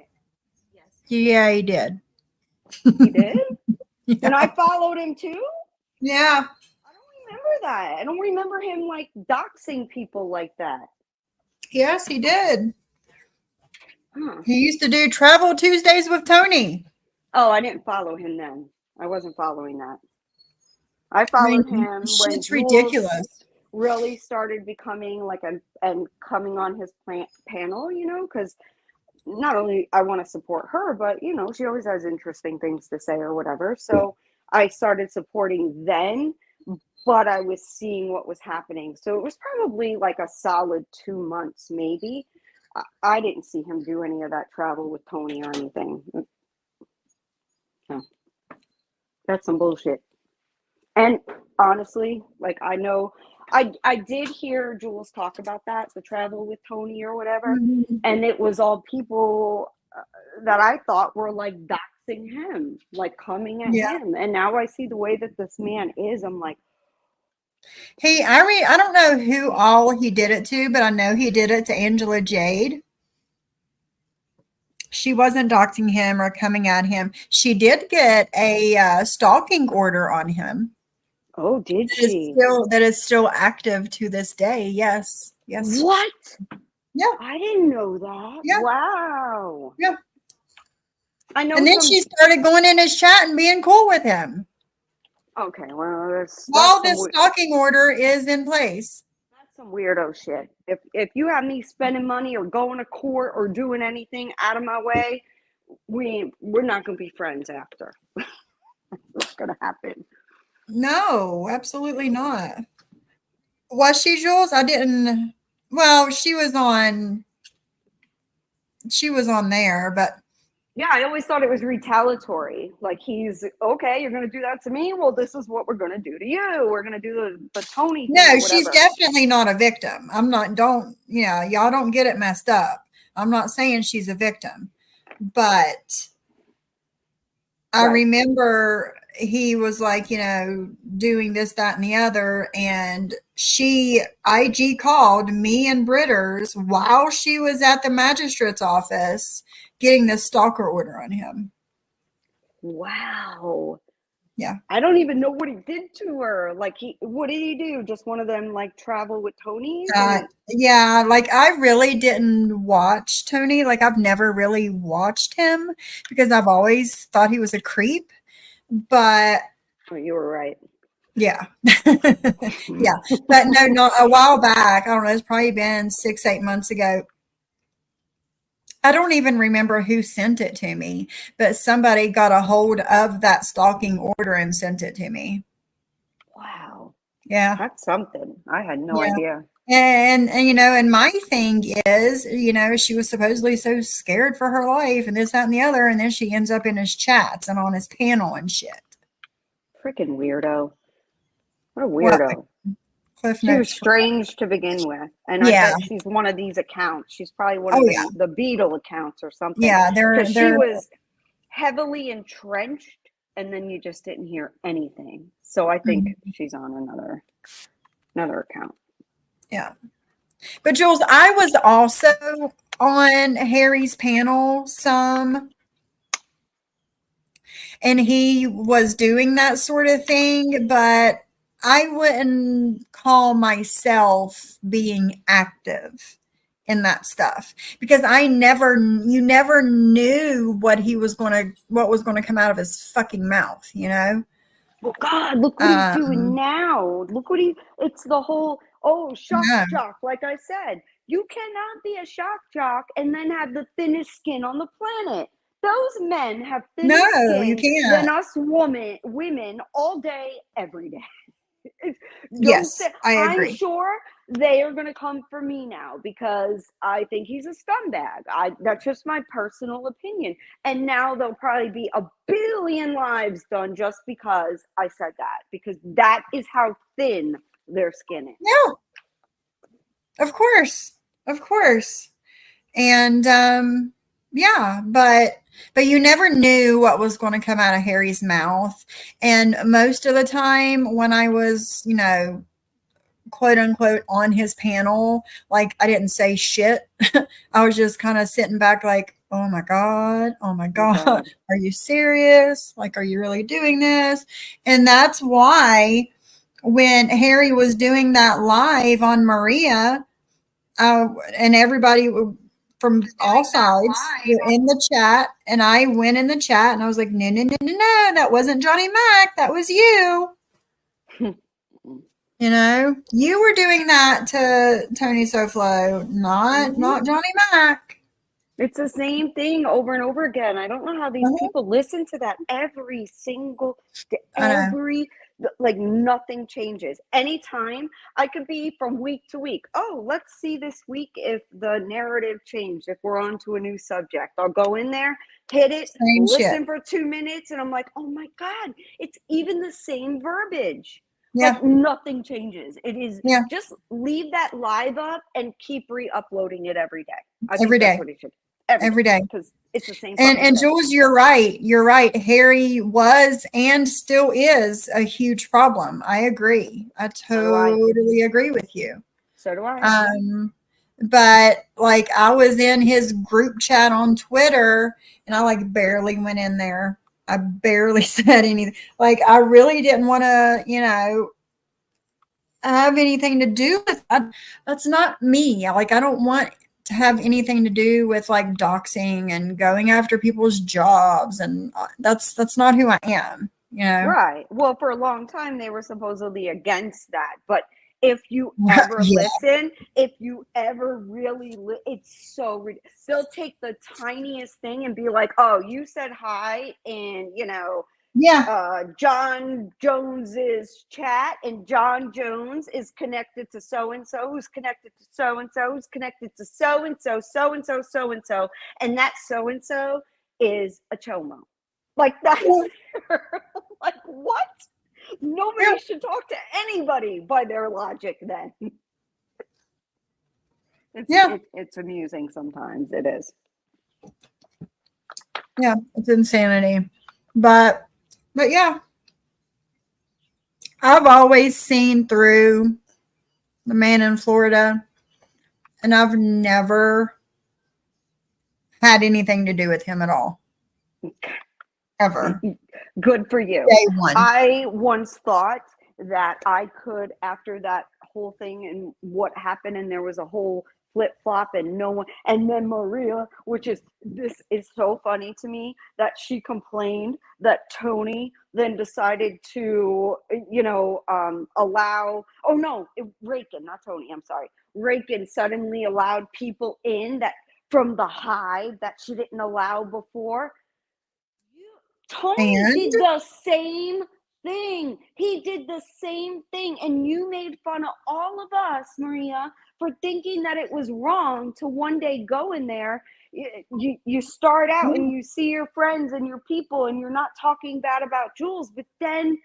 S2: Yes.
S1: Yeah, he did.
S2: He did?
S1: Yeah.
S2: And I followed him too?
S1: Yeah.
S2: I don't remember that. I don't remember him like doxing people like that.
S1: Yes, he did.
S2: Huh.
S1: He used to do Travel Tuesdays with Tony.
S2: Oh, I didn't follow him then. I wasn't following that. I followed him when
S1: Shit's
S2: Jules
S1: ridiculous.
S2: really started becoming like and coming on his panel, you know, because not only I want to support her, but you know, she always has interesting things to say or whatever. So I started supporting then, but I was seeing what was happening. So it was probably like a solid 2 months, maybe. I didn't see him do any of that travel with Tony or anything. No. That's some bullshit. And honestly, like I know, I did hear Jules talk about that, the travel with Tony or whatever, and it was all people that I thought were like doxing him, like coming at him. And now I see the way that this man is. I'm like,
S1: I don't know who all he did it to, but I know he did it to Angela Jade. She wasn't doxing him or coming at him. She did get a stalking order on him.
S2: oh, did she?
S1: That is still active to this day. Yes. Yes.
S2: What?
S1: Yeah.
S2: I didn't know that.
S1: Yeah.
S2: Wow.
S1: Yeah.
S2: I know.
S1: And then she started going in his chat and being cool with him.
S2: Okay, well, that's
S1: While this stalking order is in place.
S2: That's some weirdo shit. If you have me spending money or going to court or doing anything out of my way, we're not gonna be friends after. What's gonna happen?
S1: No, absolutely not. Was she, Jules? I didn't. Well, she was on there, but
S2: Yeah, I always thought it was retaliatory. Like he's okay, you're gonna do that to me. Well, this is what we're gonna do to you. We're gonna do the Tony thing
S1: No,
S2: or
S1: she's
S2: whatever.
S1: definitely not a victim. I'm not, don't, y'all don't get it messed up. I'm not saying she's a victim, but I
S2: Right.
S1: remember he was like, doing this, that, and the other. And she IG called me and Britters while she was at the magistrate's office getting this stalker order on him.
S2: Wow.
S1: Yeah.
S2: I don't even know what he did to her. Like what did he do? Just one of them like travel with Tony's?
S1: Yeah, like I really didn't watch Tony. Like I've never really watched him because I've always thought he was a creep. But
S2: Oh, you were right.
S1: yeah. Yeah. But no, not a while back. I don't know, it's probably been 6-8 months ago. I don't even remember who sent it to me, but somebody got a hold of that stalking order and sent it to me.
S2: Wow.
S1: Yeah.
S2: That's something. I had no
S1: Yeah.
S2: idea.
S1: And my thing is, she was supposedly so scared for her life and this, that, and the other, and then she ends up in his chats and on his panel and shit.
S2: Freaking weirdo. What a
S1: What?
S2: weirdo.
S1: Cliff
S2: She was
S1: notes.
S2: strange to begin with. And
S1: Yeah.
S2: I bet she's one of these accounts. She's probably one of
S1: Oh, yeah.
S2: the Beetle accounts or something.
S1: Yeah,
S2: Because she
S1: they're
S2: was heavily entrenched and then you just didn't hear anything. So I think she's on another account.
S1: yeah. But Jules, I was also on Harry's panel some, and he was doing that sort of thing, but I wouldn't call myself being active in that stuff because you never knew what was going to come out of his fucking mouth,
S2: Well, God, look what he's doing now. Look what it's the whole, shock
S1: No.
S2: jock. Like I said, you cannot be a shock jock and then have the thinnest skin on the planet. Those men have thinner
S1: No, you
S2: skin
S1: can't.
S2: than us women all day, every day.
S1: Yes, I agree.
S2: I'm sure they are going to come for me now because I think he's a scumbag. That's just my personal opinion. And now there'll probably be a billion lives done just because I said that, because that is how thin their skin is.
S1: No, of course. And yeah, but you never knew what was going to come out of Harry's mouth. And most of the time when I was, quote unquote on his panel, like I didn't say shit. I was just kind of sitting back like, oh my God, are you serious? Like, are you really doing this? And that's why when Harry was doing that live on Maria, and everybody from all sides were in the chat, and I went in the chat and I was like, no, that wasn't Johnny Mac, that was you. You were doing that to Tony Soflo, not Johnny Mac.
S2: It's the same thing over and over again. I don't know how these people listen to that every single day. Like nothing changes. Anytime I could be from week to week. Oh, let's see this week if the narrative changed, if we're on to a new subject. I'll go in there, hit it, listen for 2 minutes, and I'm like, oh my God, it's even the same verbiage.
S1: Yeah.
S2: Like nothing changes. It is just leave that live up and keep re-uploading it every day.
S1: Every day.
S2: What it should.
S1: Every day.
S2: Because it's the same.
S1: And Jules, you're right. Harry was and still is a huge problem. I agree. I totally agree with you.
S2: So do I.
S1: But like I was in his group chat on Twitter and I like barely went in there. I barely said anything. Like I really didn't want to, have anything to do with that. That's not me. Like I don't want to have anything to do with like doxing and going after people's jobs, and that's not who I am.
S2: Right. Well, for a long time they were supposedly against that, but if you ever listen, if you ever really, it's so they'll take the tiniest thing and be like, "Oh, you said hi," and John Jones's chat, and John Jones is connected to so and so, who's connected to so and so, who's connected to so and so, so and so, so and so, and that so and so is a chomo. Like that's like what? Nobody
S1: Yeah.
S2: should talk to anybody by their logic then.
S1: Yeah.
S2: It's amusing sometimes. It is.
S1: Yeah, it's insanity. But yeah, I've always seen through the man in Florida, and I've never had anything to do with him at all. Ever.
S2: Good for you.
S1: Day one.
S2: I once thought that I could, after that whole thing and what happened, and there was a whole flip flop, and no one, and then Maria, this is so funny to me that she complained that Tony then decided to, allow, oh no, Rakin, not Tony, I'm sorry. Rakin suddenly allowed people in that from the hive that she didn't allow before. Tony
S1: And?
S2: did the same thing. He did the same thing. And you made fun of all of us, Maria, for thinking that it was wrong to one day go in there. You start out and you see your friends and your people, and you're not talking bad about Jules, but then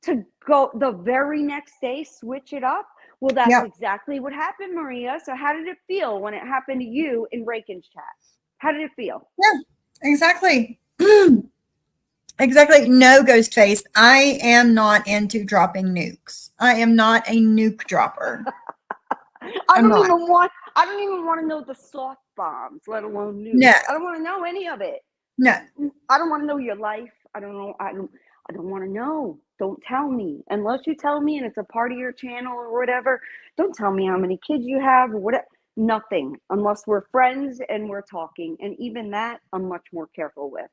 S2: to go the very next day, switch it up. Well, that's
S1: Yep.
S2: exactly what happened, Maria. So how did it feel when it happened to you in Rakin's chat? How did it feel?
S1: Yeah, exactly. Exactly. No, Ghostface. I am not into dropping nukes. I am not a nuke dropper.
S2: I
S1: I'm
S2: don't
S1: not.
S2: even want to know the soft bombs, let alone nukes.
S1: No.
S2: I don't want to know any of it.
S1: No.
S2: I don't want to know your life. I don't want to know. Don't tell me. Unless you tell me and it's a part of your channel or whatever. Don't tell me how many kids you have or whatever. Nothing. Unless we're friends and we're talking. And even that, I'm much more careful with.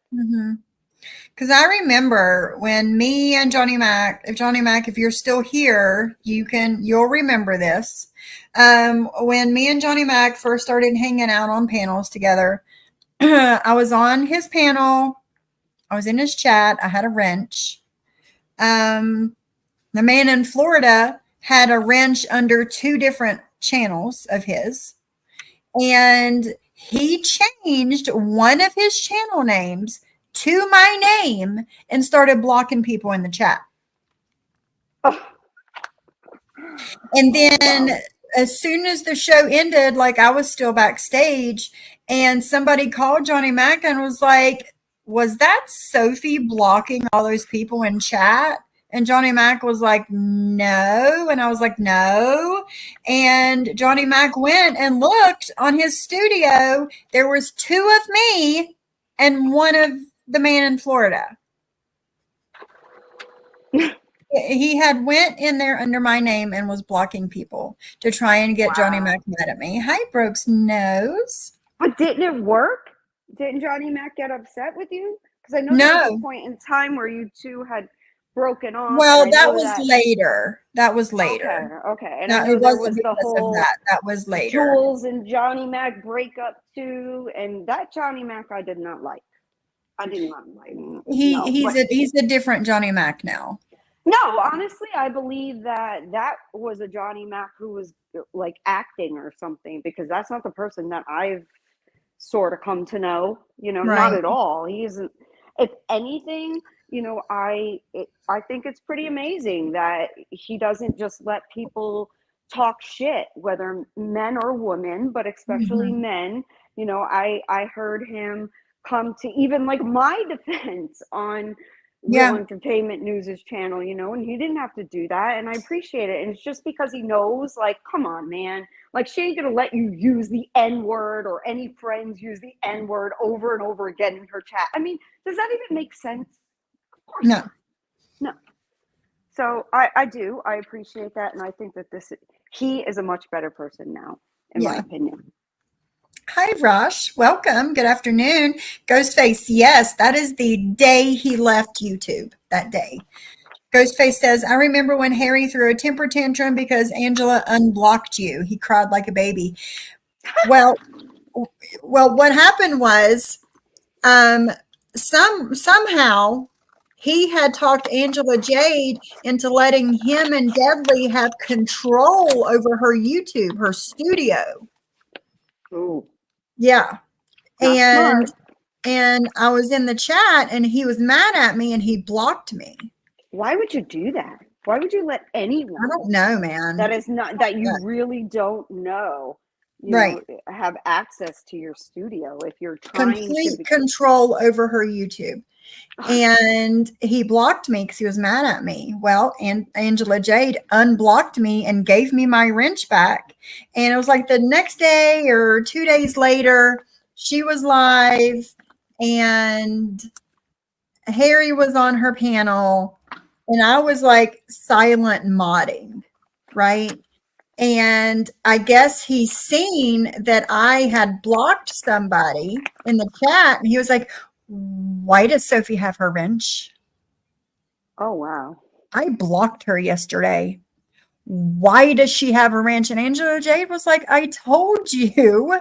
S1: Because I remember when me and Johnny Mac, if you're still here, you'll remember this. When me and Johnny Mac first started hanging out on panels together, I was on his panel. I was in his chat. I had a wrench. The man in Florida had a wrench under 2 different channels of his. And he changed one of his channel names to my name and started blocking people in the chat.
S2: Oh.
S1: And then as soon as the show ended, like I was still backstage, and somebody called Johnny Mac and was like, was that Sophie blocking all those people in chat? And Johnny Mac was like, no. And I was like, no. And Johnny Mac went and looked on his studio. There was 2 of me and 1 of the man in Florida. He had went in there under my name and was blocking people to try and get Johnny Mac mad at me. Hi, Brooks Nose.
S2: But didn't it work? Didn't Johnny Mac get upset with you? Because I know there was a point in time where you two had broken off.
S1: Well, that was later. That was later.
S2: Okay. And
S1: No,
S2: I know
S1: it
S2: there
S1: wasn't
S2: was the
S1: because
S2: whole
S1: of that. That was later.
S2: Jules and Johnny Mac break up too, and that Johnny Mac I did not like. I did not like him.
S1: He's a different Johnny Mac now.
S2: No, honestly, I believe that was a Johnny Mac who was like acting or something, because that's not the person that I've sort of come to know, not
S1: Right.
S2: at all. He isn't, if anything, I think it's pretty amazing that he doesn't just let people talk shit, whether men or women, but especially men. I heard him come to even like my defense on Real Entertainment News' channel, and he didn't have to do that, and I appreciate it. And it's just because he knows, like, come on, man, like, she ain't gonna let you use the N-word or any friends use the N-word over and over again in her chat. I mean, does that even make sense? Of course not. No. So I appreciate that, and I think that he is a much better person now, in my opinion.
S1: Hi, Rosh. Welcome. Good afternoon. Ghostface, yes, that is the day he left YouTube, that day. Ghostface says, I remember when Harry threw a temper tantrum because Angela unblocked you. He cried like a baby. Well, what happened was somehow he had talked Angela Jade into letting him and Deadly have control over her YouTube, her studio.
S2: Ooh.
S1: Yeah.
S2: Not
S1: And
S2: smart.
S1: and I was in the chat and he was mad at me and he blocked me.
S2: Why would you do that? Why would you let
S1: I
S2: anyone
S1: don't know, man.
S2: that is not that you
S1: Yeah.
S2: really don't know,
S1: Right.
S2: have access to your studio if you're trying to
S1: Complete control over her YouTube. And he blocked me because he was mad at me. Well, and Angela Jade unblocked me and gave me my wrench back. And it was like the next day or 2 days later, she was live and Harry was on her panel. And I was like silent modding, right? And I guess he's seen that I had blocked somebody in the chat. And he was like, why does Sophie have her wrench?
S2: Oh wow.
S1: I blocked her yesterday. Why does she have a wrench? And Angela Jade was like, I told you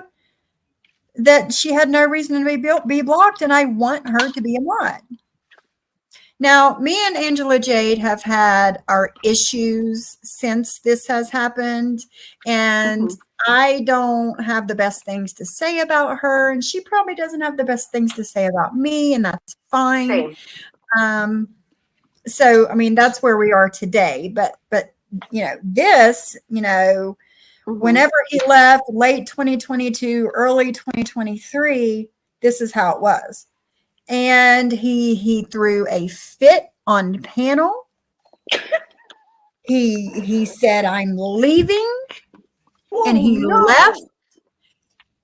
S1: that she had no reason to be blocked, and I want her to be a mod. Now, me and Angela Jade have had our issues since this has happened, and I don't have the best things to say about her, and she probably doesn't have the best things to say about me, and that's fine.
S2: Same.
S1: So, I mean, that's where we are today. But this, whenever he left, late 2022, early 2023, this is how it was. And he threw a fit on panel. He said, I'm leaving. And he left.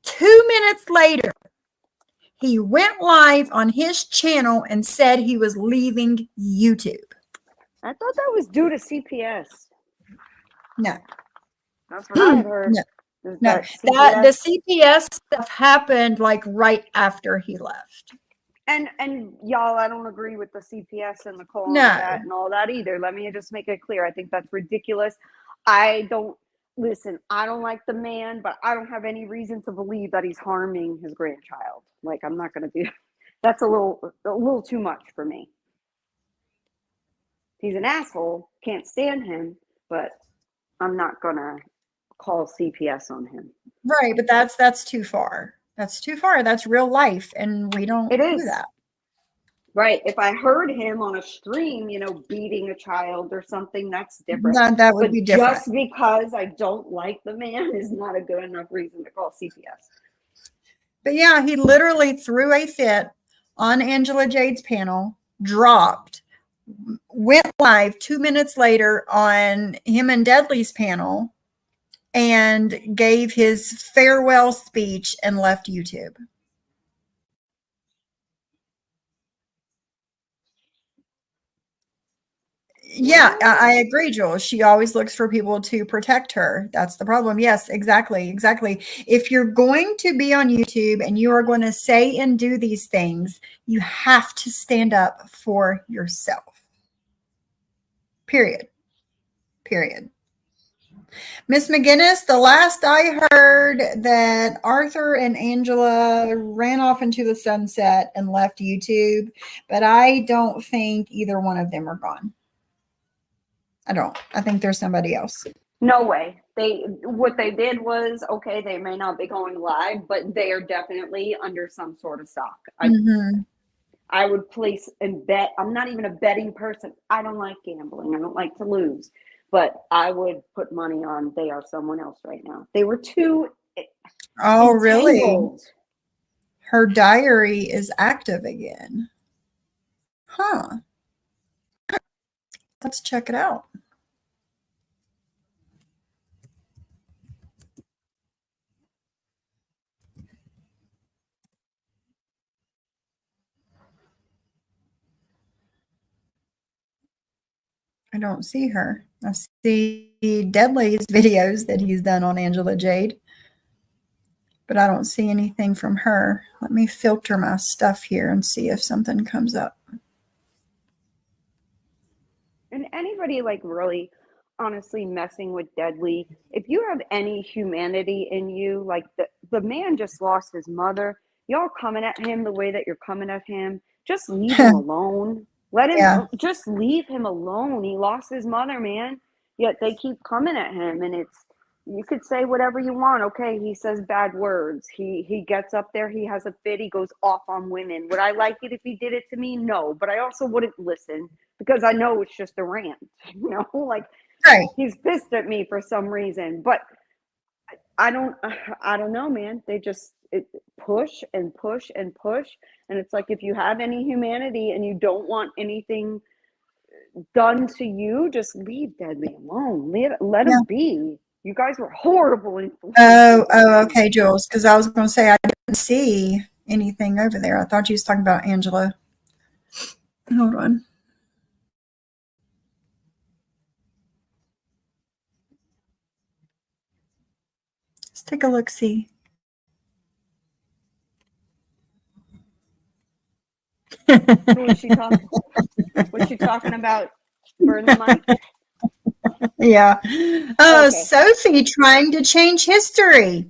S1: 2 minutes later, he went live on his channel and said he was leaving YouTube.
S2: I thought that was due to CPS.
S1: No.
S2: That's what I had heard.
S1: No.
S2: That
S1: The CPS stuff happened like right after he left.
S2: And y'all, I don't agree with the CPS and the colon
S1: No.
S2: and all that either. Let me just make it clear. I think that's ridiculous. I don't like the man, but I don't have any reason to believe that he's harming his grandchild. Like, I'm not going to do that's a little too much for me. He's an asshole, can't stand him, but I'm not going to call CPS on him.
S1: Right, but that's too far. That's too far. That's real life, and we don't do that.
S2: Right. If I heard him on a stream, beating a child or something, that's different.
S1: That would be different.
S2: Just because I don't like the man is not a good enough reason to call CPS.
S1: But yeah, he literally threw a fit on Angela Jade's panel, dropped, went live 2 minutes later on him and Deadly's panel, and gave his farewell speech and left YouTube. Yeah, I agree, Jules. She always looks for people to protect her. That's the problem. Yes, exactly. If you're going to be on YouTube and you are going to say and do these things, you have to stand up for yourself. Period. Miss McGinnis, the last I heard that Arthur and Angela ran off into the sunset and left YouTube, but I don't think either one of them are gone. I don't. I think there's somebody else.
S2: No way. What they did was, okay, they may not be going live, but they are definitely under some sort of stock. I would place and bet. I'm not even a betting person. I don't like gambling. I don't like to lose. But I would put money on they are someone else right now. They were too
S1: entangled. Really? Her diary is active again. Huh. Let's check it out. I don't see her. I see Deadly's videos that he's done on Angela Jade, but I don't see anything from her. Let me filter my stuff here and see if something comes up.
S2: And anybody really honestly messing with Deadly, if you have any humanity in you, like the man just lost his mother, y'all coming at him the way that you're coming at him, just leave him alone. Let him just leave him alone. He lost his mother, man. Yet they keep coming at him, and you could say whatever you want. Okay, he says bad words. He gets up there, he has a fit, he goes off on women. Would I like it if he did it to me? No, but I also wouldn't listen because I know it's just a rant. You know, like
S1: Right.
S2: he's pissed at me for some reason. But I don't know, man. They just push and push and push, and it's like if you have any humanity and you don't want anything done to you, just leave Deadly alone. Let
S1: Yeah.
S2: him be. You guys were horrible
S1: Oh,
S2: influences.
S1: okay, Jules. Because I was going to say I didn't see anything over there. I thought you was talking about Angela. Hold on. Let's take a look. See.
S2: Who was she talking? Was she talking about? Burn the mic.
S1: Yeah. Oh,
S2: Okay.
S1: Sophie trying to change history.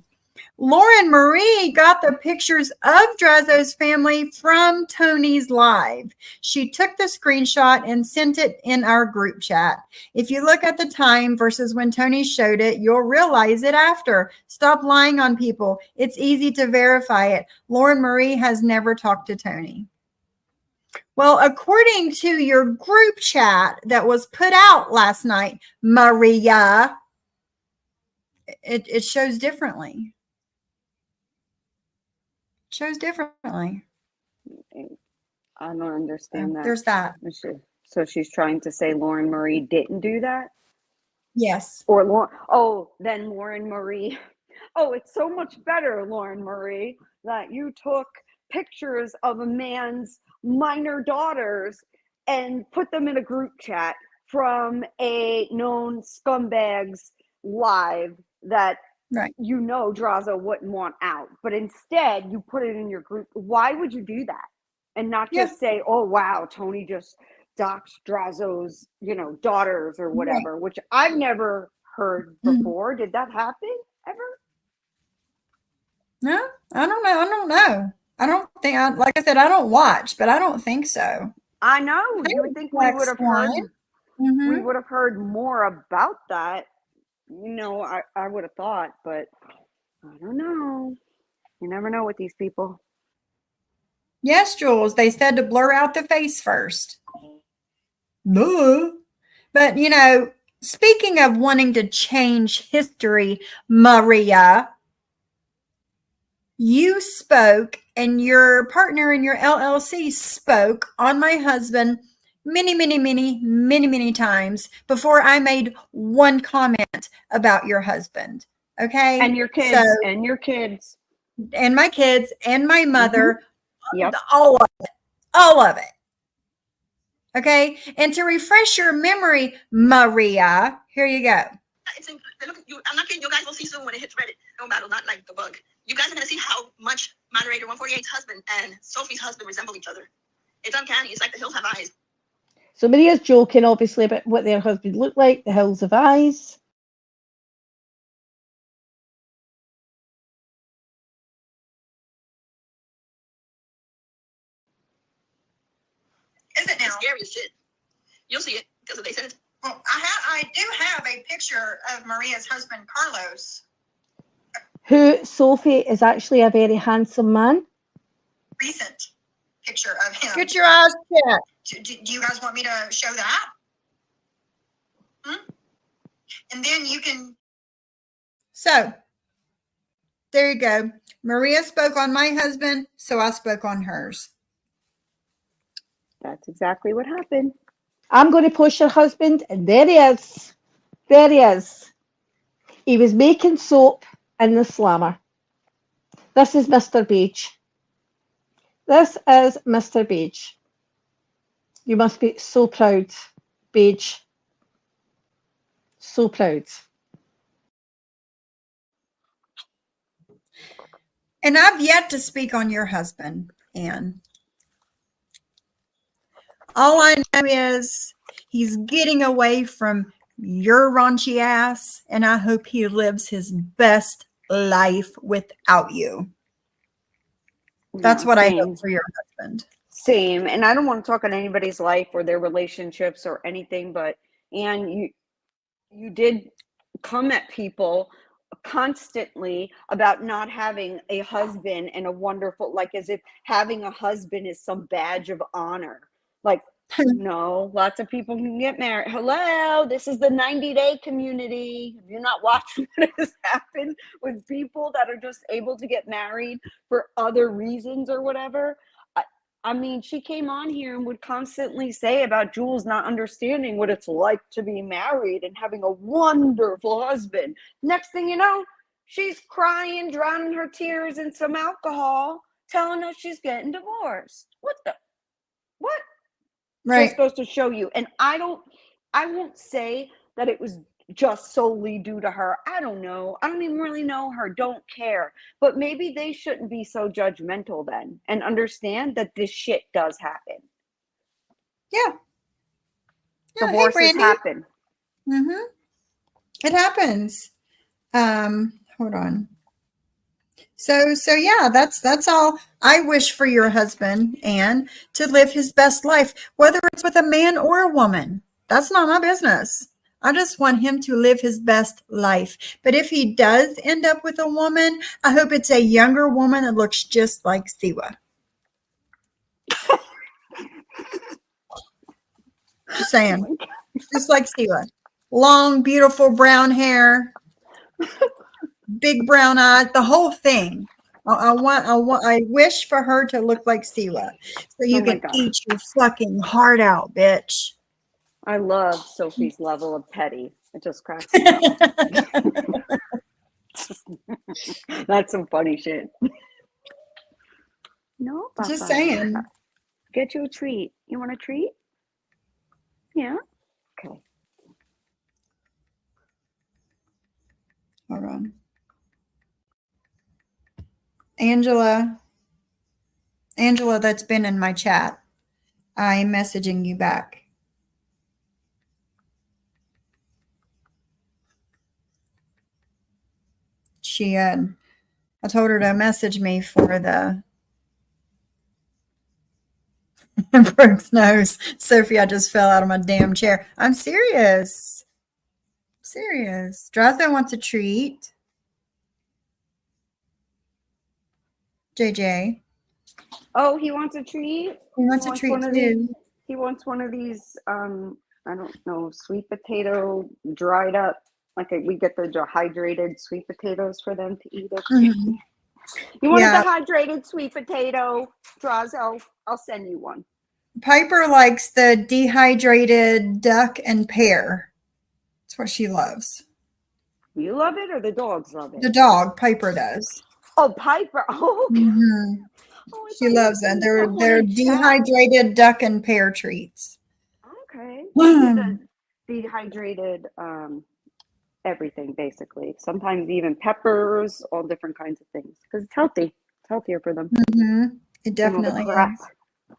S1: Lauren Marie got the pictures of Drazo's family from Tony's live. She took the screenshot and sent it in our group chat. If you look at the time versus when Tony showed it, you'll realize it after. Stop lying on people. It's easy to verify it. Lauren Marie has never talked to Tony. Well, according to your group chat that was put out last night, Maria, it shows differently. Shows differently.
S2: I don't understand that.
S1: There's that.
S2: So she's trying to say Lauren Marie didn't do that?
S1: Yes.
S2: Or then Lauren Marie. Oh, it's so much better, Lauren Marie, that you took pictures of a man's minor daughters and put them in a group chat from a known scumbags live that
S1: Right.
S2: you know Drazo wouldn't want out. But instead, you put it in your group. Why would you do that? And not just say, oh, wow, Tony just doxed Drazo's, daughters or whatever, which I've never heard before. Did that happen ever?
S1: No, I don't know. I don't know. I don't think, like I said, I don't watch, but I don't think so.
S2: I know. You would think we would have heard.
S1: Mm-hmm.
S2: We would have heard more about that. I would have thought, but I don't know. You never know with these people.
S1: Yes, Jules. They said to blur out the face first. No. But, speaking of wanting to change history, Maria, you spoke and your partner in your LLC spoke on my husband many, many, many, many, many times before I made one comment about your husband. Okay.
S2: And your kids. And your kids.
S1: And my kids and my mother.
S2: Mm-hmm. Yep.
S1: All of it. All of it. Okay. And to refresh your memory, Maria, here you go.
S6: I'm not kidding. You guys will see soon when it hits Reddit. No matter, not like the bug. You guys are going to see how much Moderator 148's husband and Sophie's husband resemble each other. It's uncanny. It's like the hills have eyes.
S5: So Maria's joking, obviously, about what their husband looked like, the hills of eyes.
S6: Is it now? It's scary as shit. You'll see it because they said it.
S7: Well, I do have a picture of Maria's husband, Carlos.
S5: Who, Sophie, is actually a very handsome man.
S7: Recent picture of him.
S1: Get your eyes checked.
S7: Do you guys want me to show that? And then you can.
S1: So there you go. Maria spoke on my husband, so I spoke on hers.
S2: That's exactly what happened.
S5: I'm going to push her husband, and there he is. There he is. He was making soap in the slammer. This is Mr. Beige. This is Mr. Beige. You must be so proud, Beige. So proud.
S1: And I've yet to speak on your husband, Anne. All I know is he's getting away from your raunchy ass, and I hope he lives his best life without you. That's what I hope for your husband.
S2: Same. And I don't want to talk on anybody's life or their relationships or anything, but Anne, you did come at people constantly about not having a husband and a wonderful, like as if having a husband is some badge of honor. Like, no, lots of people can get married. Hello, this is the 90-day community. Have you not watched what has happened with people that are just able to get married for other reasons or whatever? I mean, she came on here and would constantly say about Jules not understanding what it's like to be married and having a wonderful husband. Next thing you know, she's crying, drowning her tears in some alcohol, telling us she's getting divorced. What the? What?
S1: Right.
S2: Just goes to show you. And I won't say that it was just solely due to her. I don't know. I don't even really know her. Don't care. But maybe they shouldn't be so judgmental then and understand that this shit does happen.
S1: Yeah. Yeah. Hey,
S2: Divorces
S1: Brandy.
S2: happen.
S1: Mm-hmm. It happens. Hold on. So yeah, that's all. I wish for your husband, Anne, to live his best life, whether it's with a man or a woman. That's not my business. I just want him to live his best life. But if he does end up with a woman, I hope it's a younger woman that looks just like Siwa. Just saying. Just like Siwa. Long, beautiful brown hair, big brown eyes, the whole thing. I wish for her to look like Siwa, so you
S2: Oh my
S1: can
S2: God.
S1: eat your fucking heart out, bitch.
S2: I love Sophie's level of petty. It just cracks me up. That's some funny shit. No,
S1: Just
S2: Papa.
S1: saying.
S2: Get you a treat. You want a treat? Yeah. Okay.
S1: Hold on. Angela, that's been in my chat. I'm messaging you back. I told her to message me for the Brooks knows. Sophie, I just fell out of my damn chair. I'm serious. Serious. Dratha wants a treat. JJ.
S2: Oh, he wants a treat?
S1: He wants a
S2: wants
S1: treat
S2: one of these-
S1: too.
S2: He wants one of these, I don't know, sweet potato dried up. Like we get the dehydrated sweet potatoes for them to eat.
S1: Mhm.
S2: You want
S1: Yeah.
S2: a dehydrated sweet potato, Drazo? I'll send you one.
S1: Piper likes the dehydrated duck and pear. That's what she loves.
S2: You love it or the dogs love it?
S1: The dog, Piper does.
S2: Oh, Piper. Oh, okay.
S1: Mhm.
S2: Oh, I
S1: She
S2: thought you
S1: loves
S2: said
S1: it. They're
S2: someone in chat.
S1: dehydrated duck and pear treats.
S2: Okay. The dehydrated everything basically. Sometimes even peppers, all different kinds of things because it's healthy. It's healthier for them.
S1: Mm-hmm. It
S2: than all the
S1: definitely
S2: crap.
S1: is.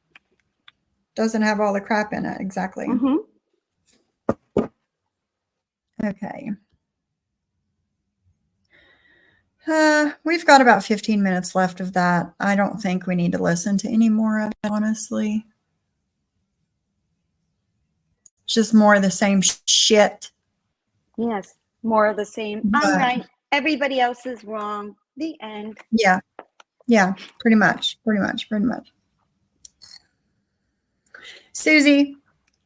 S1: Doesn't have all the crap in it. Exactly.
S2: Mm-hmm.
S1: Okay. We've got about 15 minutes left of that. I don't think we need to listen to any more of it, honestly. It's just more of the same shit.
S2: Yes. More of the same.
S1: But-
S2: I'm right. Everybody else is wrong. The end.
S1: Yeah. Yeah. Pretty much. Susie,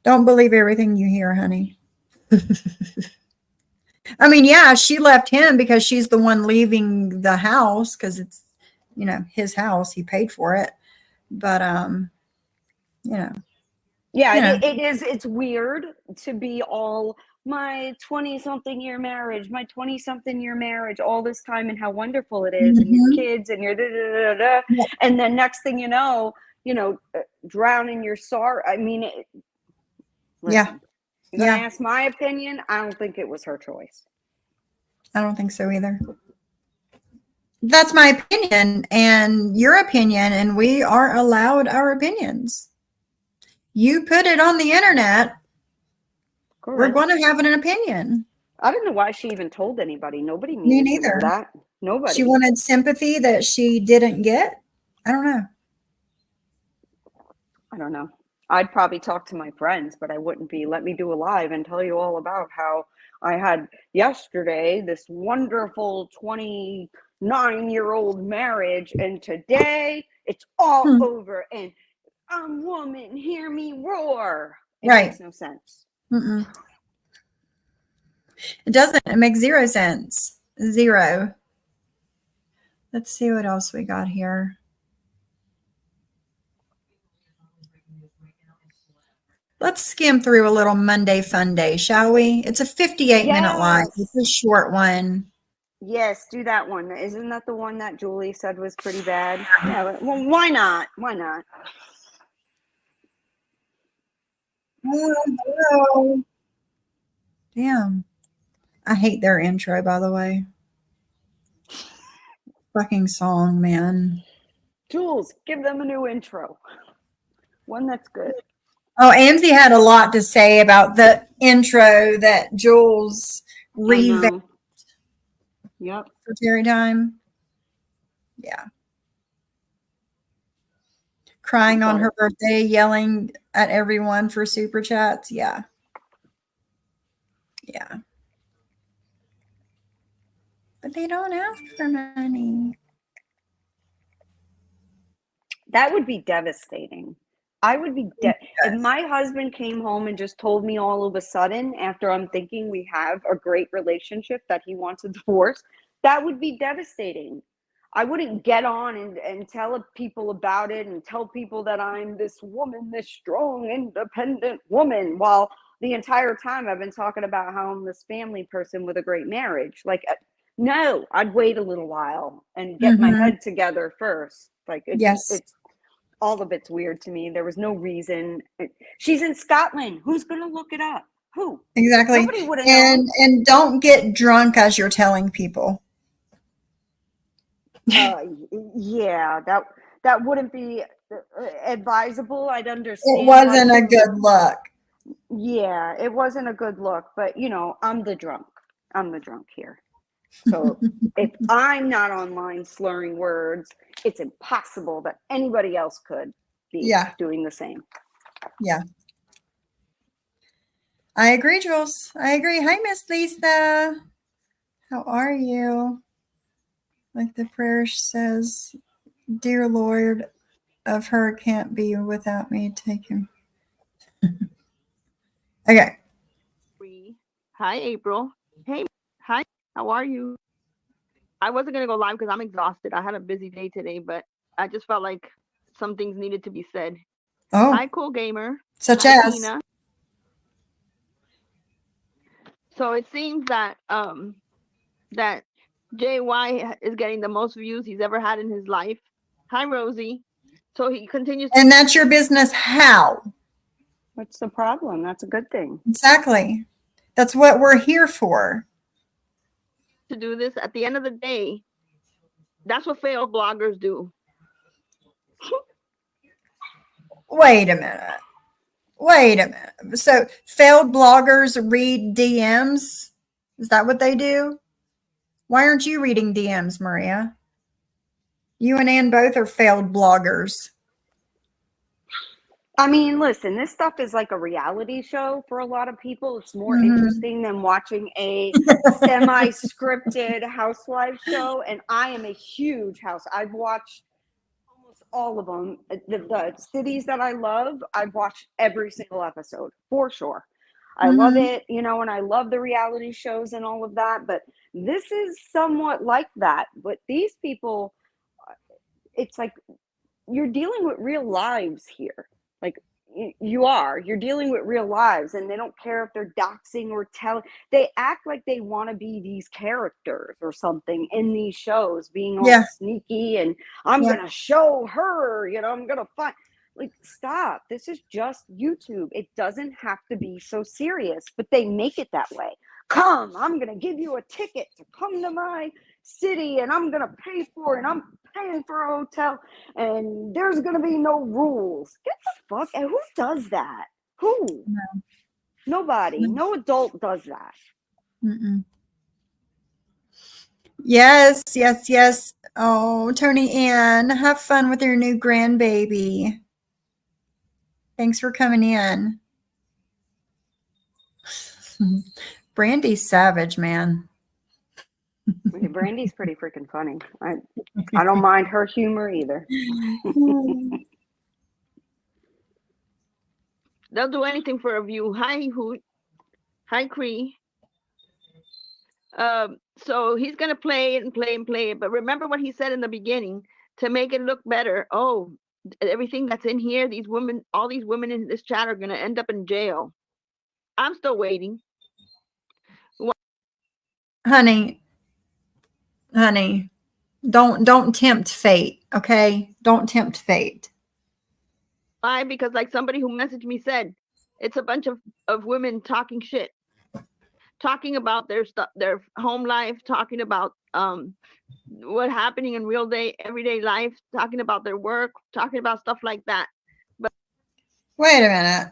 S1: don't believe everything you hear, honey. I mean, yeah, she left him because she's the one leaving the house because it's, his house. He paid for it. But,
S2: Yeah,
S1: Yeah.
S2: it is. It's weird to be all my 20-something year marriage, all this time, and how wonderful it is, and your kids, and your da-da-da-da-da.
S1: Yeah.
S2: And then next thing you know, drown in your sorrow. I mean,
S1: Yeah.
S2: You're gonna
S1: Yeah.
S2: ask my opinion? I don't think it was her choice.
S1: I don't think so either. That's my opinion and your opinion, and we are allowed our opinions. You put it on the internet, we're
S2: Correct.
S1: going to have an opinion.
S2: I don't know why she even told anybody. Nobody
S1: Me
S2: needed to know
S1: neither.
S2: that. Nobody.
S1: She wanted sympathy that she didn't get. I don't know.
S2: I don't know. I'd probably talk to my friends, but I wouldn't be, let me do a live and tell you all about how I had yesterday this wonderful 29-year-old marriage, and today it's all
S1: Hmm.
S2: over. And I'm woman, hear me roar. It
S1: Right.
S2: makes no sense.
S1: Mm-mm. It doesn't. It makes zero sense. Zero. Let's see what else we got here. Let's skim through a little Monday Fun Day, shall we? It's a 58-minute live. It's a short one.
S2: Yes, do that one. Isn't that the one that Julie said was pretty bad? Yeah, well, why not? Why not?
S1: Oh, damn. I hate their intro, by the way. Fucking song, man.
S2: Jules, give them a new intro. One that's good.
S1: Oh, Amzie had a lot to say about the intro that Jules
S2: I
S1: revamped
S2: know. Yep.
S1: for Terry Time. Yeah. Crying on her birthday, yelling at everyone for super chats. Yeah. Yeah. But they don't ask for money.
S2: That would be devastating. I would be if my husband came home and just told me all of a sudden, after I'm thinking we have a great relationship, that he wants a divorce. That would be devastating. I wouldn't get on and tell people about it and tell people that I'm this woman, this strong, independent woman, while the entire time I've been talking about how I'm this family person with a great marriage. Like, no, I'd wait a little while and get my head together first. Like,
S1: Yes.
S2: it's all of it's weird to me. There was no reason. She's in Scotland. Who's going to look it up? Who?
S1: Exactly.
S2: Nobody would have known.
S1: And don't get drunk as you're telling people.
S2: Yeah, that wouldn't be advisable. I'd understand.
S1: It wasn't a good look.
S2: Yeah, it wasn't a good look, but I'm the drunk. I'm the drunk here. So if I'm not online slurring words, it's impossible that anybody else could be doing the same.
S1: Yeah. I agree, Jules. I agree. Hi, Miss Lisa. How are you? Like the prayer says, dear Lord, of her can't be without me. Take him. Okay.
S4: Hi, April. Hey, hi. How are you? I wasn't going to go live because I'm exhausted. I had a busy day today, but I just felt like some things needed to be said.
S1: Oh.
S4: Hi, Cool Gamer.
S1: Such
S4: Hi,
S1: as?
S4: Tina. So it seems that that JY is getting the most views he's ever had in his life. Hi, Rosie. So he continues.
S1: And that's your business. How?
S2: What's the problem? That's a good thing.
S1: Exactly. That's what we're here for.
S4: To do this at the end of the day, that's what failed bloggers do.
S1: Wait a minute. So failed bloggers read DMs? Is that what they do? Why aren't you reading DMs, Maria? You and Ann both are failed bloggers.
S2: I mean, listen, this stuff is like a reality show for a lot of people. It's more interesting than watching a semi-scripted housewife show. And I am a huge house. I've watched almost all of them. The cities that I love, I've watched every single episode for sure. I love it, and I love the reality shows and all of that. But this is somewhat like that. But these people, it's like you're dealing with real lives here. Like you're dealing with real lives, and they don't care if they're doxing or telling. They act like they want to be these characters or something in these shows, being all sneaky, and I'm gonna show her, I'm gonna find. Like, stop. This is just YouTube. It doesn't have to be so serious, but they make it that way. Come, I'm gonna give you a ticket to come to my city, and I'm gonna pay for it, and I'm paying for a hotel, and there's gonna be no rules. Get the fuck. And who does that? Who?
S1: No.
S2: Nobody. No adult does that.
S1: Yes. Oh, Tony Ann, have fun with your new grandbaby. Thanks for coming in. Brandy's savage, man.
S2: Brandy's pretty freaking funny. I don't mind her humor either.
S4: They'll do anything for a view. Hi, Hoot. Hi, Cree. So he's gonna play it and play and play it. But remember what he said in the beginning to make it look better. Oh, everything that's in here, these women, all these women in this chat are gonna end up in jail. I'm still waiting.
S1: honey, don't tempt fate, okay? Don't tempt fate.
S4: Why? Because like somebody who messaged me said, it's a bunch of women talking shit, talking about their stuff, their home life, talking about what happening in everyday life, talking about their work, talking about stuff like that. But
S1: Wait a minute.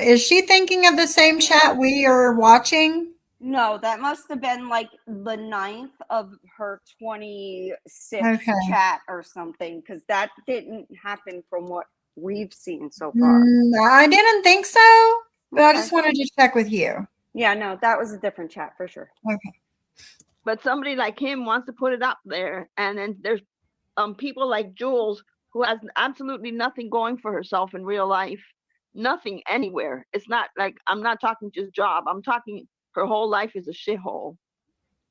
S1: Is she thinking of the same chat we are watching?
S2: No, that must have been like the 9th of her 26th
S1: Okay.
S2: chat or something, because that didn't happen from what we've seen so far.
S1: I didn't think so, but I
S2: Okay.
S1: just wanted to check with you.
S2: Yeah, no, that was a different chat for sure.
S1: Okay.
S4: but somebody like him wants to put it up there, and then there's people like Jules who has absolutely nothing going for herself in real life, nothing anywhere. It's not like, I'm not talking just job, I'm talking her whole life is a shithole.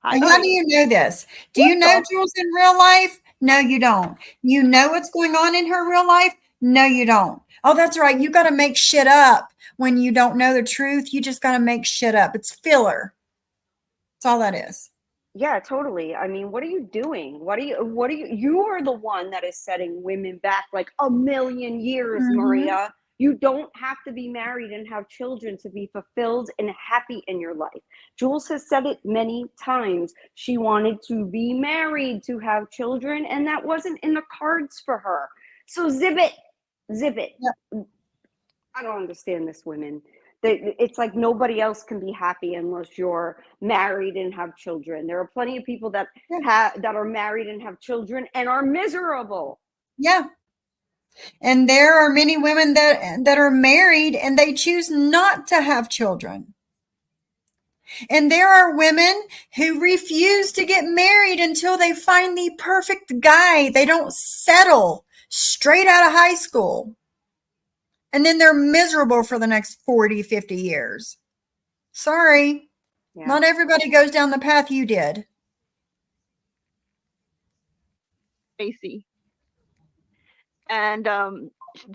S1: And how do you know this? Do you know Jules in real life? No, you don't. You know what's going on in her real life? No, you don't. Oh, that's right. You got to make shit up when you don't know the truth. You just got to make shit up. It's filler. That's all that is.
S2: Yeah, totally. I mean, what are you doing? You are the one that is setting women back like a million years,
S1: Mhm.
S2: Maria. You don't have to be married and have children to be fulfilled and happy in your life. Jules has said it many times. She wanted to be married, to have children, and that wasn't in the cards for her. So zip it.
S1: Yep.
S2: I don't understand this, women. It's like nobody else can be happy unless you're married and have children. There are plenty of people that that are married and have children and are miserable.
S1: Yeah. And there are many women that are married and they choose not to have children. And there are women who refuse to get married until they find the perfect guy. They don't settle straight out of high school. And then they're miserable for the next 40, 50 years. Sorry.
S2: Yeah.
S1: Not everybody goes down the path you did.
S4: Tracy. And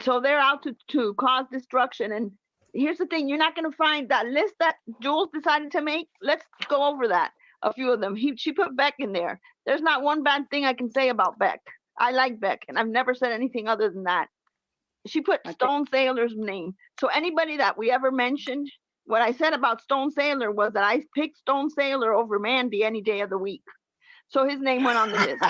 S4: so they're out to cause destruction. And here's the thing, you're not going to find that list that Jules decided to make. Let's go over that. A few of them. She put Beck in there. There's not one bad thing I can say about Beck. I like Beck, and I've never said anything other than that. She put Stone Sailor's name. So anybody that we ever mentioned, what I said about Stone Sailor was that I picked Stone Sailor over Mandy any day of the week. So his name went on the list.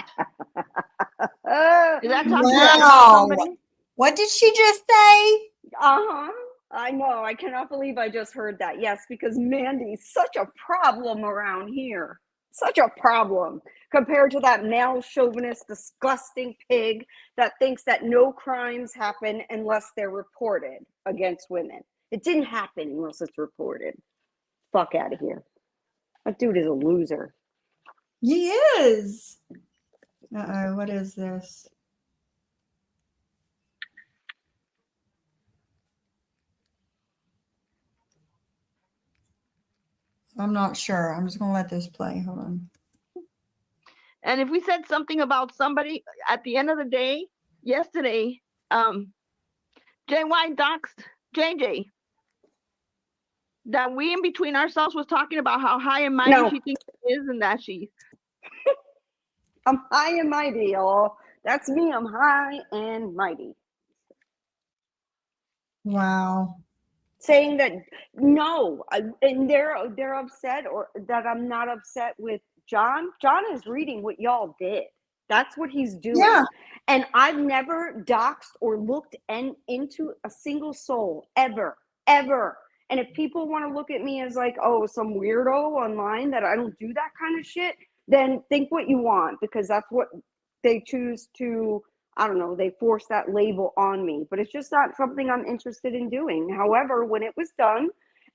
S4: Is that talking about somebody?
S1: What did she just say?
S2: Uh-huh. I know. I cannot believe I just heard that. Yes, because Mandy's such a problem around here. Such a problem compared to that male chauvinist, disgusting pig that thinks that no crimes happen unless they're reported against women. It didn't happen unless it's reported. Fuck out of here. That dude is a loser.
S1: He is. Uh-oh, what is this? I'm not sure. I'm just going to let this play. Hold on.
S4: And if we said something about somebody at the end of the day, yesterday, Jay White doxed JJ. That we in between ourselves was talking about how high and mighty she thinks she is, and that she.
S2: I'm high and mighty, y'all. That's me. I'm high and mighty.
S1: Wow.
S2: Saying that no, and they're upset, or that I'm not upset with John. John is reading what y'all did. That's what he's doing.
S1: Yeah.
S2: And I've never doxed or looked into a single soul ever. And if people want to look at me as like, oh, some weirdo online that I don't do that kind of shit, then think what you want, because that's what they choose to I don't know, they forced that label on me, but it's just not something I'm interested in doing. However, when it was done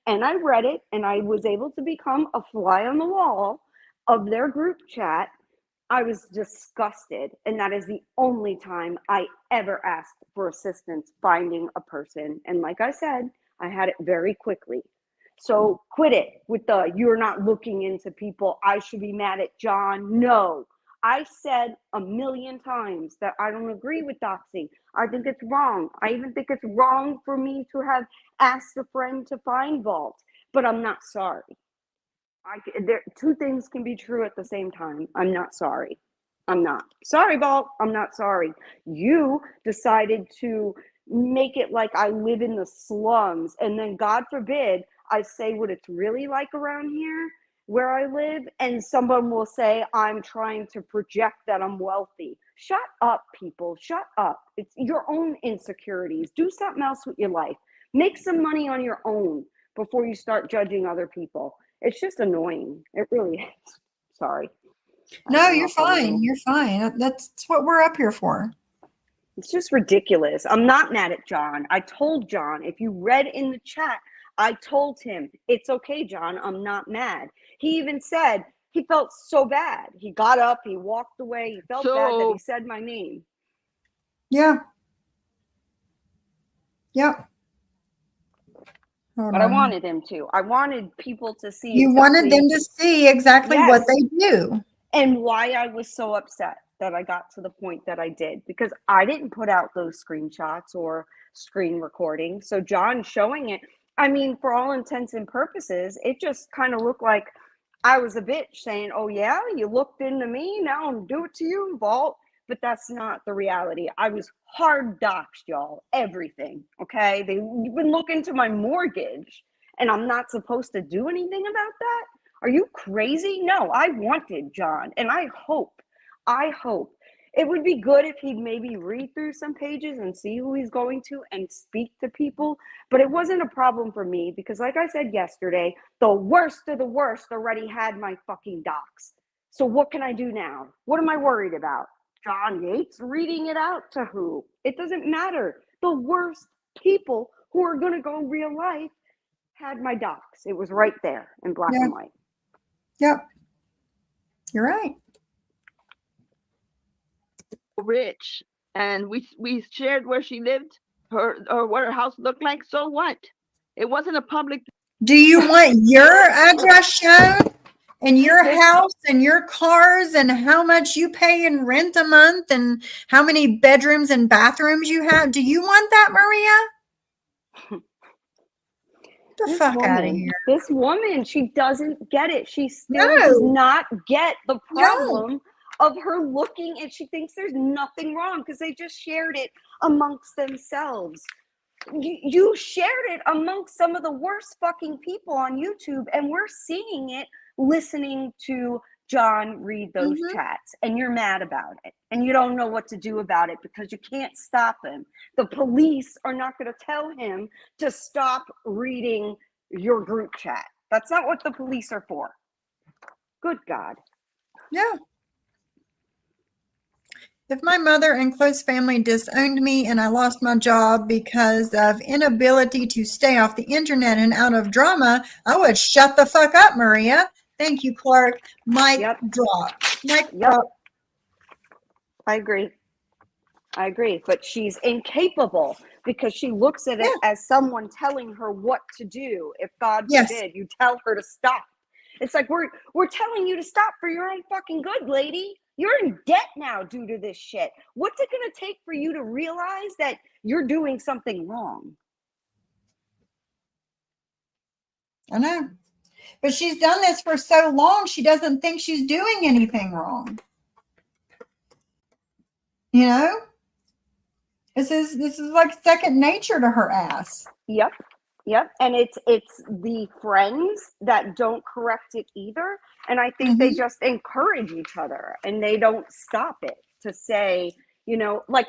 S2: and I read it and I was able to become a fly on the wall of their group chat, I was disgusted. And that is the only time I ever asked for assistance finding a person. And like I said, I had it very quickly. So quit it with the you're not looking into people. I should be mad at John. No. I said a million times that I don't agree with doxing. I think it's wrong. I even think it's wrong for me to have asked a friend to find Vault, but I'm not sorry. Two things can be true at the same time. I'm not sorry. I'm not sorry, Vault. I'm not sorry. You decided to make it like I live in the slums, and then God forbid I say what it's really like around here where I live, and someone will say I'm trying to project that I'm wealthy. Shut up, people. Shut up. It's your own insecurities. Do something else with your life. Make some money on your own before you start judging other people. It's just annoying. It really is. Sorry.
S1: No, you're fine. You're fine. That's what we're up here for.
S2: It's just ridiculous. I'm not mad at John. I told John, if you read in the chat, I told him, it's okay, John. I'm not mad. He even said he felt so bad. He got up, he walked away. He felt bad that he said my name.
S1: Yeah. Yep.
S2: But I wanted him to. I wanted people to see.
S1: You wanted them to see exactly what they do.
S2: And why I was so upset that I got to the point that I did, because I didn't put out those screenshots or screen recordings. So John showing it, I mean, for all intents and purposes, it just kind of looked like I was a bitch saying, oh yeah, you looked into me, now I'm doing it to you, Vault. But that's not the reality. I was hard doxed, y'all, everything, okay? They even look into my mortgage, and I'm not supposed to do anything about that? Are you crazy? No, I wanted John, and I hope it would be good if he'd maybe read through some pages and see who he's going to and speak to people. But it wasn't a problem for me because, like I said yesterday, the worst of the worst already had my fucking docs. So what can I do now? What am I worried about? John Yates reading it out to who? It doesn't matter. The worst people who are going to go real life had my docs. It was right there in black and white.
S1: Yep. You're right.
S4: Rich, and we shared where she lived, or what her house looked like. So what? It wasn't a public.
S1: Do you want your address shown and your house and your cars and how much you pay in rent a month and how many bedrooms and bathrooms you have? Do you want that, Maria? Get the fuck out of here.
S2: This woman, she doesn't get it. She still does not get the problem of her looking, and she thinks there's nothing wrong because they just shared it amongst themselves. You shared it amongst some of the worst fucking people on YouTube, and we're seeing it, listening to John read those chats, and you're mad about it, and you don't know what to do about it because you can't stop him. The police are not going to tell him to stop reading your group chat. That's not what the police are for. Good God.
S1: Yeah. If my mother and close family disowned me and I lost my job because of inability to stay off the internet and out of drama, I would shut the fuck up, Maria. Thank you, Clark. Mic drop. Mic drop.
S2: I agree. But she's incapable because she looks at it as someone telling her what to do. If God forbid you tell her to stop. It's like we're telling you to stop for your own fucking good, lady. You're in debt now due to this shit. What's it going to take for you to realize that you're doing something wrong?
S1: I know. But she's done this for so long, she doesn't think she's doing anything wrong. You know? This is like second nature to her ass.
S2: Yep. And it's the friends that don't correct it either. And I think they just encourage each other and they don't stop it to say, you know, like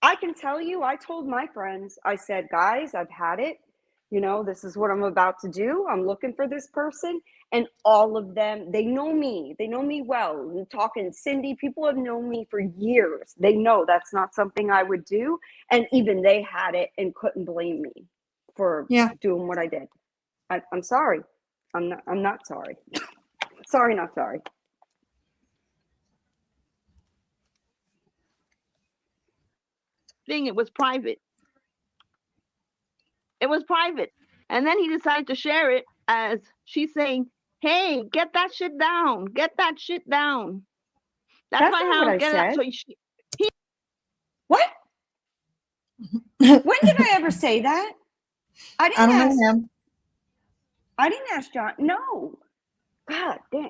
S2: I can tell you, I told my friends, I said, guys, I've had it. You know, this is what I'm about to do. I'm looking for this person. And all of them, they know me. They know me well. We're talking Cindy, people have known me for years. They know that's not something I would do. And even they had it and couldn't blame me for
S1: Yeah.
S2: doing what I did. I'm sorry. I'm not sorry. Sorry, not sorry.
S4: Thing, it was private. It was private. And then he decided to share it as she's saying, hey, get that shit down. Get that shit down. That's my
S2: not what
S4: house.
S2: I
S4: Get it out.
S2: said.
S4: So
S2: What? When did I ever say that? I
S1: I
S2: didn't
S1: don't
S2: ask.
S1: know him.
S2: I didn't ask John. No. God damn.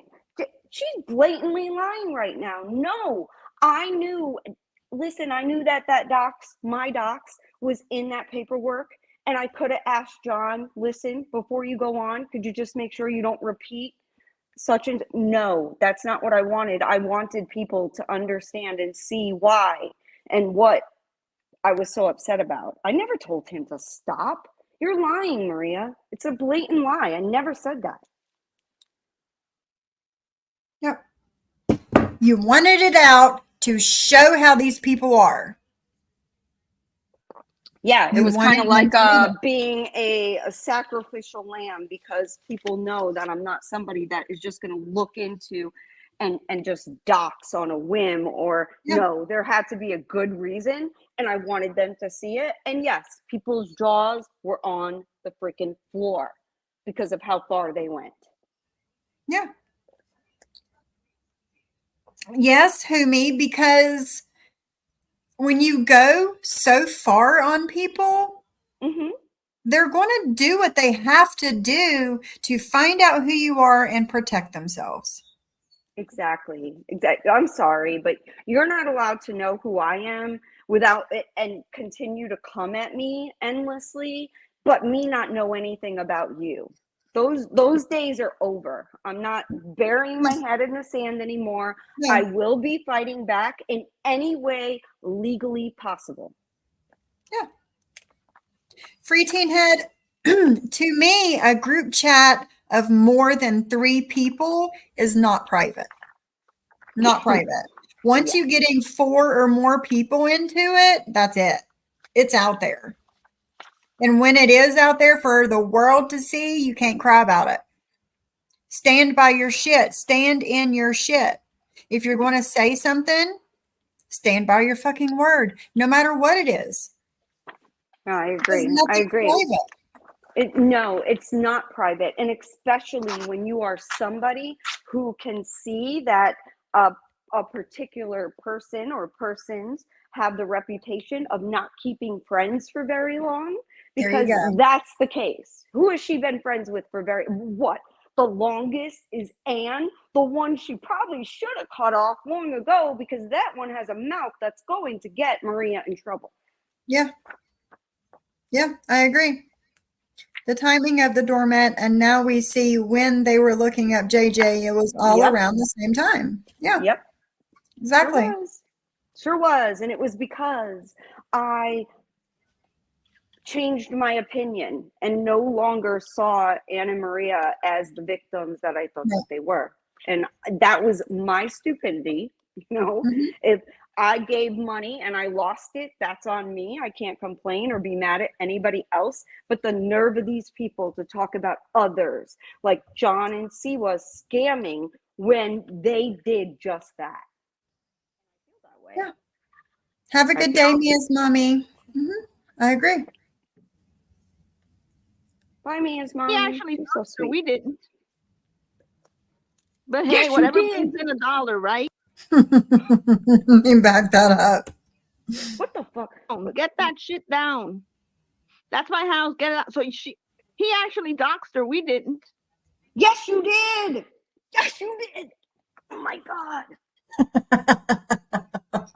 S2: She's blatantly lying right now. No. I knew. Listen, I knew that my docs was in that paperwork. And I could have asked John, listen, before you go on, could you just make sure you don't repeat such and no, that's not what I wanted. I wanted people to understand and see why and what I was so upset about. I never told him to stop. You're lying, Maria. It's a blatant lie. I never said that.
S1: Yep. You wanted it out to show how these people are.
S2: Yeah, it
S1: You
S2: was kind
S1: wanted
S2: of
S1: them
S2: like
S1: to know.
S2: being a sacrificial lamb, because people know that I'm not somebody that is just going to look into and just dox on a whim, or
S1: Yeah.
S2: no, there had to be a good reason, and I wanted them to see it. And yes, people's jaws were on the freaking floor because of how far they went.
S1: Yeah. Yes, Humi, because when you go so far on people,
S2: Mm-hmm.
S1: they're going to do what they have to do to find out who you are and protect themselves.
S2: Exactly. I'm sorry, but you're not allowed to know who I am without it and continue to come at me endlessly, but me not know anything about you. Those days are over. I'm not burying my head in the sand anymore.
S1: Yeah.
S2: I will be fighting back in any way legally possible.
S1: Free Teen Head, to me, a group chat of more than 3 people is not private. Not private. Once you get in 4 or more people into it, that's it. It's out there. And when it is out there for the world to see, you can't cry about it. Stand by your shit. Stand in your shit. If you're going to say something, stand by your fucking word, no matter what it is.
S2: No, I
S1: There's
S2: agree. I
S1: nothing
S2: agree.
S1: private.
S2: No, it's not private. And especially when you are somebody who can see that a particular person or persons have the reputation of not keeping friends for very long,
S1: There you
S2: because
S1: go.
S2: that's the case. Who has she been friends with for what? The longest is Anne, the one she probably should have cut off long ago, because that one has a mouth that's going to get Maria in trouble.
S1: Yeah. Yeah, I agree. The timing of the doormat, and now we see when they were looking up JJ, it was all
S2: Yep.
S1: around the same time. Yeah,
S2: Yep.
S1: exactly.
S2: Sure was. And it was because I changed my opinion and no longer saw Anne and Maria as the victims that I thought that they were. And that was my stupidity. You know,
S1: Mhm.
S2: if I gave money and I lost it, that's on me. I can't complain or be mad at anybody else. But the nerve of these people to talk about others, like John and Siwa scamming, when they did just that. I feel that way.
S1: Yeah. Have a good day, Mia's mommy. I agree.
S2: Bye, Mia's mommy.
S4: he actually
S2: She's so
S4: doxed her.
S2: sweet.
S4: We didn't. But
S2: Yes,
S4: hey,
S2: you
S4: whatever
S2: did.
S4: brings in $1, right?
S1: Let me back that up.
S2: What the fuck?
S4: Get that shit down. That's my house. Get it out. So he actually doxed her. We didn't.
S2: Yes, you did. Yes, you did. Oh my God.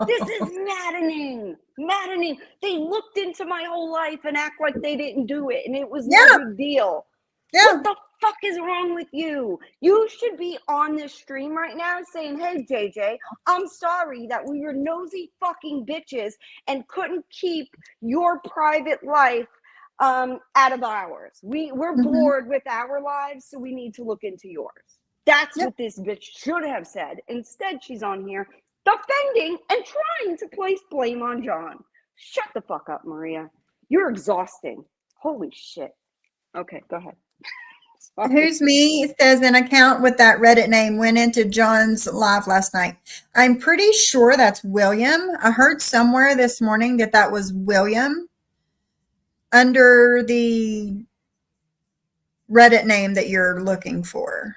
S2: This is maddening. Maddening. They looked into my whole life and act like they didn't do it, and it was no big deal.
S1: Yeah.
S2: What the fuck is wrong with you? You should be on this stream right now saying, hey, JJ, I'm sorry that we were nosy fucking bitches and couldn't keep your private life out of ours. We're
S1: Mhm.
S2: bored with our lives, so we need to look into yours. That's
S1: Yep.
S2: what this bitch should have said. Instead, she's on here defending and trying to place blame on John. Shut the fuck up, Maria. You're exhausting. Holy shit. Okay, go ahead. Sorry.
S1: Who's me? It says an account with that Reddit name went into John's live last night. I'm pretty sure that's William. I heard somewhere this morning that that was William under the Reddit name that you're looking for.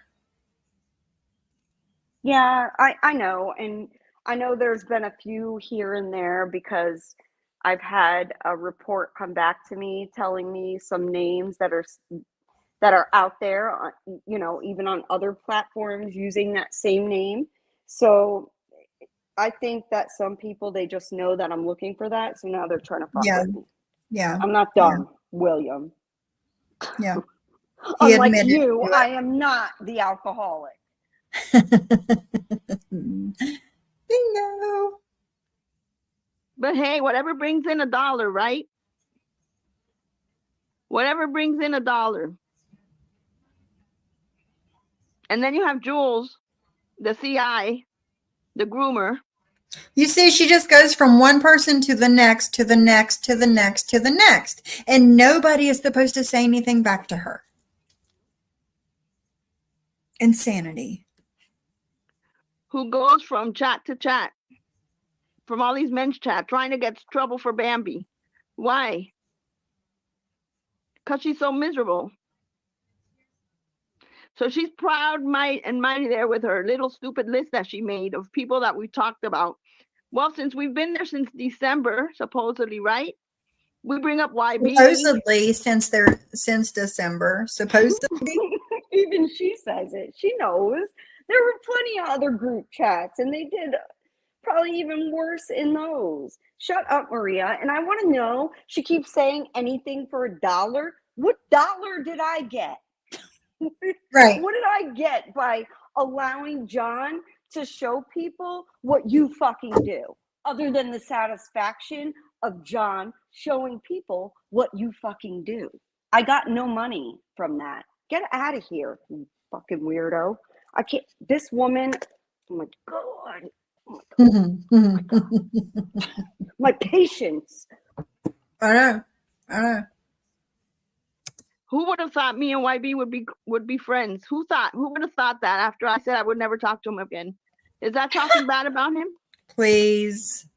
S2: Yeah, I know. And I know there's been a few here and there because I've had a report come back to me telling me some names that are out there, you know, even on other platforms using that same name. So I think that some people, they just know that I'm looking for that. So now they're trying to fuck
S1: Yeah.
S2: with me.
S1: Yeah.
S2: I'm not dumb, William.
S1: Yeah. He
S2: Unlike
S1: admitted
S2: you,
S1: to it.
S2: I am not the alcoholic.
S1: Bingo.
S4: But hey, whatever brings in $1, right? Whatever brings in $1. And then you have Jules, the CI, the groomer.
S1: You see, she just goes from one person to the next, to the next, to the next, to the next. And nobody is supposed to say anything back to her. Insanity.
S4: Who goes from chat to chat, from all these men's chat, trying to get trouble for Bambi. Why? Because she's so miserable. So she's proud, and mighty there with her little stupid list that she made of people that we talked about. Well, since we've been there since December, supposedly, right? We bring up YB.
S1: Supposedly, since December, supposedly.
S2: Even she says it. She knows. There were plenty of other group chats, and they did probably even worse in those. Shut up, Maria. And I want to know, she keeps saying anything for $1. What dollar did I get?
S1: Right.
S2: What did I get by allowing John to show people what you fucking do? Other than the satisfaction of John showing people what you fucking do. I got no money from that. Get out of here, you fucking weirdo. I can't, this woman, oh my God. Oh my God. My patience.
S1: I know.
S4: Who would have thought me and YB would be friends? Who would have thought that after I said I would never talk to him again? Is that talking bad about him?
S1: Please.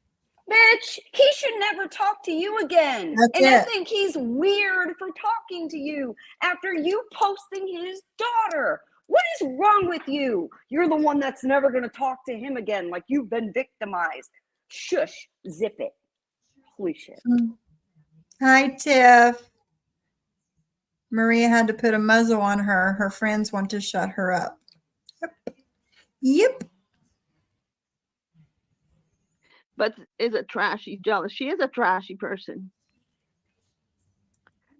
S2: Bitch, he should never talk to you again.
S1: That's
S2: and I
S1: it.
S2: think he's weird for talking to you after you posting his daughter. What is wrong with you? You're the one that's never going to talk to him again, like you've been victimized. Shush, zip it. Holy shit.
S1: Hi, Tiff. Maria had to put a muzzle on her. Her friends want to shut her up. Yep.
S4: But is a trashy, jealous. She is a trashy person.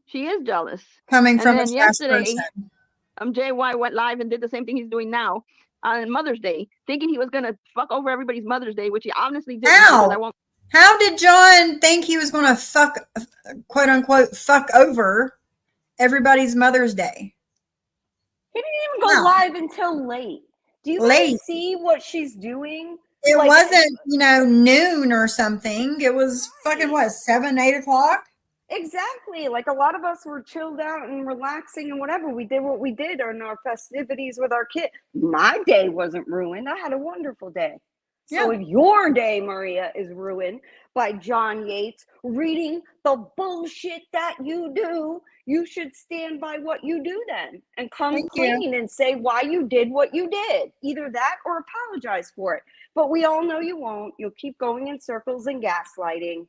S4: She is jealous.
S1: Coming
S4: And
S1: from a
S4: then
S1: trash
S4: yesterday,
S1: person.
S4: JY went live and did the same thing he's doing now on Mother's Day, thinking he was gonna fuck over everybody's Mother's Day, which he honestly didn't.
S1: Ow.
S4: Because I won't.
S1: How did John think he was going to fuck, quote unquote, fuck over everybody's Mother's Day?
S2: He didn't even go
S1: No.
S2: live until late. Do you
S1: Late.
S2: guys see what she's doing?
S1: It
S2: Like-
S1: wasn't, noon or something. It was fucking what, 7, 8 o'clock?
S2: Exactly. Like a lot of us were chilled out and relaxing and whatever. We did what we did on our festivities with our kid. My day wasn't ruined. I had a wonderful day. So if your day, Maria, is ruined by John Yates reading the bullshit that you do, you should stand by what you do then and come
S1: Thank you.
S2: clean and say why you did what you did. Either that or apologize for it. But we all know you won't. You'll keep going in circles and gaslighting.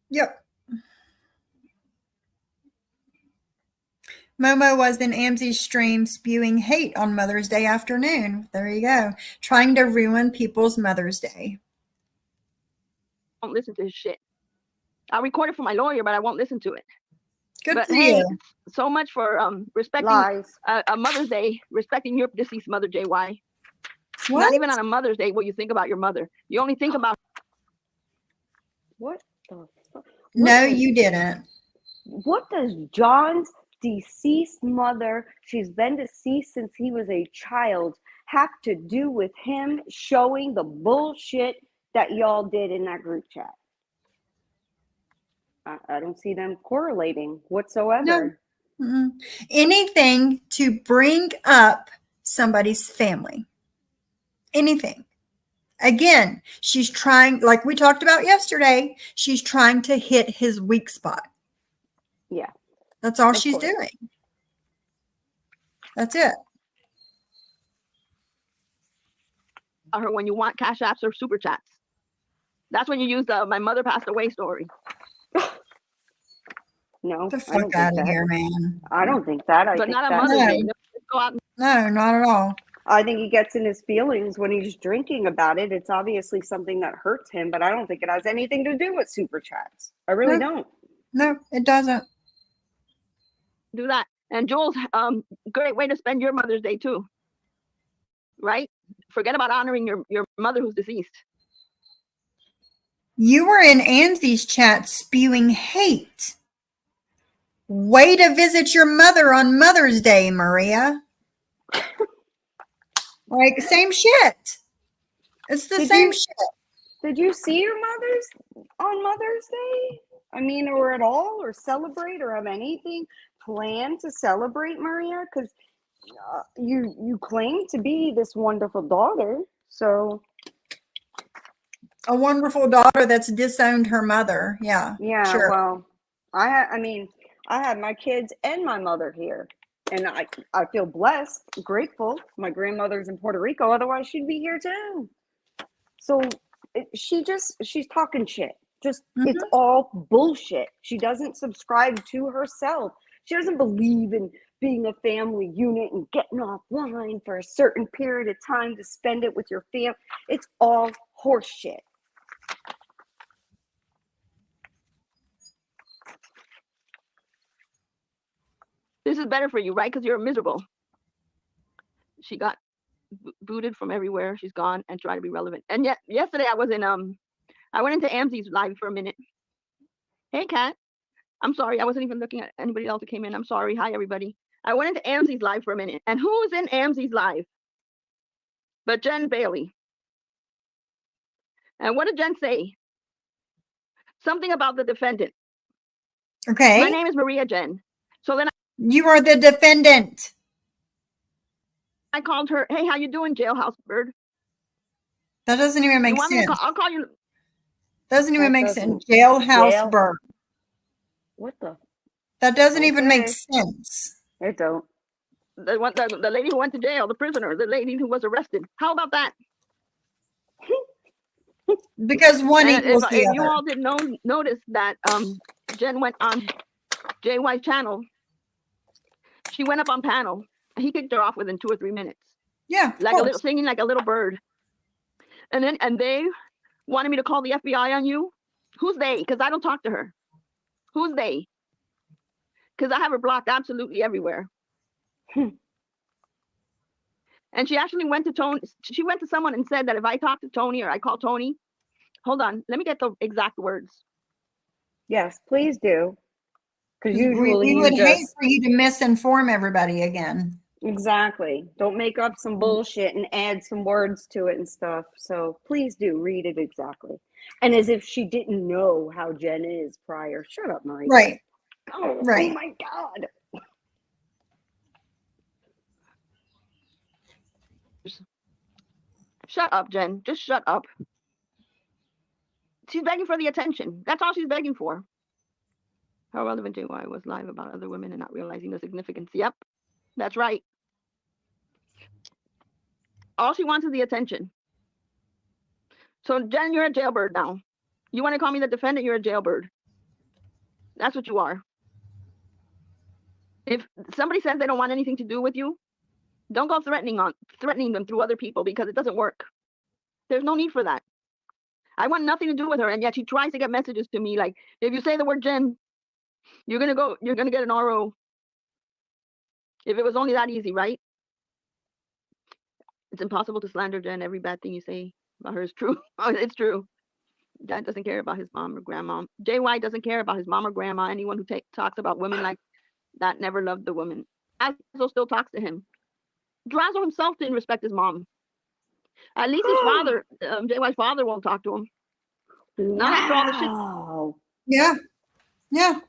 S1: Yep. Momo was in Amzi's stream spewing hate on Mother's Day afternoon. There you go. Trying to ruin people's Mother's Day.
S4: Won't listen to his shit. I'll record it for my lawyer, but I won't listen to it.
S1: Good
S4: But
S1: for
S4: hey,
S1: you.
S4: so much for respecting
S2: Lies.
S4: a Mother's Day, respecting your deceased mother, JY.
S1: What?
S4: Not even on a Mother's Day will you think about your mother. You only think about
S2: What the fuck?
S1: No, you didn't.
S2: What does John's deceased mother, she's been deceased since he was a child, have to do with him showing the bullshit that y'all did in that group chat? I don't see them correlating whatsoever.
S1: Mm-mm. Anything to bring up somebody's family. Anything. Again, she's trying, like we talked about yesterday, she's trying to hit his weak spot.
S2: Yeah.
S1: That's all
S2: Of
S1: she's
S2: course.
S1: doing. That's it.
S4: Her when you want cash apps or super chats. That's when you use the my mother passed away story.
S2: No,
S1: The
S2: I
S1: fuck
S2: don't
S1: out
S2: think
S1: of
S2: that.
S1: here, man.
S2: I don't think that. I
S4: But
S2: think
S4: not on
S2: that.
S4: Mother's Day.
S1: No.
S4: Let's go out and
S1: No, not at all.
S2: I think he gets in his feelings when he's drinking about it. It's obviously something that hurts him, but I don't think it has anything to do with super chats. I really
S1: No.
S2: don't.
S1: No, it doesn't.
S4: do that. And Jules, great way to spend your Mother's Day too. Right? Forget about honoring your mother who's deceased.
S1: You were in Ansie's chat spewing hate. Way to visit your mother on Mother's Day, Maria. Like, same shit. It's the
S2: Did
S1: same
S2: you-
S1: shit.
S2: Did you see your mothers on Mother's Day? I mean, or at all, or celebrate, or have anything planned to celebrate, Maria? Because you claim to be this wonderful daughter, so
S1: A wonderful daughter that's disowned her mother. Yeah.
S2: yeah.
S1: Sure.
S2: Well, I mean, I had my kids and my mother here, and I feel blessed, grateful. My grandmother's in Puerto Rico, otherwise she'd be here too. So she's talking shit. Just it's all bullshit. She doesn't subscribe to herself. She doesn't believe in being a family unit and getting offline for a certain period of time to spend it with your family. It's all horse shit.
S4: This is better for you, right? Because you're miserable. She got booted from everywhere. She's gone and tried to be relevant. And yet yesterday I was in I went into Amzi's live for a minute. Hey Kat. I'm sorry, I wasn't even looking at anybody else that came in. I'm sorry. Hi everybody. I went into Amzi's live for a minute. And who's in Amzi's live? But Jen Bailey. And what did Jen say? Something about the defendant.
S1: Okay.
S4: My name is Maria Jen. So then
S1: You are the defendant.
S4: I called her, hey, how you doing, jailhouse bird?
S1: That doesn't even
S4: You
S1: make
S4: want me to
S1: sense.
S4: call? I'll call you.
S1: Doesn't even
S2: That
S1: make
S2: doesn't-
S1: sense. Jailhouse
S2: Jail-
S1: bird.
S2: What the?
S1: That doesn't even make
S2: Okay.
S1: sense.
S2: It don't.
S4: The lady who went to jail, the prisoner, the lady who was arrested. How about that?
S1: Because one
S4: And
S1: equals
S4: if
S1: the
S4: you
S1: other.
S4: all didn't notice that Jen went on JY channel. She went up on panel. And he kicked her off within 2 or 3 minutes.
S1: Yeah. of
S4: Like a
S1: course.
S4: little singing like a little bird. And they wanted me to call the FBI on you. Who's they? Because I don't talk to her. Who's they? Because I have her blocked absolutely everywhere. And she actually went to Tony. She went to someone and said that if I talk to Tony or I call Tony, hold on, let me get the exact words.
S2: Yes, please do. Because
S1: 'Cause
S2: usually
S1: we
S2: you
S1: would hate
S2: just
S1: for you to misinform everybody again.
S2: exactly don't make up some bullshit and add some words to it and stuff. So please do read it exactly. And as if she didn't know how Jen is prior. Shut up, Marie.
S1: Right.
S2: Oh,
S1: Right.
S2: oh my God.
S4: Shut up, Jen. Just shut up. She's begging for the attention. That's all she's begging for. How relevant JY was live about other women and not realizing the significance. Yep, that's right. All she wants is the attention. So, Jen, you're a jailbird now. You want to call me the defendant? You're a jailbird. That's what you are. If somebody says they don't want anything to do with you, don't go threatening them through other people because it doesn't work. There's no need for that. I want nothing to do with her, and yet she tries to get messages to me like, if you say the word Jen, you're gonna get an RO. If it was only that easy, right? It's impossible to slander Jen. Every bad thing you say about her is true. Oh, it's true. Dad doesn't care about his mom or grandma. JY doesn't care about his mom or grandma. Anyone who talks about women like that never loved the woman. Durazo still talks to him. Durazo himself didn't respect his mom. At least his father, JY's father, won't talk to him. Not after all the shit.
S2: Wow.
S1: Yeah. Yeah.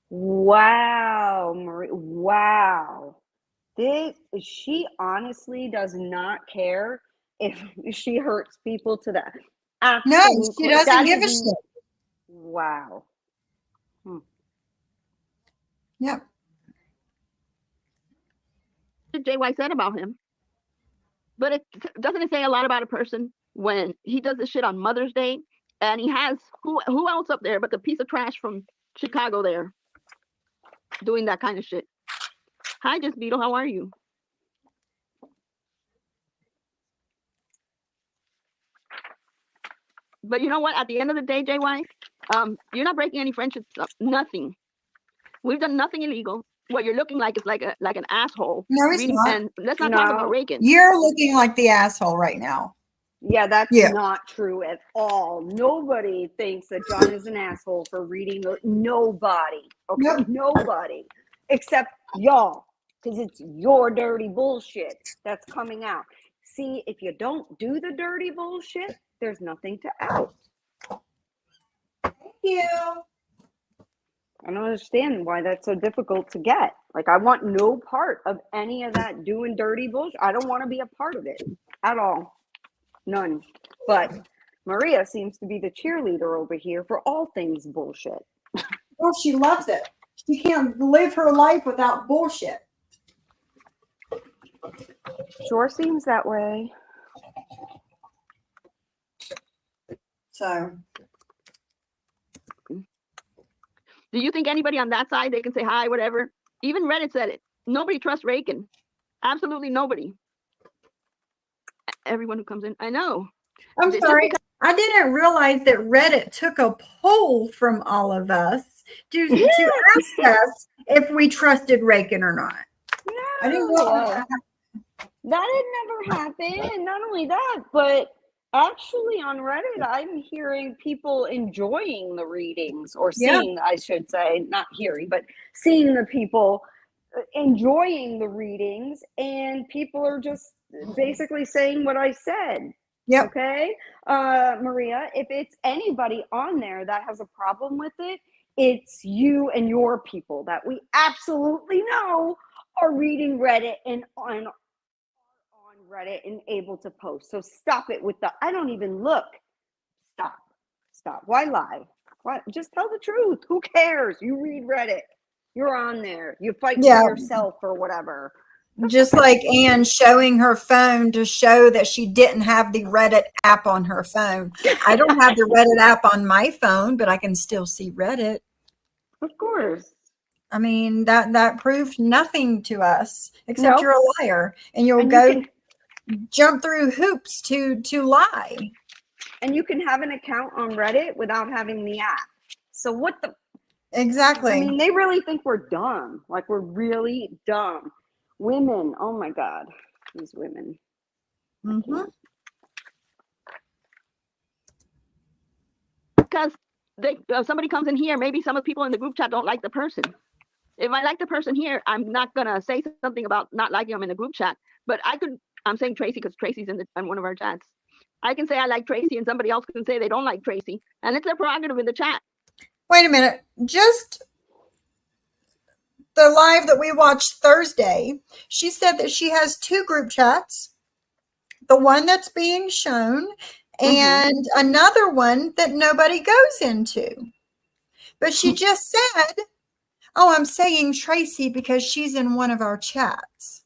S2: Wow, Marie. Wow. She honestly does not care if she hurts people to that.
S1: No,
S2: Absolute
S1: she
S2: that
S1: doesn't give a
S2: is-
S1: shit.
S2: Wow.
S1: Yep.
S4: JY said about him. But doesn't it say a lot about a person when he does this shit on Mother's Day and he has who else up there but the piece of trash from Chicago there doing that kind of shit? Hi, Just Beetle, how are you? But you know what? At the end of the day, JY, you're not breaking any friendships up. Nothing. We've done nothing illegal. What you're looking like is like an asshole.
S1: No, it's not.
S4: And let's not talk about
S2: No.
S4: Reagan.
S1: You're looking like the asshole right now.
S2: Yeah, that's
S1: Yeah.
S2: not true at all. Nobody thinks that John is an asshole for reading. Nobody. Okay,
S1: Nope.
S2: nobody. Except y'all. Because it's your dirty bullshit that's coming out. See, if you don't do the dirty bullshit, there's nothing to out.
S1: Thank you.
S2: I don't understand why that's so difficult to get. Like, I want no part of any of that doing dirty bullshit. I don't want to be a part of it at all. None. But Maria seems to be the cheerleader over here for all things bullshit.
S1: Well, she loves it. She can't live her life without bullshit.
S2: Sure seems that way.
S1: So,
S4: Do you think anybody on that side, they can say hi, whatever? Even Reddit said it. Nobody trusts Reagan. Absolutely nobody. Everyone who comes in, I know.
S1: I'm
S4: Just
S1: sorry. I didn't realize that Reddit took a poll from all of us to ask us if we trusted Reagan or not. I didn't realize that.
S2: That had never happened. And not only that, but actually on Reddit, I'm hearing people enjoying the readings or
S1: Yeah.
S2: seeing, I should say, not hearing, but seeing the people enjoying the readings. And people are just basically saying what I said.
S1: Yep.
S2: Okay. Maria, if it's anybody on there that has a problem with it, it's you and your people that we absolutely know are reading Reddit and on Reddit and able to post. So stop it with the I don't even look. Stop. Why lie? Why just tell the truth? Who cares? You read Reddit. You're on there. You fight
S1: Yeah.
S2: for yourself or whatever.
S1: Just like Anne showing her phone to show that she didn't have the Reddit app on her phone. I don't have the Reddit app on my phone, but I can still see Reddit.
S2: Of course.
S1: I mean, that proved nothing to us except
S2: Nope.
S1: you're a liar and you'll
S2: And
S1: go
S2: you can
S1: jump through hoops to lie.
S2: and you can have an account on Reddit without having the app. So what the
S1: Exactly.
S2: I mean, they really think we're dumb. Like we're really dumb. Women, oh my God. These women.
S1: Mhm.
S4: Because somebody comes in here, maybe some of the people in the group chat don't like the person. If I like the person here, I'm not gonna say something about not liking them in the group chat. But I'm saying Tracy because Tracy's in one of our chats. I can say I like Tracy and somebody else can say they don't like Tracy. And it's their prerogative in the chat.
S1: Wait a minute. Just the live that we watched Thursday, she said that she has 2 group chats. The one that's being shown and another one that nobody goes into. But she just said, "Oh, I'm saying Tracy because she's in one of our chats."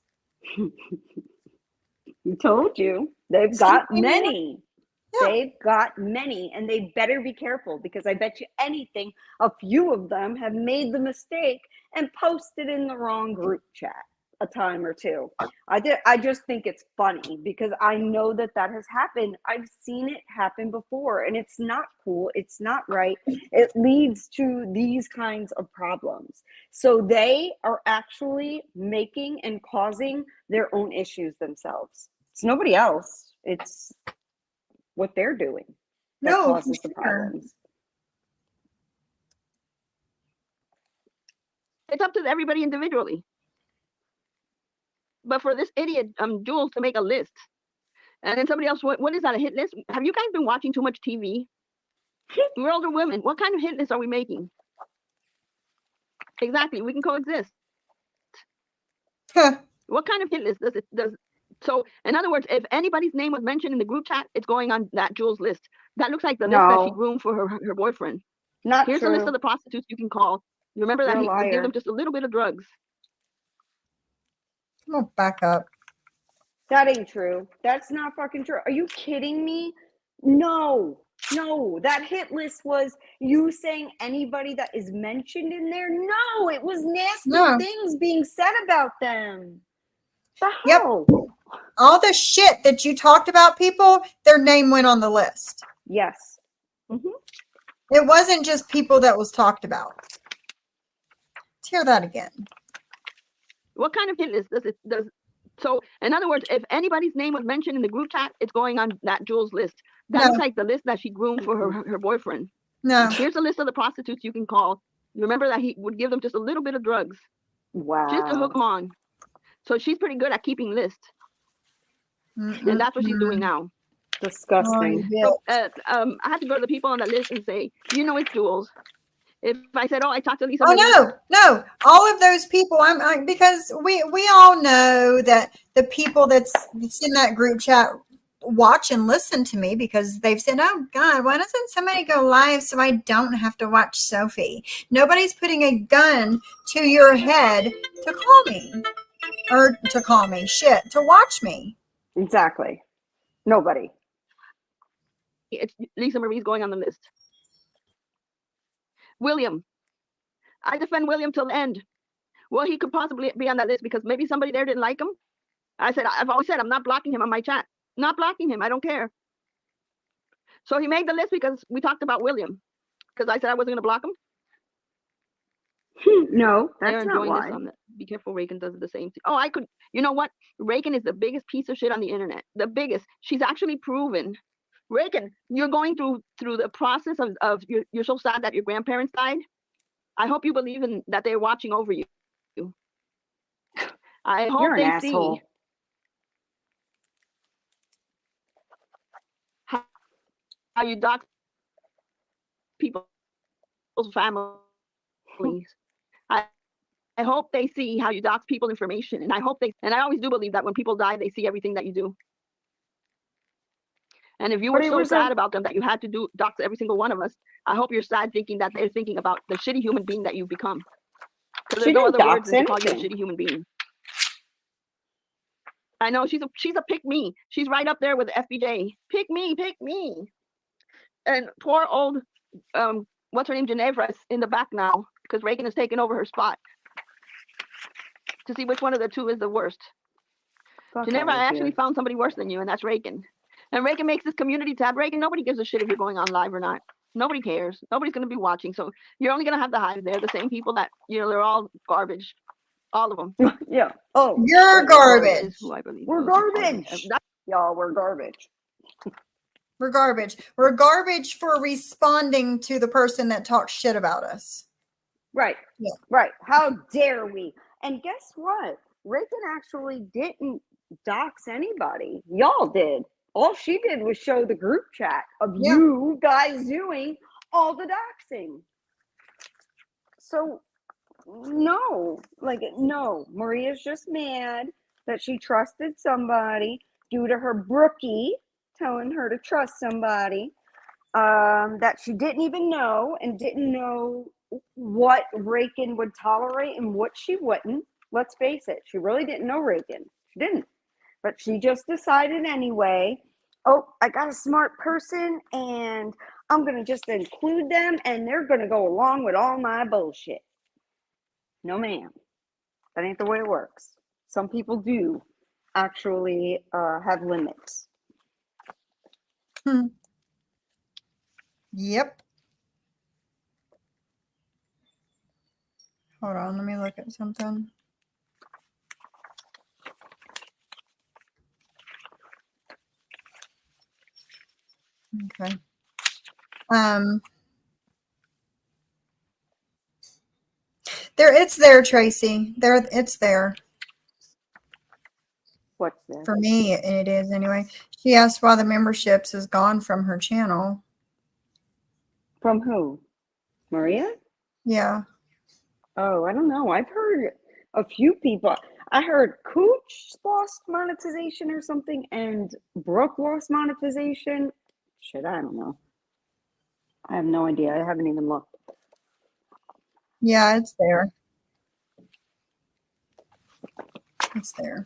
S2: You told you. They've
S1: See,
S2: got
S1: I mean,
S2: many.
S1: Yeah.
S2: They've got many, and they better be careful because I bet you anything, a few of them have made the mistake and posted in the wrong group chat a time or two. I just think it's funny because I know that has happened. I've seen it happen before, and it's not cool. It's not right. It leads to these kinds of problems. So they are actually making and causing their own issues themselves. It's nobody else. It's what they're doing. that
S1: No, for
S2: causes the
S1: sure.
S2: problems.
S4: It's up to everybody individually. But for this idiot, Jules, to make a list, and then somebody else, what is that, a hit list? Have you guys been watching too much TV? We're older women. What kind of hit list are we making? Exactly, we can coexist.
S1: Huh.
S4: What kind of hit list does so in other words, if anybody's name was mentioned in the group chat, it's going on that Jules list. That looks like the list that she
S2: No.
S4: groomed for her boyfriend.
S2: Not
S4: Here's
S2: true.
S4: the list of the prostitutes you can call. Remember that
S2: You're a
S4: he would give
S2: liar.
S4: them just a little bit of drugs.
S1: I'm gonna back up.
S2: That ain't true. That's not fucking true. Are you kidding me? No. That hit list was you saying anybody that is mentioned in there. No, it was nasty
S1: No.
S2: things being said about them. The
S1: Yep.
S2: hell?
S1: All the shit that you talked about people, their name went on the list.
S2: Yes.
S1: It wasn't just people that was talked about. Let's hear that again.
S4: What kind of hit list does so in other words, if anybody's name was mentioned in the group chat, it's going on that Jules list. That
S1: No.
S4: looks like the list that she groomed for her boyfriend.
S1: No.
S4: Here's a list of the prostitutes you can call. Remember that he would give them just a little bit of drugs just to hook
S2: Wow.
S4: them on. So she's pretty good at keeping lists, and that's what she's doing now.
S2: Disgusting.
S4: So, I had to go to the people on the list and say, it's Jules. If I said, I talked to Lisa.
S1: Oh no! All of those people, because we all know that the people that's in that group chat watch and listen to me because they've said, "Oh God, why doesn't somebody go live so I don't have to watch Sophie?" Nobody's putting a gun to your head to call me or to call me. Shit, to watch me.
S2: Exactly. Nobody.
S4: It's Lisa Marie's going on the list. William. I defend William till the end. Well, he could possibly be on that list because maybe somebody there didn't like him. I've always said I'm not blocking him on my chat. Not blocking him. I don't care. So he made the list because we talked about William. Because I said I wasn't going to block him.
S2: No,
S4: They're
S2: that's not
S4: enjoying
S2: why.
S4: this on the, be careful, Reagan does the same thing. Oh, I could, you know what? Reagan is the biggest piece of shit on the internet. The biggest. She's actually proven. Reagan, you're going through the process of you're so sad that your grandparents died. I hope you believe in that they're watching over you. I hope
S2: You're an
S4: they
S2: asshole.
S4: see how you dox people's families. I hope they see how you dox people's information, and I always do believe that when people die, they see everything that you do. And if you were so sad about them that you had to dox every single one of us, I hope you're sad thinking that they're thinking about the shitty human being that you've become. Because there's no other words than to call you a shitty human being. I know she's a pick me. She's right up there with the FBJ. Pick me. And poor old what's her name, Ginevra, is in the back now because Reagan has taken over her spot to see which one of the two is the worst. Ginevra, I actually found somebody worse than you, and that's Reagan. And Reagan makes this community tab. Reagan, nobody gives a shit if you're going on live or not. Nobody cares. Nobody's going to be watching. So you're only going to have the hive there. The same people that, they're all garbage. All of them.
S2: Yeah. Oh,
S1: You're garbage.
S4: Is who I believe.
S2: We're garbage. Y'all, we're garbage.
S1: We're garbage. We're garbage for responding to the person that talks shit about us.
S2: Right.
S1: Yeah.
S2: Right. How dare we? And guess what? Reagan actually didn't dox anybody. Y'all did. All she did was show the group chat of you guys doing all the doxing. So, no. Maria's just mad that she trusted somebody due to her brookie telling her to trust somebody that she didn't even know and didn't know what Reagan would tolerate and what she wouldn't. Let's face it, she really didn't know Reagan. She didn't. But she just decided anyway, I got a smart person and I'm going to just include them and they're going to go along with all my bullshit. No, ma'am. That ain't the way it works. Some people do actually have limits.
S1: Yep. Hold on, let me look at something. Okay. Um, it's there, Tracy. It's there
S2: What's this?
S1: for me. It is anyway. She asked why the memberships is gone from her channel.
S2: From who? Maria?
S1: Yeah.
S2: Oh, I don't know. I've heard a few people. I heard Cooch lost monetization or something, and Brooke lost monetization. Shit, I don't know. I have no idea. I haven't even looked.
S1: Yeah, it's there. It's there.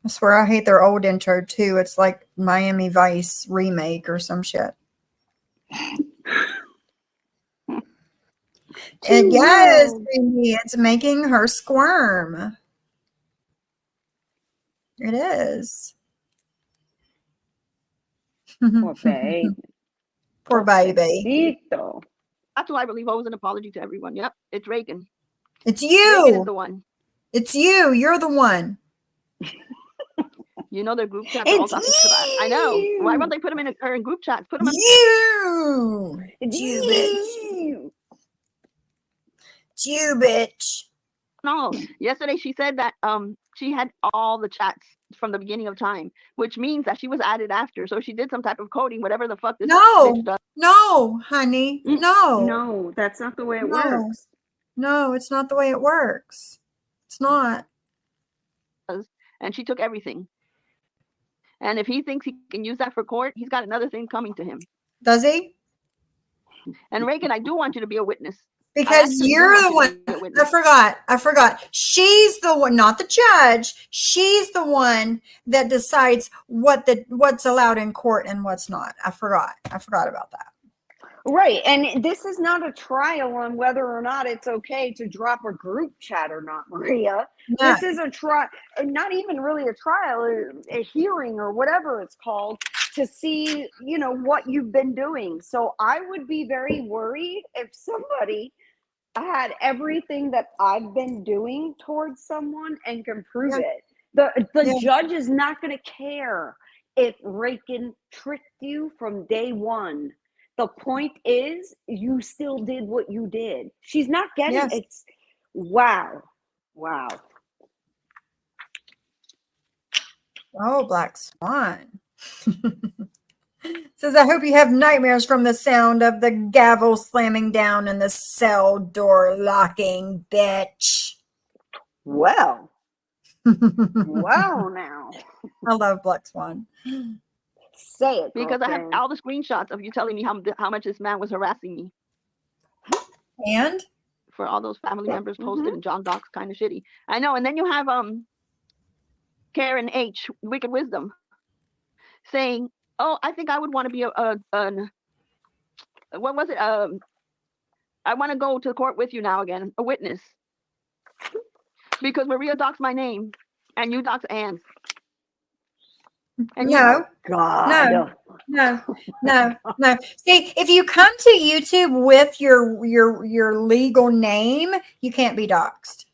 S1: I swear I hate their old intro too. It's like Miami Vice remake or some shit. And yes, Cindy, it's making her squirm. It is.
S2: Poor babe.
S1: Poor baby.
S2: Pobrecito.
S4: That's why I believe owes an apology to everyone. Yep, it's Reagan.
S1: It's
S4: Reagan is
S1: you.
S4: the one.
S1: It's you. You're the one.
S4: You know their group chats are all
S2: It's
S4: talking to that. I know. Why
S2: you.
S4: won't they put them in her in group chats? Put them in.
S1: You.
S2: It's
S1: You bitch.
S2: you.
S1: It's you, bitch.
S4: No, yesterday she said that she had all the chats from the beginning of time, which means that she was added after. So she did some type of coding, whatever the fuck this
S1: No.
S4: bitch does.
S1: No, honey. No.
S2: No, that's not the way it
S1: No.
S2: works.
S1: No, it's not the way it works. It's not.
S4: And she took everything. And if he thinks he can use that for court, he's got another thing coming to him.
S1: Does he?
S4: And Reagan, I do want you to be a witness.
S1: Because
S4: actually
S1: you're
S4: do
S1: the
S4: want
S1: one.
S4: you to be a witness.
S1: I forgot. She's the one, not the judge. She's the one that decides what's allowed in court and what's not. I forgot about that.
S2: Right. And this is not a trial on whether or not it's okay to drop a group chat or not, Maria.
S1: No.
S2: This is a trial, not even really a trial, a hearing or whatever it's called, to see, what you've been doing. So I would be very worried if somebody had everything that I've been doing towards someone and can prove
S1: Yeah.
S2: it. The
S1: Yeah.
S2: judge is not going to care if Reagan tricked you from day one. The point is, you still did what you did. She's not getting
S1: Yes.
S2: it's wow.
S1: Oh, Black Swan. Says, I hope you have nightmares from the sound of the gavel slamming down and the cell door locking, bitch.
S2: Well, wow now.
S1: I love Black Swan.
S2: Say it,
S4: Because I have
S2: girlfriend.
S4: all the screenshots of you telling me how much this man was harassing me
S1: And
S4: for all those family members posted
S2: Mhm.
S4: and John Doc's kind of shitty. I know. And then you have Karen H, Wicked Wisdom, saying, "Oh, I think I would want to be what was it? I want to go to court with you now again, a witness, because Maria docs my name and you docs Anne's." And
S1: no,
S2: God.
S1: no. See, if you come to YouTube with your legal name, you can't be doxxed.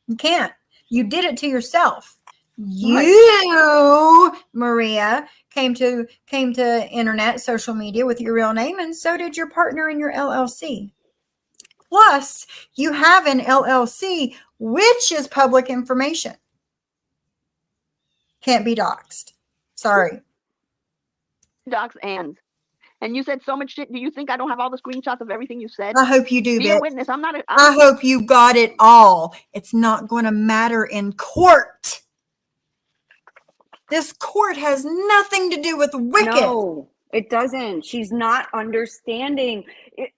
S1: You can't. You did it to yourself. You, Maria, came to internet, social media with your real name, and so did your partner in your LLC. Plus, you have an LLC, which is public information. Can't be doxxed. Sorry.
S4: docs Anne's. And you said so much shit. Do you think I don't have all the screenshots of everything you said?
S1: I hope you do,
S4: Be a
S1: bitch.
S4: witness. I'm not.
S1: I hope you got it all. It's not going to matter in court. This court has nothing to do with Wicked.
S2: No, it doesn't. She's not understanding.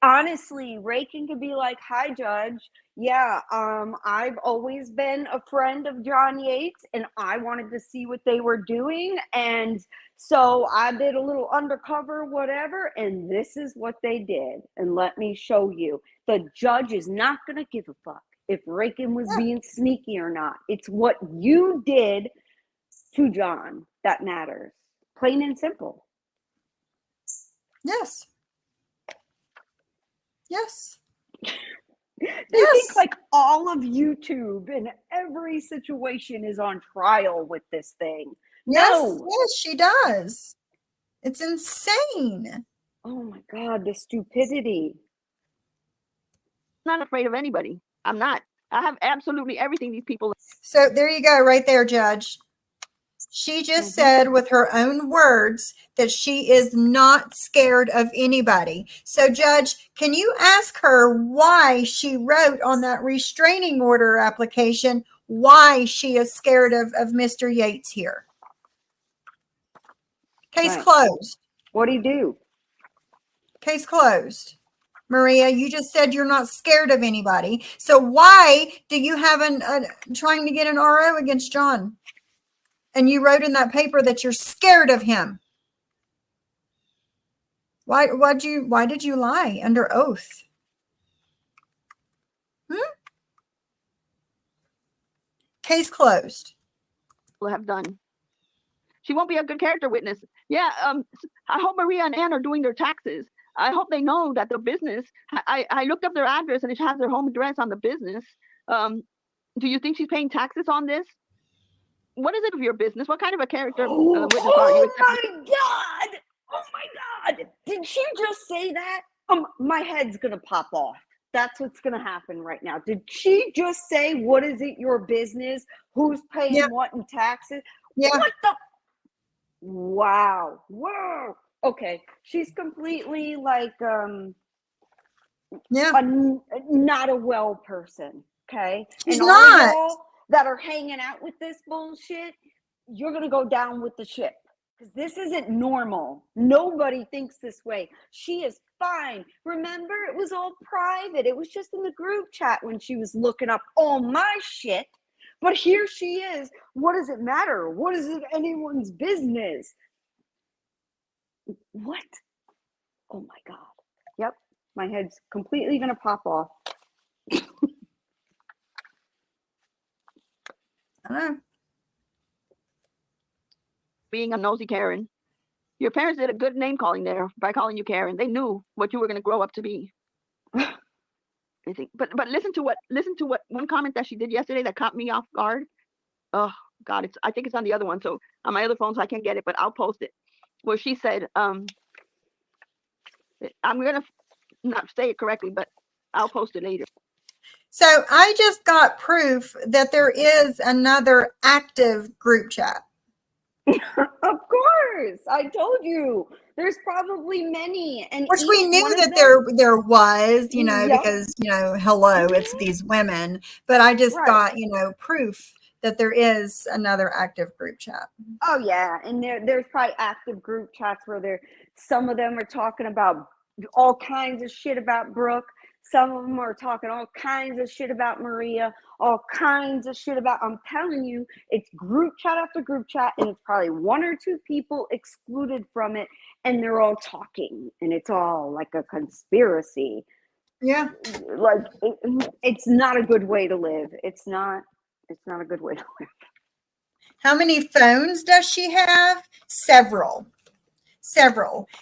S2: Honestly, Reagan could be like, "Hi, Judge. Yeah, I've always been a friend of John Yates, and I wanted to see what they were doing, and so I did a little undercover, whatever, and this is what they did. And let me show you." The judge is not gonna give a fuck if Reagan was being sneaky or not. It's what you did to John that matters. Plain and simple.
S1: Yes. Yes.
S2: They
S1: Yes.
S2: think like all of YouTube and every situation is on trial with this thing.
S1: Yes.
S2: No.
S1: Yes, she does. It's insane.
S2: Oh my God, the stupidity.
S4: I'm not afraid of anybody. I'm not. I have absolutely everything these people.
S1: So there you go, right there, Judge. She just said with her own words that she is not scared of anybody. So, Judge, can you ask her why she wrote on that restraining order application why she is scared of Mr. Yates here? Case
S2: Right.
S1: closed.
S2: What do you do?
S1: Case closed. Maria, you just said you're not scared of anybody. So why do you have trying to get an RO against John? And you wrote in that paper that you're scared of him. Why did you lie under oath? Case closed.
S4: Have done. She won't be a good character witness. Yeah, I hope Maria and Ann are doing their taxes. I hope they know that the business, I looked up their address and it has their home address on the business. Do you think she's paying taxes on this? What is it of your business? What kind of a character witness are you?
S2: My God! Oh my God! Did she just say that? My head's gonna pop off. That's what's gonna happen right now. Did she just say, "What is it your business? Who's paying
S1: Yeah.
S2: what in taxes?"
S1: Yeah.
S2: What the? Wow! Wow! Okay, she's completely like
S1: Yeah.
S2: not a well person. Okay,
S1: She's
S2: and all
S1: not.
S2: y'all that are hanging out with this bullshit, you're gonna go down with the ship because this isn't normal. Nobody thinks this way. She is fine. Remember, it was all private. It was just in the group chat when she was looking up all my shit. But here she is. What does it matter? What is it anyone's business? What? Oh my God. Yep. My head's completely gonna pop off.
S1: I don't know.
S4: Being a nosy Karen. Your parents did a good name calling there by calling you Karen. They knew what you were going to grow up to be. I think, but listen to what one comment that she did yesterday that caught me off guard. Oh God, I think it's on the other one. So on my other phone, so I can't get it, but I'll post it. Where she said, I'm gonna not say it correctly, but I'll post it later.
S1: So I just got proof that there is another active group chat.
S2: Of course, I told you. There's probably many, and
S1: Which we
S2: each
S1: knew
S2: one of
S1: that
S2: them-
S1: there was, you know,
S2: Yep.
S1: because, you know, hello, it's these women. But I just
S2: Right.
S1: got, you know, proof that there is another active group chat.
S2: Oh yeah, and there's probably active group chats where some of them are talking about all kinds of shit about Brooke. Some of them are talking all kinds of shit about Maria, all kinds of shit about. I'm telling you, it's group chat after group chat, and it's probably one or two people excluded from it, and they're all talking, and it's all like a conspiracy.
S1: Yeah.
S2: Like it's not a good way to live. It's not a good way to live.
S1: How many phones does she have? Several.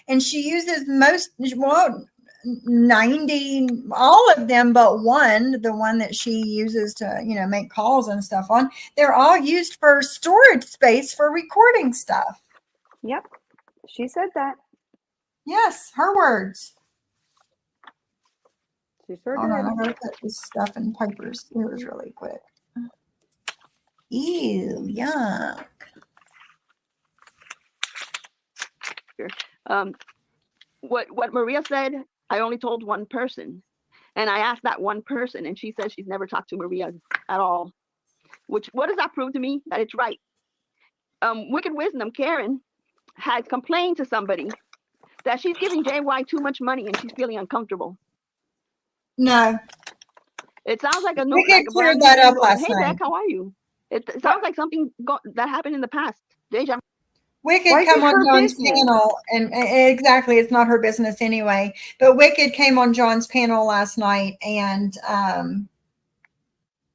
S1: And she uses 90, all of them but one, the one that she uses to, you know, make calls and stuff on. They're all used for storage space for recording stuff.
S2: Yep, she said that.
S1: Yes, her words.
S2: She sure
S1: Hold on, I
S2: did.
S1: gotta put this stuff in Piper's ears really quick. Ew, yuck.
S4: What Maria said, I only told one person, and I asked that one person, and she says she's never talked to Maria at all. What does that prove to me? That it's right. Wicked Wisdom, Karen, has complained to somebody that she's giving JY too much money and she's feeling uncomfortable.
S1: No,
S4: It sounds like a
S1: we could clear
S4: brand
S1: that
S4: new
S1: up
S4: thing.
S1: last
S4: Hey,
S1: night.
S4: Beck, how are you? It sounds like something that happened in the past. Deja.
S1: Wicked
S2: Why is
S1: come
S2: it
S1: on
S2: her
S1: John's
S2: business?
S1: panel, and exactly, it's not her business anyway. But Wicked came on John's panel last night and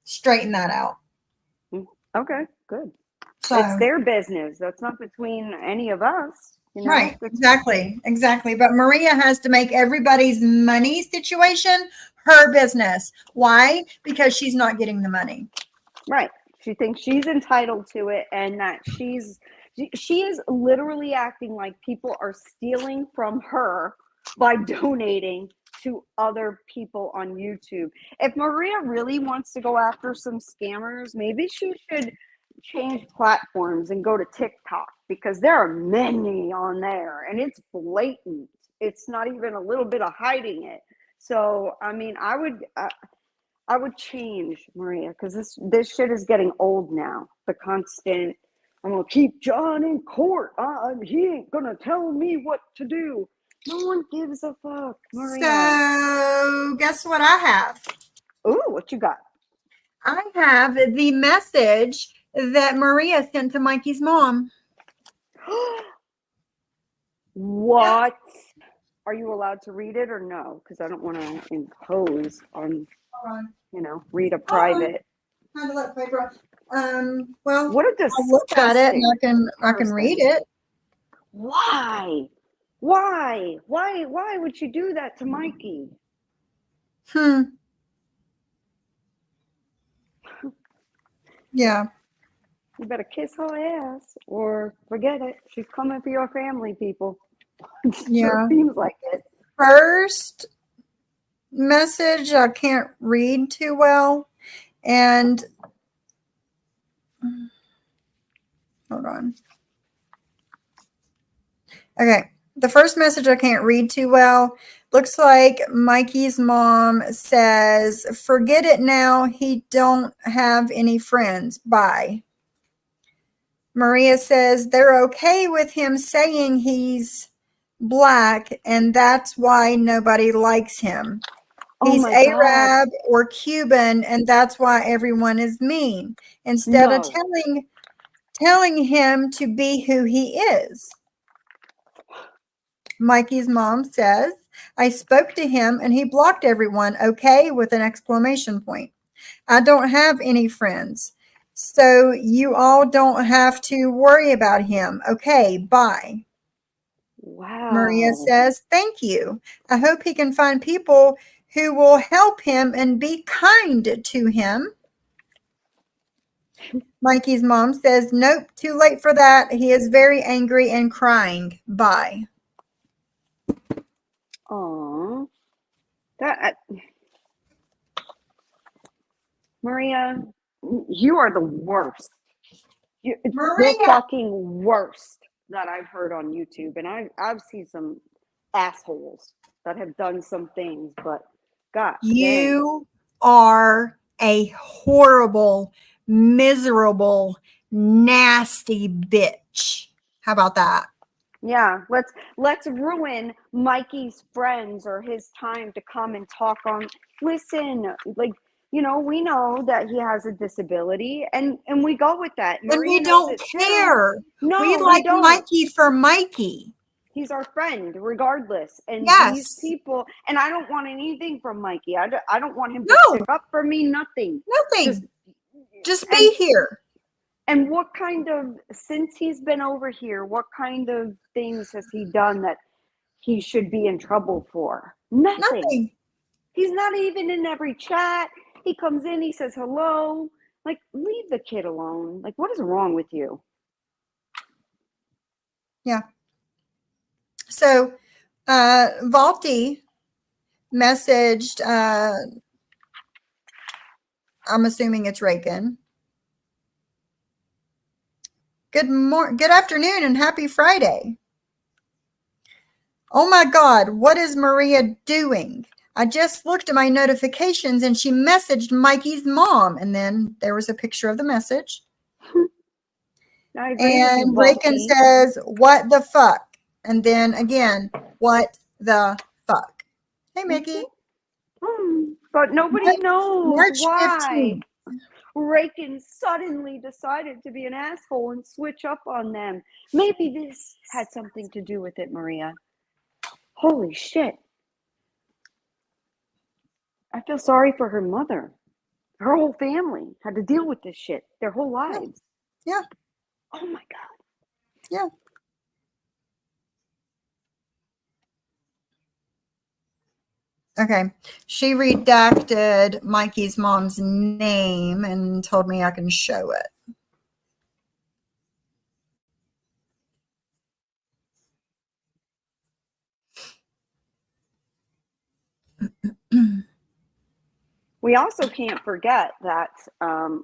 S1: straightened that out.
S2: Okay, good.
S1: So
S2: It's their business. That's not between any of us. You know?
S1: right, exactly. But Maria has to make everybody's money situation her business. Why? Because she's not getting the money.
S2: Right. She thinks she's entitled to it and that she's She is literally acting like people are stealing from her by donating to other people on YouTube. If Maria really wants to go after some scammers, maybe she should change platforms and go to TikTok, because there are many on there and it's blatant. It's not even a little bit of hiding it. So, I mean, I would change, Maria, because this shit is getting old now. The constant, I'm gonna keep John in court. He ain't gonna tell me what to do. No one gives a fuck, Maria.
S1: So guess what I have?
S2: Ooh, what you got?
S1: I have the message that Maria sent to Mikey's mom.
S2: What? Are you allowed to read it or no? Because I don't want to impose on, read a private.
S1: How to let paper. Well,
S2: What a
S1: I'll look at it and I can
S2: person.
S1: read it.
S2: Why? Why would you do that to Mikey?
S1: Yeah.
S2: You better kiss her ass or forget it. She's coming for your family, people.
S1: Yeah.
S2: Sure seems like it.
S1: First message I can't read too well. And hold on. Okay. The first message I can't read too well. Looks like Mikey's mom says, forget it now. He don't have any friends. Bye. Maria says they're okay with him saying he's black, and that's why nobody likes him. He's Arab or Cuban, and that's why everyone is mean. Instead of telling him to be who he is. Mikey's mom says, I spoke to him and he blocked everyone, okay, with an exclamation point. I don't have any friends, so you all don't have to worry about him. Okay, bye.
S2: Wow.
S1: Maria says, thank you. I hope he can find people who will help him and be kind to him. Mikey's mom says, nope, too late for that. He is very angry and crying. Bye.
S2: Aw. Maria, you are the worst. The fucking worst that I've heard on YouTube. And I've seen some assholes that have done some things, but God.
S1: You are a horrible, miserable, nasty bitch. How about that?
S2: Yeah, let's ruin Mikey's friends or his time to come and talk on. Listen, like, we know that he has a disability, and we go with that.
S1: And we don't care.
S2: No,
S1: we like
S2: don't.
S1: Mikey for Mikey.
S2: He's our friend, regardless. And these people, and I don't want anything from Mikey. I don't want him to stick up for me. Nothing. Just be
S1: here.
S2: And what kind of, since he's been over here, what kind of things has he done that he should be in trouble for? Nothing. He's not even in every chat. He comes in, he says hello. Like, leave the kid alone. Like, what is wrong with you?
S1: Yeah. So, Valti messaged, I'm assuming it's Reagan. Good afternoon and happy Friday. Oh my God, what is Maria doing? I just looked at my notifications and she messaged Mikey's mom. And then there was a picture of the message. And Reagan says, what the fuck? And then again, what the fuck? Hey, Mickey.
S2: But nobody knows
S1: March
S2: why
S1: 15th.
S2: Reagan suddenly decided to be an asshole and switch up on them. Maybe this had something to do with it, Maria. Holy shit. I feel sorry for her mother. Her whole family had to deal with this shit their whole lives.
S1: Yeah.
S2: Oh my God.
S1: Yeah. Okay. She redacted Mikey's mom's name and told me I can show it.
S2: We also can't forget that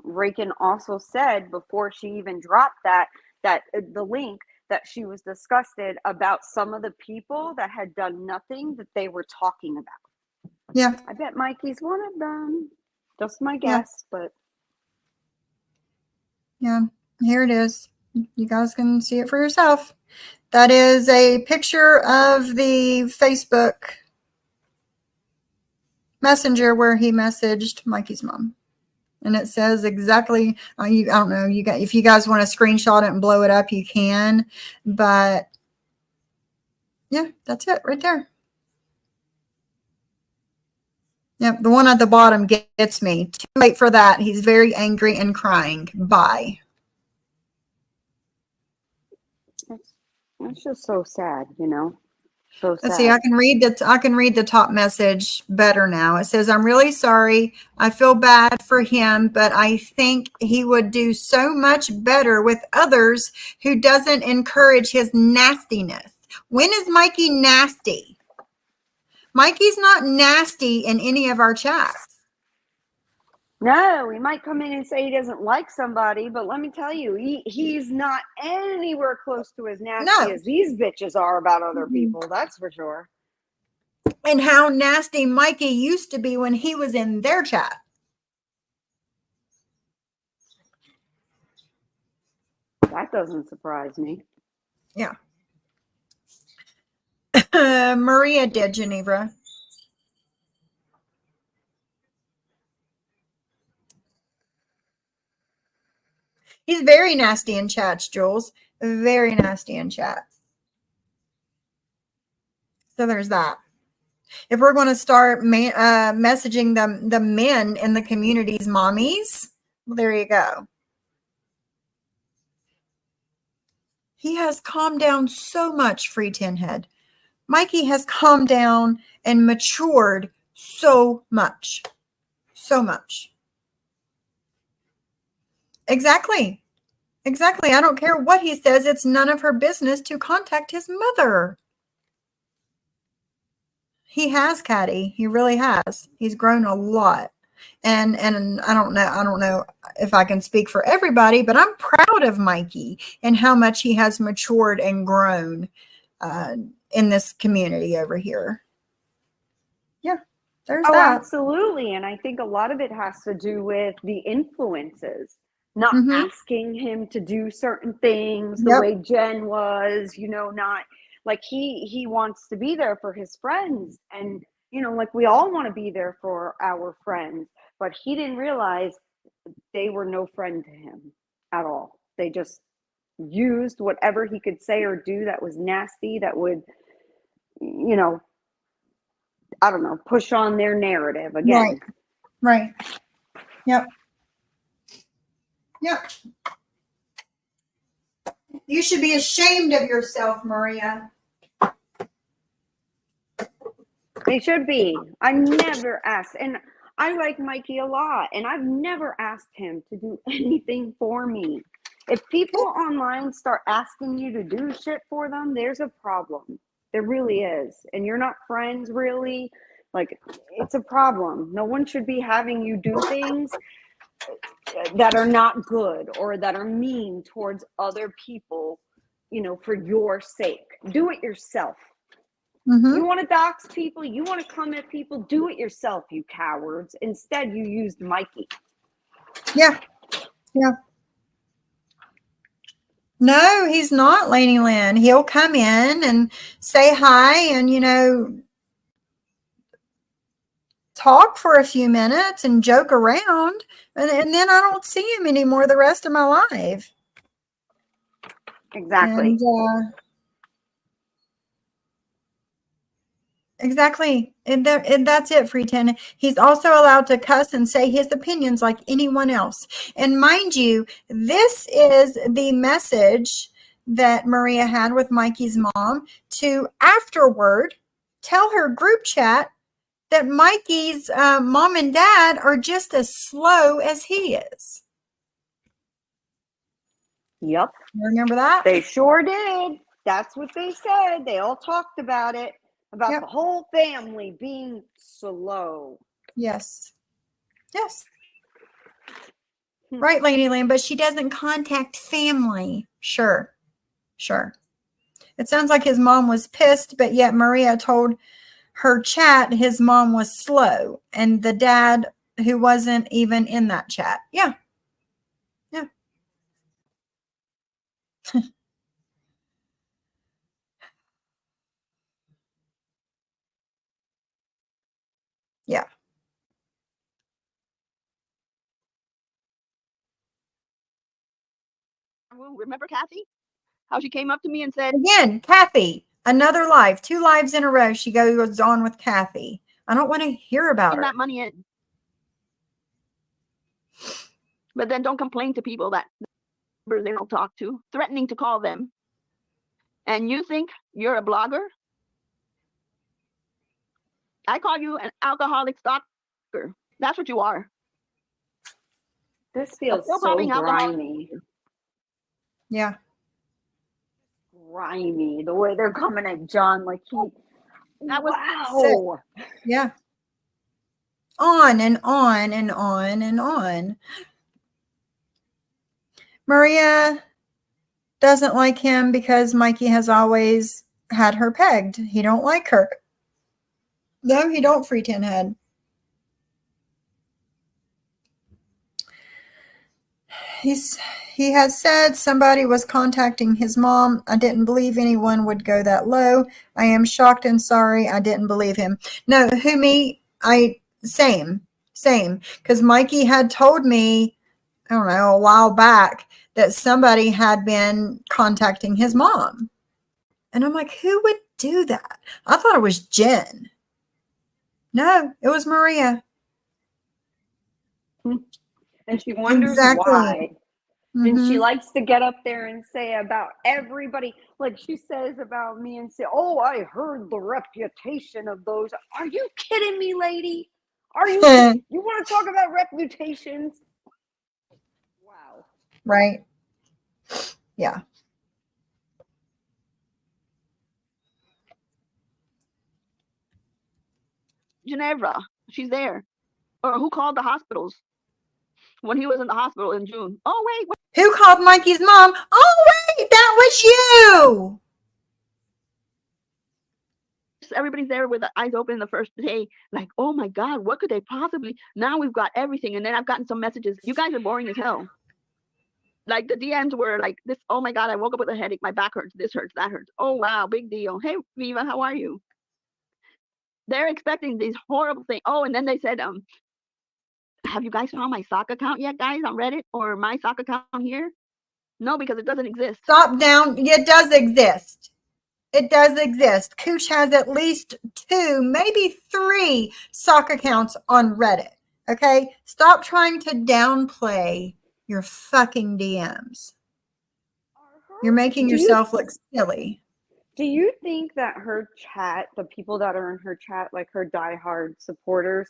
S2: Reagan also said before she even dropped the link that she was disgusted about some of the people that had done nothing that they were talking about.
S1: Yeah.
S2: I bet Mikey's one of them. Just my
S1: Yeah.
S2: guess, but
S1: Yeah. Here it is. You guys can see it for yourself. That is a picture of the Facebook Messenger where he messaged Mikey's mom. And it says exactly, I don't know, if you guys want to screenshot it and blow it up, you can. But yeah, that's it right there. Yep, the one at the bottom gets me. Too late for that. He's very angry and crying. Bye.
S2: it's just so sad, So sad.
S1: Let's see. I can read the top message better now. It says, "I'm really sorry. I feel bad for him, but I think he would do so much better with others who doesn't encourage his nastiness." When is Mikey nasty? Mikey's not nasty in any of our chats.
S2: No, he might come in and say he doesn't like somebody, but let me tell you, he's not anywhere close to as nasty as these bitches are about other people. That's for sure.
S1: And how nasty Mikey used to be when he was in their chat.
S2: That doesn't surprise me.
S1: Yeah. Maria did, Geneva. He's very nasty in chats, Jules. Very nasty in chats. So there's that. If we're going to start messaging the men in the community's mommies, well, there you go. He has calmed down so much, Free Tinhead. Mikey has calmed down and matured so much. So much. Exactly. Exactly. I don't care what he says. It's none of her business to contact his mother. He has, Caddy. He really has. He's grown a lot. And I don't know if I can speak for everybody, but I'm proud of Mikey and how much he has matured and grown in this community over here. Yeah, there's that.
S2: Absolutely. And I think a lot of it has to do with the influences, not asking him to do certain things the way Jen was, not like he wants to be there for his friends. And, like we all want to be there for our friends, but he didn't realize they were no friend to him at all. They just used whatever he could say or do that was nasty, that would, I don't know, push on their narrative again.
S1: Right. Yep. You should be ashamed of yourself, Maria.
S2: They should be. I never asked. And I like Mikey a lot. And I've never asked him to do anything for me. If people online start asking you to do shit for them, there's a problem. There really is. And you're not friends, really. Like, it's a problem. No one should be having you do things that are not good or that are mean towards other people, for your sake. Do it yourself. You want to dox people, you want to come at people, do it yourself, you cowards. Instead, you used Mikey.
S1: Yeah. No, he's not, Laney Lynn. He'll come in and say hi and, talk for a few minutes and joke around. And then I don't see him anymore the rest of my life.
S2: Exactly.
S1: And, exactly. And that's it, Freeton. He's also allowed to cuss and say his opinions like anyone else. And mind you, this is the message that Maria had with Mikey's mom to afterward tell her group chat that Mikey's mom and dad are just as slow as he is.
S2: Yep.
S1: You remember that?
S2: They sure did. That's what they said. They all talked about it. about
S1: Yep.
S2: the whole family being slow.
S1: Yes. Yes.
S2: Hmm.
S1: Right, Lady Lamb, but she doesn't contact family. Sure. Sure. It sounds like his mom was pissed, but yet Maria told her chat his mom was slow and the dad who wasn't even in that chat. Yeah. Yeah. Yeah.
S4: Remember Kathy? How she came up to me and said,
S1: Again, Kathy, another live, 2 lives in a row. She goes on with Kathy. I don't want to hear about
S4: "Bring
S1: her.
S4: that money in." But then don't complain to people that they don't talk to, threatening to call them. And you think you're a blogger? I call you an alcoholic stalker. That's what you are.
S2: This
S4: A
S2: feels
S4: pill
S2: so
S4: popping alcoholic.
S2: grimy.
S1: Yeah.
S2: Grimy. The way they're coming at John, like he.
S4: That was
S2: Wow.
S1: Yeah. On and on and on and on. Maria doesn't like him because Mikey has always had her pegged. He don't like her. No, he don't, free tin head. He has said somebody was contacting his mom. I didn't believe anyone would go that low. I am shocked and sorry. I didn't believe him. No, who me? Same. Because Mikey had told me, I don't know, a while back that somebody had been contacting his mom. And I'm like, who would do that? I thought it was Jen. No, it was Maria.
S2: And she wonders
S1: Exactly.
S2: why. And she
S1: Mhm.
S2: likes to get up there and say about everybody, like she says about me and say, oh, I heard the reputation of those. Are you kidding me, lady? Are you kidding? You want to talk about reputations? Wow.
S1: Right. Yeah.
S4: Ginevra. She's there. Or who called the hospitals when he was in the hospital in June? Oh, wait.
S1: Who called Mikey's mom? Oh, wait, that was you.
S4: Everybody's there with the eyes open the first day, like, oh my God, what could they possibly? Now we've got everything. And then I've gotten some messages. You guys are boring as hell. Like the DMs were like this. Oh my God, I woke up with a headache. My back hurts. This hurts. That hurts. Oh wow, big deal. Hey Viva, how are you? They're expecting these horrible things. Oh, and then they said, have you guys found my sock account yet, guys, on Reddit or my sock account here? No, because it doesn't exist.
S1: Stop down. It does exist. It does exist. Cooch has at least 2, maybe 3 sock accounts on Reddit. Okay? Stop trying to downplay your fucking DMs. You're making yourself look silly.
S2: Do you think that her chat, the people that are in her chat, like her diehard supporters,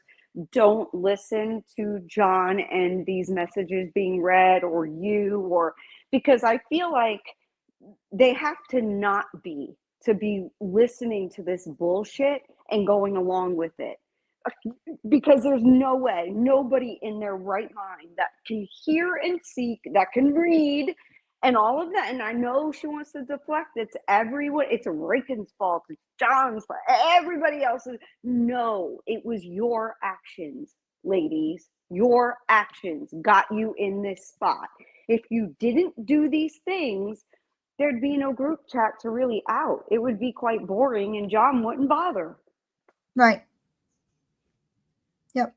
S2: don't listen to John and these messages being read or you? Or because I feel like they have to not be to be listening to this bullshit and going along with it. Because there's no way, nobody in their right mind that can hear and see, that can read and all of that. And I know she wants to deflect. It's everyone. It's Reagan's fault. It's John's fault. Everybody else's. No, it was your actions, ladies. Your actions got you in this spot. If you didn't do these things, there'd be no group chat to really out. It would be quite boring and John wouldn't bother.
S1: Right. Yep.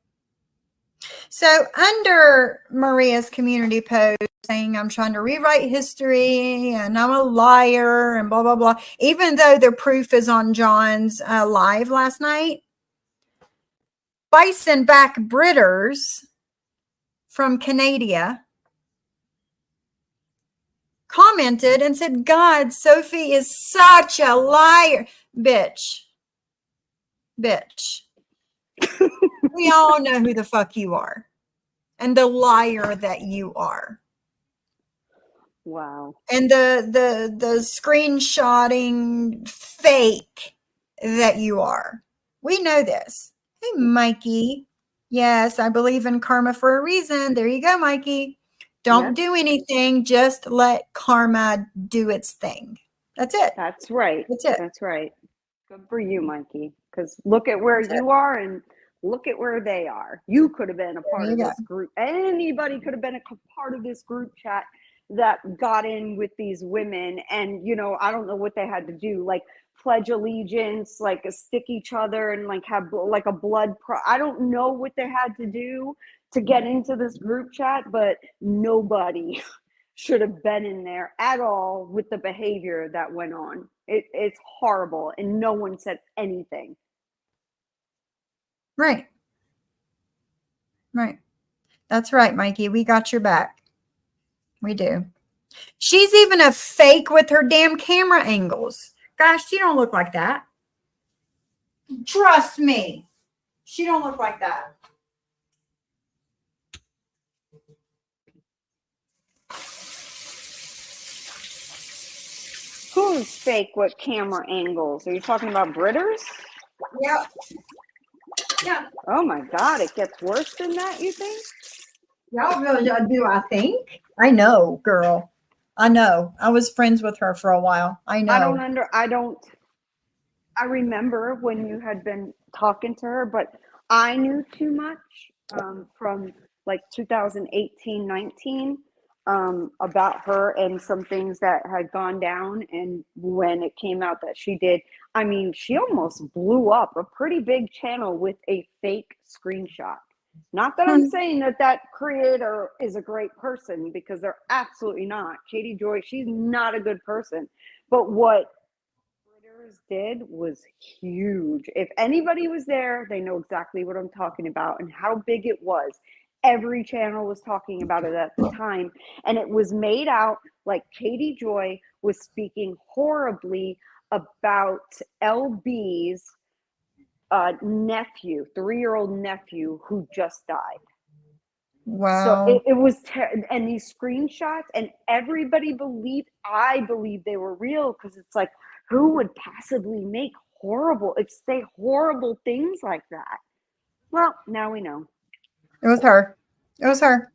S1: So under Maria's community post saying I'm trying to rewrite history and I'm a liar and blah, blah, blah, even though the proof is on John's live last night, Bison Back Britters from Canada commented and said, God, Sophie is such a liar. Bitch. We all know who the fuck you are and the liar that you are.
S2: Wow.
S1: And the screenshotting fake that you are. We know this. Hey, Mikey. Yes, I believe in karma for a reason. There you go, Mikey. Don't
S2: Yep.
S1: do anything. Just let karma do its thing. That's it.
S2: That's right.
S1: That's it.
S2: That's right. Good for you, Mikey. Because look at where
S1: That's it.
S2: you are and look at where they are. You could have been a part
S1: you
S2: of
S1: go.
S2: this group. Anybody could have been a part of this group chat that got in with these women. And, you know, I don't know what they had to do, like pledge allegiance, like stick each other and like have like a blood. I don't know what they had to do to get into this group chat, but nobody should have been in there at all with the behavior that went on. It's horrible, and no one said anything.
S1: Right. Right. That's right, Mikey. We got your back. We do. She's even a fake with her damn camera angles. Gosh, she don't look like that. Trust me. She don't look like that.
S2: Who's fake with camera angles? Are you talking about Britters?
S1: Yeah. Yeah.
S2: Oh my God, it gets worse than that, you think?
S1: Y'all really do, I think. I know, girl. I know. I was friends with her for a while. I know.
S2: I remember when you had been talking to her, but I knew too much from like 2018, 19 about her and some things that had gone down. And when it came out that she did, I mean, she almost blew up a pretty big channel with a fake screenshot. Not that I'm saying that creator is a great person, because they're absolutely not. Katie Joy, she's not a good person. But what Britters did was huge. If anybody was there, they know exactly what I'm talking about and how big it was. Every channel was talking about it at the time. And it was made out like Katie Joy was speaking horribly about LB's nephew, 3-year-old nephew who just died.
S1: Wow.
S2: So it was, and these screenshots, and everybody believed, I believe they were real, because it's like, who would possibly make say horrible things like that? Well, now we know.
S1: It was her. It was her.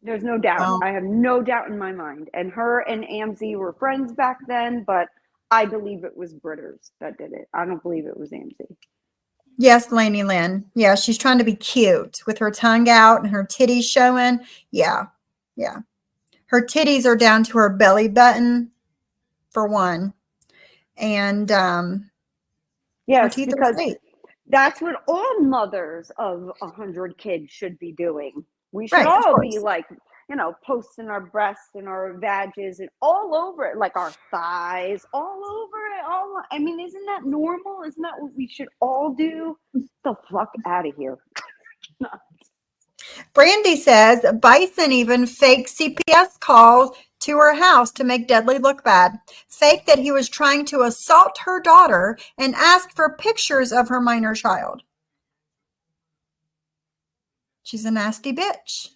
S2: There's no doubt.
S1: Wow.
S2: I have no doubt in my mind. And her and Amzi were friends back then, but I believe it was Britters that did it. I don't believe it was Amzi.
S1: Yes, Lainey Lynn. Yeah, she's trying to be cute with her tongue out and her titties showing. Yeah. Yeah. Her titties are down to her belly button, for one. And
S2: yes,
S1: her teeth
S2: because
S1: are fake.
S2: that's what all mothers of 100 kids should be doing. We should
S1: Right, of
S2: all be
S1: course.
S2: like, you know, posting our breasts and our vages and all over it, like our thighs, all over it. I mean, isn't that normal? Isn't that what we should all do? Get the fuck out of here.
S1: Brandy says Bison even faked CPS calls to her house to make Deadly look bad. Fake that he was trying to assault her daughter and asked for pictures of her minor child. She's a nasty bitch.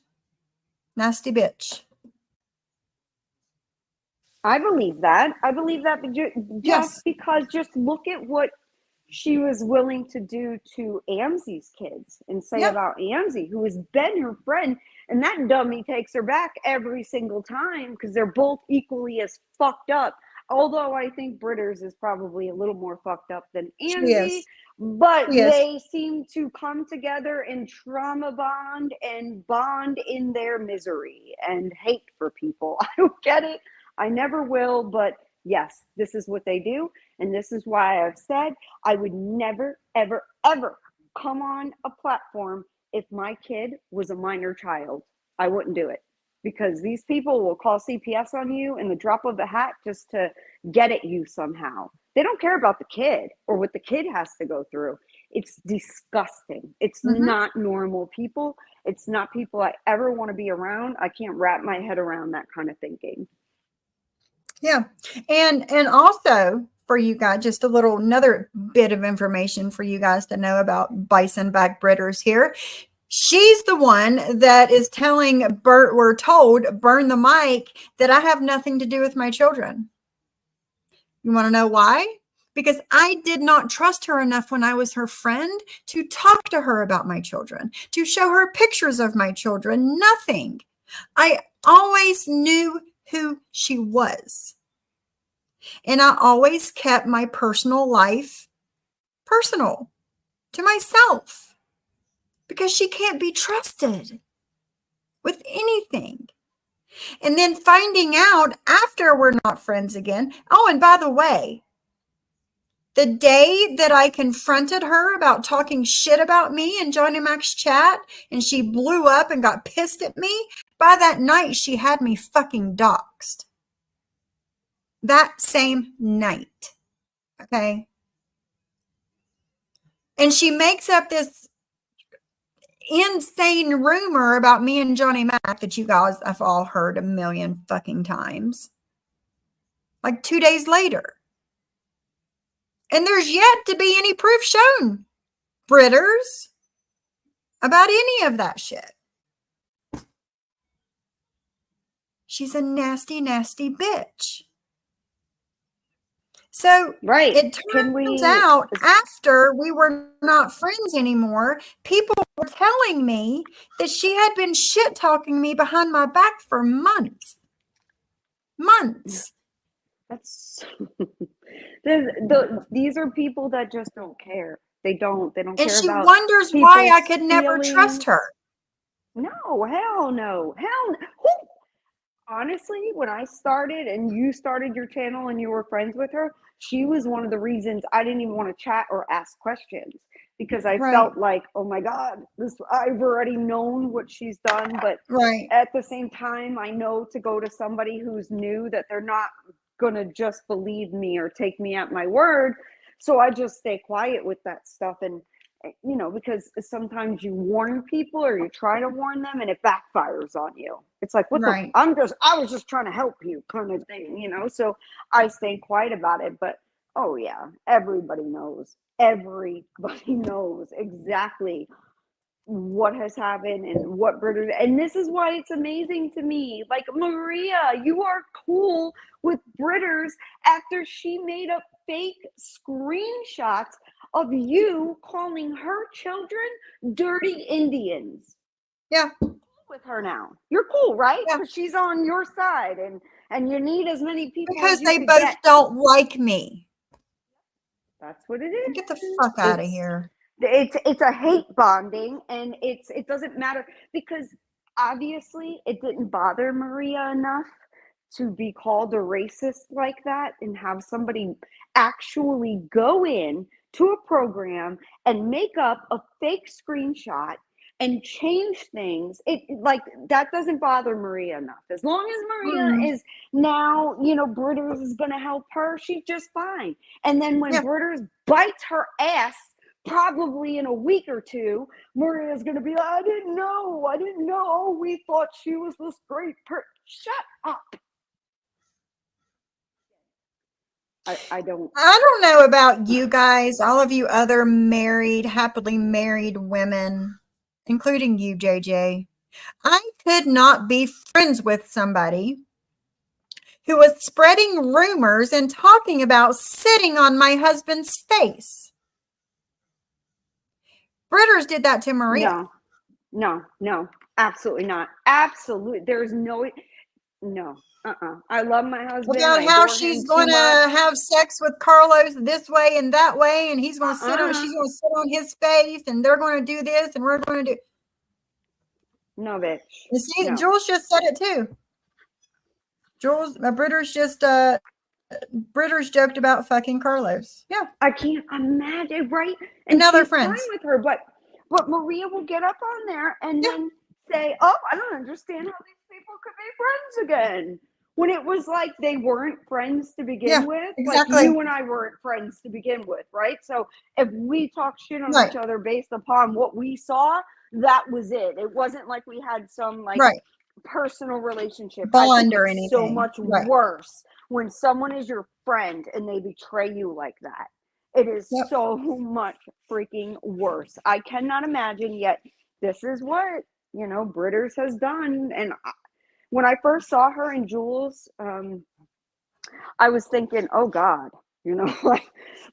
S1: Nasty bitch.
S2: I believe that. I believe that just because, just look at what she was willing to do to Amzi's kids and say about Amzi, who has been her friend. And that dummy takes her back every single time, because they're both equally as fucked up. Although I think Britters is probably a little more fucked up than Amzi. But they seem to come together and trauma bond and bond in their misery and hate for people. I don't get it. I never will. But yes, this is what they do. And this is why I've said I would never, ever, ever come on a platform if my kid was a minor child. I wouldn't do it, because these people will call CPS on you in the drop of a hat just to get at you somehow. They don't care about the kid or what the kid has to go through. It's disgusting. It's not normal people. It's not people I ever want to be around. I can't wrap my head around that kind of thinking.
S1: Yeah. And also for you guys, just another bit of information for you guys to know about Bison back Britters here. She's the one that is telling Bert, we're told, burn the mic, that I have nothing to do with my children. You want to know why? because I did not trust her enough when I was her friend to talk to her about my children, to show her pictures of my children, nothing. I always knew who she was. And I always kept my personal life personal to myself because she can't be trusted with anything. And then finding out after we're not friends again. Oh, and by the way, the day that I confronted her about talking shit about me in Johnny Mac's chat and she blew up and got pissed at me, by that night she had me fucking doxxed. That same night. Okay? And she makes up this insane rumor about me and Johnny Mac that you guys have all heard a million fucking times. Like 2 days later. And there's yet to be any proof shown, Britters, about any of that shit. She's a nasty, nasty bitch. So
S2: Right.
S1: it
S2: Can
S1: turns
S2: we-
S1: out after we were not friends anymore, people were telling me that she had been shit talking me behind my back for months. Months.
S2: That's these are people that just don't care. They don't
S1: And
S2: care
S1: she
S2: about
S1: wonders why I
S2: people's
S1: could never trust
S2: feelings.
S1: her.
S2: No, hell no. Who? Honestly, when I started and you started your channel and you were friends with her, she was one of the reasons I didn't even want to chat or ask questions because I
S1: Right.
S2: felt like, oh my God, I've already known what she's done. But
S1: Right.
S2: at the same time, I know to go to somebody who's new that they're not going to just believe me or take me at my word. So I just stay quiet with that stuff. And, you know, because sometimes you warn people or you try to warn them and it backfires on you. It's like,
S1: Right.
S2: I was just trying to help you kind of thing, you know? So I stay quiet about it. But, oh yeah, everybody knows. Everybody knows exactly what has happened and what Britta, and this is why it's amazing to me. Like, Maria, you are cool with Britters after she made up fake screenshots of you calling her children dirty Indians.
S1: Yeah.
S2: With her now, you're cool, right?
S1: Yeah.
S2: Because she's on your side, and you need as many people
S1: Because
S2: as you
S1: they
S2: could
S1: both
S2: get.
S1: don't like me.
S2: That's what it is.
S1: Get the fuck out of
S2: It's-
S1: here.
S2: It's a hate bonding, and it doesn't matter because obviously it didn't bother Maria enough to be called a racist like that and have somebody actually go in to a program and make up a fake screenshot and change things. It like that doesn't bother Maria enough. As long as Maria is now, you know, Britters is going to help her, she's just fine. And then when
S1: Yeah.
S2: Britters bites her ass, probably in a week or two, Maria's going to be like, I didn't know. We thought she was this great person. Shut up. I don't.
S1: I don't know about you guys, all of you other married, happily married women, including you, JJ. I could not be friends with somebody who was spreading rumors and talking about sitting on my husband's face. Britters did that to Maria.
S2: No, absolutely not. Absolutely. There's no. I love my husband.
S1: About
S2: I
S1: how
S2: adore
S1: she's
S2: him
S1: going
S2: too
S1: to
S2: much.
S1: have sex with Carlos this way and that way, and he's going to sit on,
S2: Uh-uh.
S1: she's going to sit on his face, and they're going to do this, and we're going to do.
S2: No, bitch.
S1: You see,
S2: No.
S1: Jules just said it too. Jules, Britters joked about fucking Carlos. Yeah.
S2: I can't imagine, right?
S1: And now they're
S2: she's fine
S1: friends.
S2: with her, but Maria will get up on there and then say, "Oh, I don't understand how these people could be friends again." When it was like they weren't friends to begin with,
S1: exactly.
S2: like you and I weren't friends to begin with, right? So if we talk shit on
S1: Right.
S2: each other based upon what we saw, that was it. It wasn't like we had some like
S1: Right.
S2: personal relationship.
S1: Bond
S2: I
S1: or
S2: think it's so
S1: anything.
S2: much
S1: Right.
S2: worse when someone is your friend and they betray you like that. It is
S1: Yep.
S2: so much freaking worse. I cannot imagine, yet this is what, you know, Britters has done. And when I first saw her and Jules, I was thinking, oh God, you know, like,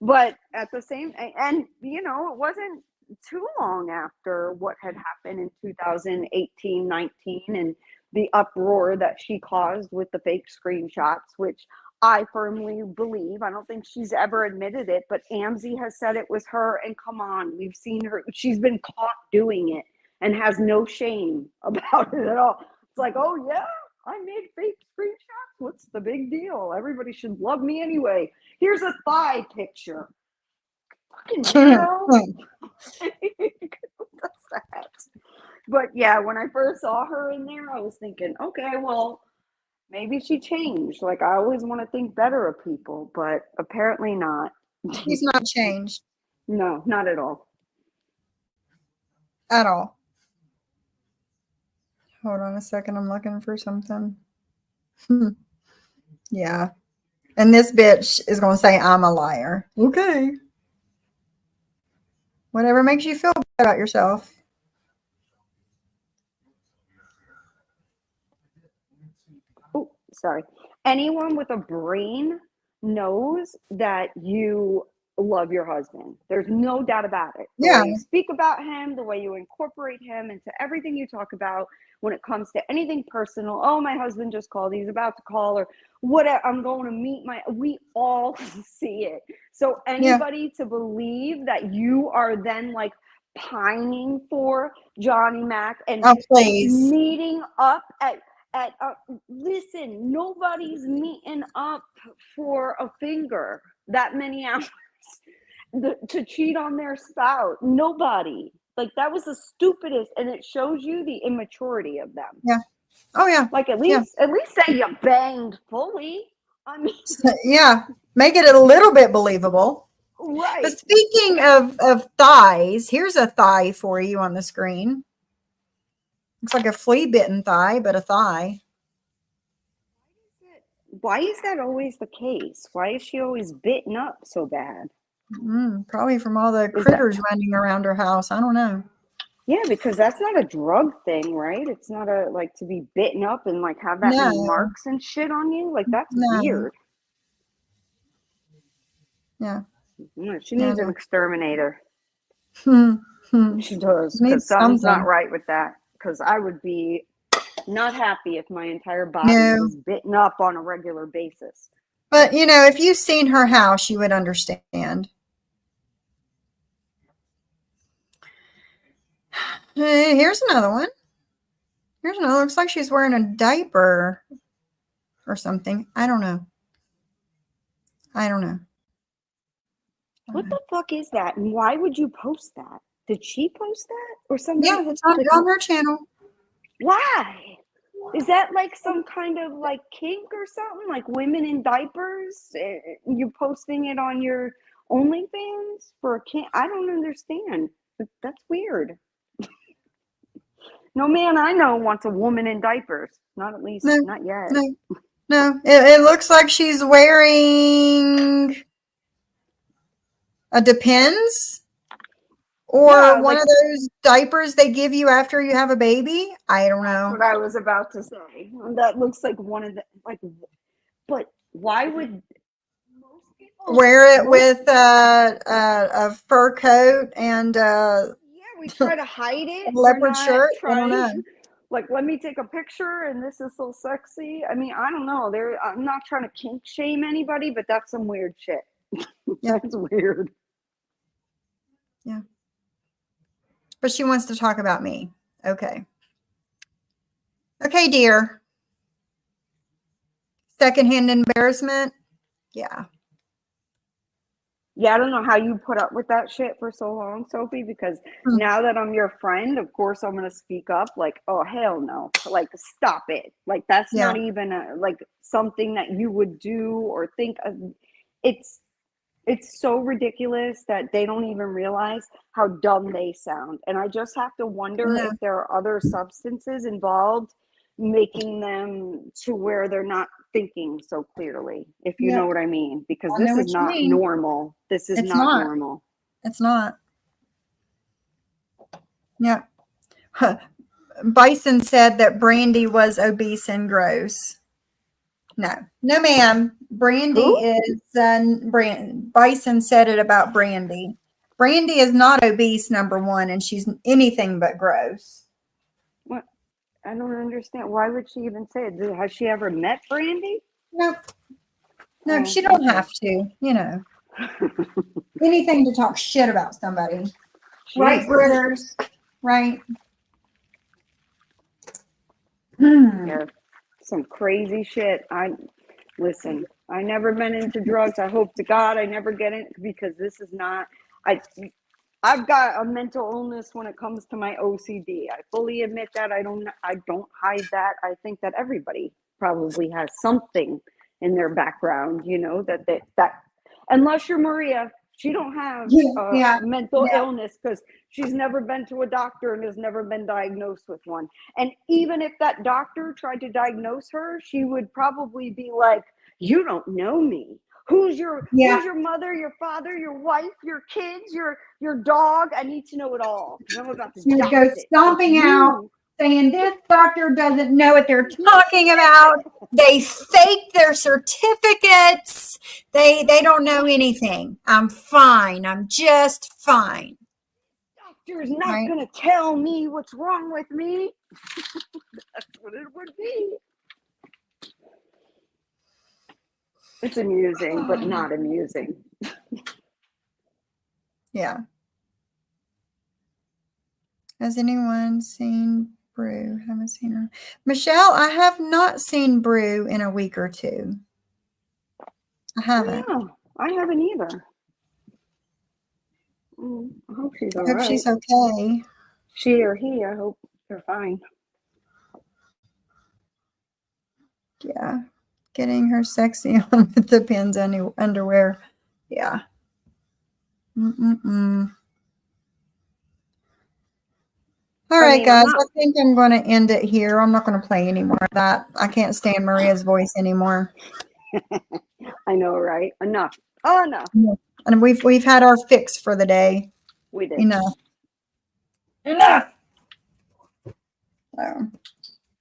S2: but at the same, and you know, it wasn't too long after what had happened in 2018, 19, and the uproar that she caused with the fake screenshots, which I firmly believe, I don't think she's ever admitted it, but Amzi has said it was her. And come on, we've seen her, she's been caught doing it and has no shame about it at all. It's like, oh yeah, I made fake screenshots. What's the big deal? Everybody should love me anyway. Here's a thigh picture. Fucking hell. What's that? But yeah, when I first saw her in there, I was thinking, okay, well, maybe she changed. Like, I always want to think better of people, but apparently not.
S1: He's not changed
S2: No, not at all.
S1: at all. Hold on a second. I'm looking for something. Yeah. And this bitch is going to say I'm a liar. Okay. Whatever makes you feel better about yourself.
S2: Oh, sorry. Anyone with a brain knows that you love your husband. There's no doubt about it. The
S1: Yeah.
S2: way you speak about him, the way you incorporate him into everything you talk about when it comes to anything personal. Oh, my husband just called. He's about to call, or whatever. I'm going to meet we all see it. So anybody to believe that you are then like pining for Johnny Mac and
S1: Oh, please.
S2: meeting up at listen, nobody's meeting up for a finger that many hours to cheat on their spouse. Nobody. Like, that was the stupidest, and it shows you the immaturity of them.
S1: Yeah. Oh, yeah.
S2: Like, at least say you banged fully. I mean,
S1: Yeah. Make it a little bit believable.
S2: right.
S1: But speaking of thighs, here's a thigh for you on the screen. Looks like a flea bitten thigh, but a thigh.
S2: Why is that always the case? Why is she always bitten up so bad?
S1: Probably from all the critters running around her house. I don't know.
S2: Yeah, because that's not a drug thing, right? It's not a like to be bitten up and like have that many
S1: No.
S2: marks and shit on you. Like, that's
S1: No.
S2: weird.
S1: Yeah.
S2: She needs an exterminator.
S1: Hmm.
S2: She does.
S1: Needs
S2: Because something's not
S1: something.
S2: right with that. Because I would be not happy if my entire body
S1: No.
S2: was bitten up on a regular basis.
S1: But, you know, if you've seen her house, you would understand. Hey, here's another one. Here's another. Looks like she's wearing a diaper or something. I don't know.
S2: What the fuck is that? And why would you post that? Did she post that? Or somebody?
S1: Yeah, it's on her channel.
S2: Why? Is that like some kind of like kink or something? Like women in diapers? You posting it on your OnlyFans for a kink? I don't understand. That's weird. No man I know wants a woman in diapers. Not at least, not yet.
S1: No. It looks like she's wearing a Depends or
S2: Yeah,
S1: one
S2: like-
S1: of those diapers they give you after you have a baby. I don't know.
S2: What I was about to say. That looks like one of the like. But why would most people
S1: Wear it with a fur coat and
S2: Yeah, we try to hide it. We're
S1: leopard
S2: not
S1: shirt. I don't
S2: trying-
S1: know.
S2: Like, let me take a picture and this is so sexy. I mean, I don't know. I'm not trying to kink shame anybody, but that's some weird shit.
S1: Yeah.
S2: That's weird.
S1: Yeah. But she wants to talk about me. Okay. Okay, dear. Secondhand embarrassment. Yeah.
S2: Yeah, I don't know how you put up with that shit for so long, Sophie, because now that I'm your friend, of course I'm going to speak up like, oh, hell no. Like, stop it. Like, that's not even like something that you would do or think of. It's so ridiculous that they don't even realize how dumb they sound. And I just have to wonder if there are other substances involved making them to where they're not thinking so clearly, if you know what I mean, because this is not normal. This is not normal.
S1: It's not. Yeah. Bison said that Brandy was obese and gross. No, ma'am. Brandy
S2: Who?
S1: is Bison said it about Brandy. Brandy is not obese, number one, and she's anything but gross.
S2: What? I don't understand. Why would she even say it? Has she ever met Brandy?
S1: Nope. No,
S2: Oh,
S1: she don't
S2: okay.
S1: have to, anything to talk shit about somebody. Right,
S2: Jesus.
S1: Britters? Right. Hmm.
S2: Yeah, some crazy shit. Listen, I never been into drugs. I hope to God I never get it, because this is not, I've got a mental illness when it comes to my OCD. I fully admit that. I don't hide that. I think that everybody probably has something in their background, that unless you're Maria, she don't have
S1: Yeah.
S2: mental
S1: Yeah.
S2: illness because she's never been to a doctor and has never been diagnosed with one. And even if that doctor tried to diagnose her, she would probably be like, "You don't know me. Who's your mother, your father, your wife, your kids, your dog? I need to know it all. I'm about to
S1: She would
S2: dox
S1: go
S2: it.
S1: stomping
S2: It's
S1: out,
S2: you."
S1: saying this doctor doesn't know what they're talking about. They fake their certificates. They don't know anything. I'm fine. I'm just fine.
S2: Doctor's not
S1: Right.
S2: gonna tell me what's wrong with me. That's what it would be. It's amusing, but not amusing.
S1: Yeah. Has anyone seen Brew? Haven't seen her. Michelle, I have not seen Brew in a week or two. I haven't.
S2: Yeah, I haven't either. I hope she's all
S1: I hope
S2: right.
S1: she's okay.
S2: She or he, I hope they're fine.
S1: Yeah. Getting her sexy on with the pins underwear. Yeah. All right, guys. I think I'm going to end it here. I'm not going to play any more of that. I can't stand Maria's voice anymore.
S2: I know, right? Enough. Oh, enough.
S1: And we've had our fix for the day.
S2: We did.
S1: Enough. So.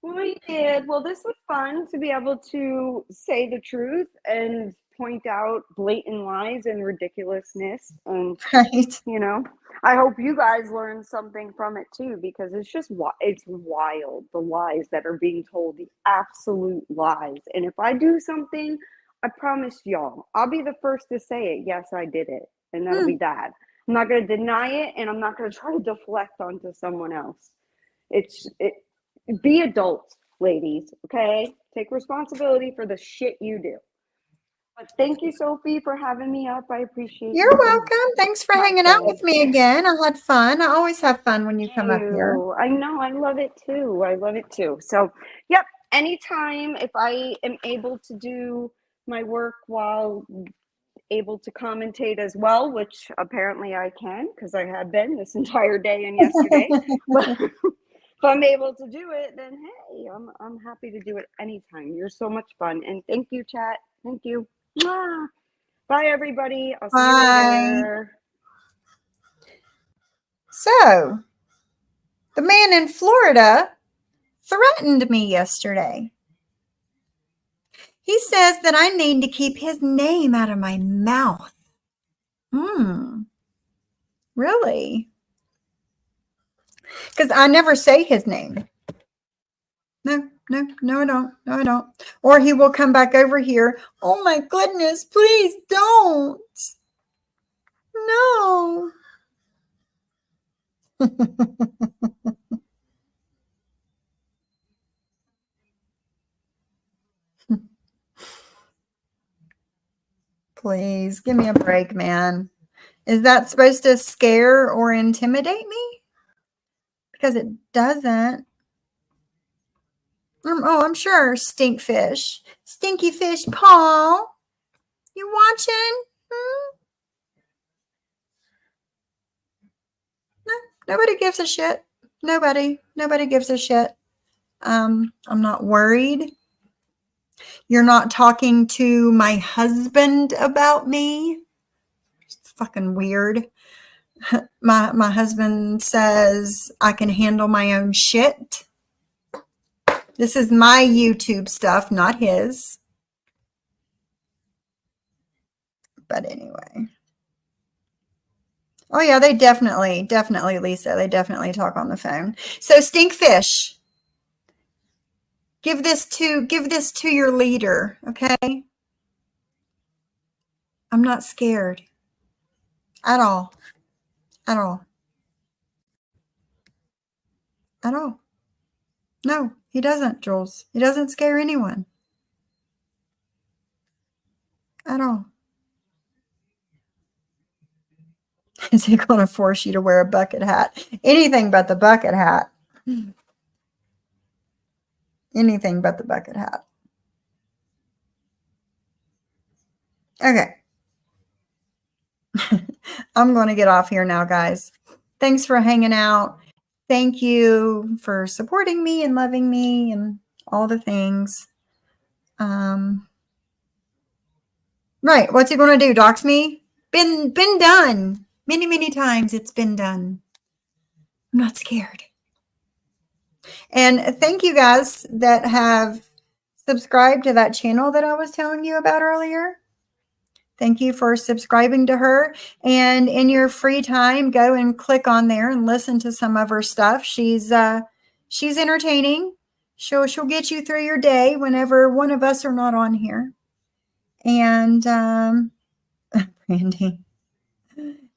S2: We did. Well, this was fun to be able to say the truth and point out blatant lies and ridiculousness. And,
S1: Right.
S2: I hope you guys learned something from it too, because it's wild, the lies that are being told, the absolute lies. And if I do something, I promise y'all, I'll be the first to say it. Yes, I did it. And that'll be that. I'm not going to deny it, and I'm not going to try to deflect onto someone else. Be adults, ladies, okay? Take responsibility for the shit you do. But thank you, Sophie, for having me up. I appreciate
S1: You're welcome. Thanks for hanging out with me again. I had fun. I always have fun when you come up here.
S2: I know. I love it too. So, yep. Anytime, if I am able to do my work while able to commentate as well, which apparently I can, because I have been this entire day and yesterday. But if I'm able to do it, then hey, I'm happy to do it anytime. You're so much fun. And thank you, chat. Thank you. Mwah. Bye, everybody. I'll see you later.
S1: So, the man in Florida threatened me yesterday. He says that I need to keep his name out of my mouth. Really? Because I never say his name. No, I don't. Or he will come back over here. Oh my goodness, please don't. No. Please give me a break, man. Is that supposed to scare or intimidate me? Because it doesn't. I'm sure. Stinkfish. Stinky Fish Paul. You watching? No, nobody gives a shit. Nobody gives a shit. I'm not worried. You're not talking to my husband about me. It's fucking weird. My husband says I can handle my own shit. This is my YouTube stuff, not his. But anyway. Oh yeah, they definitely, Lisa, they definitely talk on the phone. So Stinkfish, give this to your leader, okay? I'm not scared at all. At all. At all. No, he doesn't, Jules. He doesn't scare anyone. At all. Is he going to force you to wear a bucket hat? Anything but the bucket hat. Anything but the bucket hat. Okay. I'm going to get off here now, guys. Thanks for hanging out. Thank you for supporting me and loving me and all the things. Right. What's he going to do? Dox me? Been done. Many, many times it's been done. I'm not scared. And thank you guys that have subscribed to that channel that I was telling you about earlier. Thank you for subscribing to her. And in your free time, go and click on there and listen to some of her stuff. She's entertaining. She'll get you through your day whenever one of us are not on here. And Randy.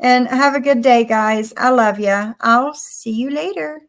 S1: And have a good day, guys. I love you. I'll see you later.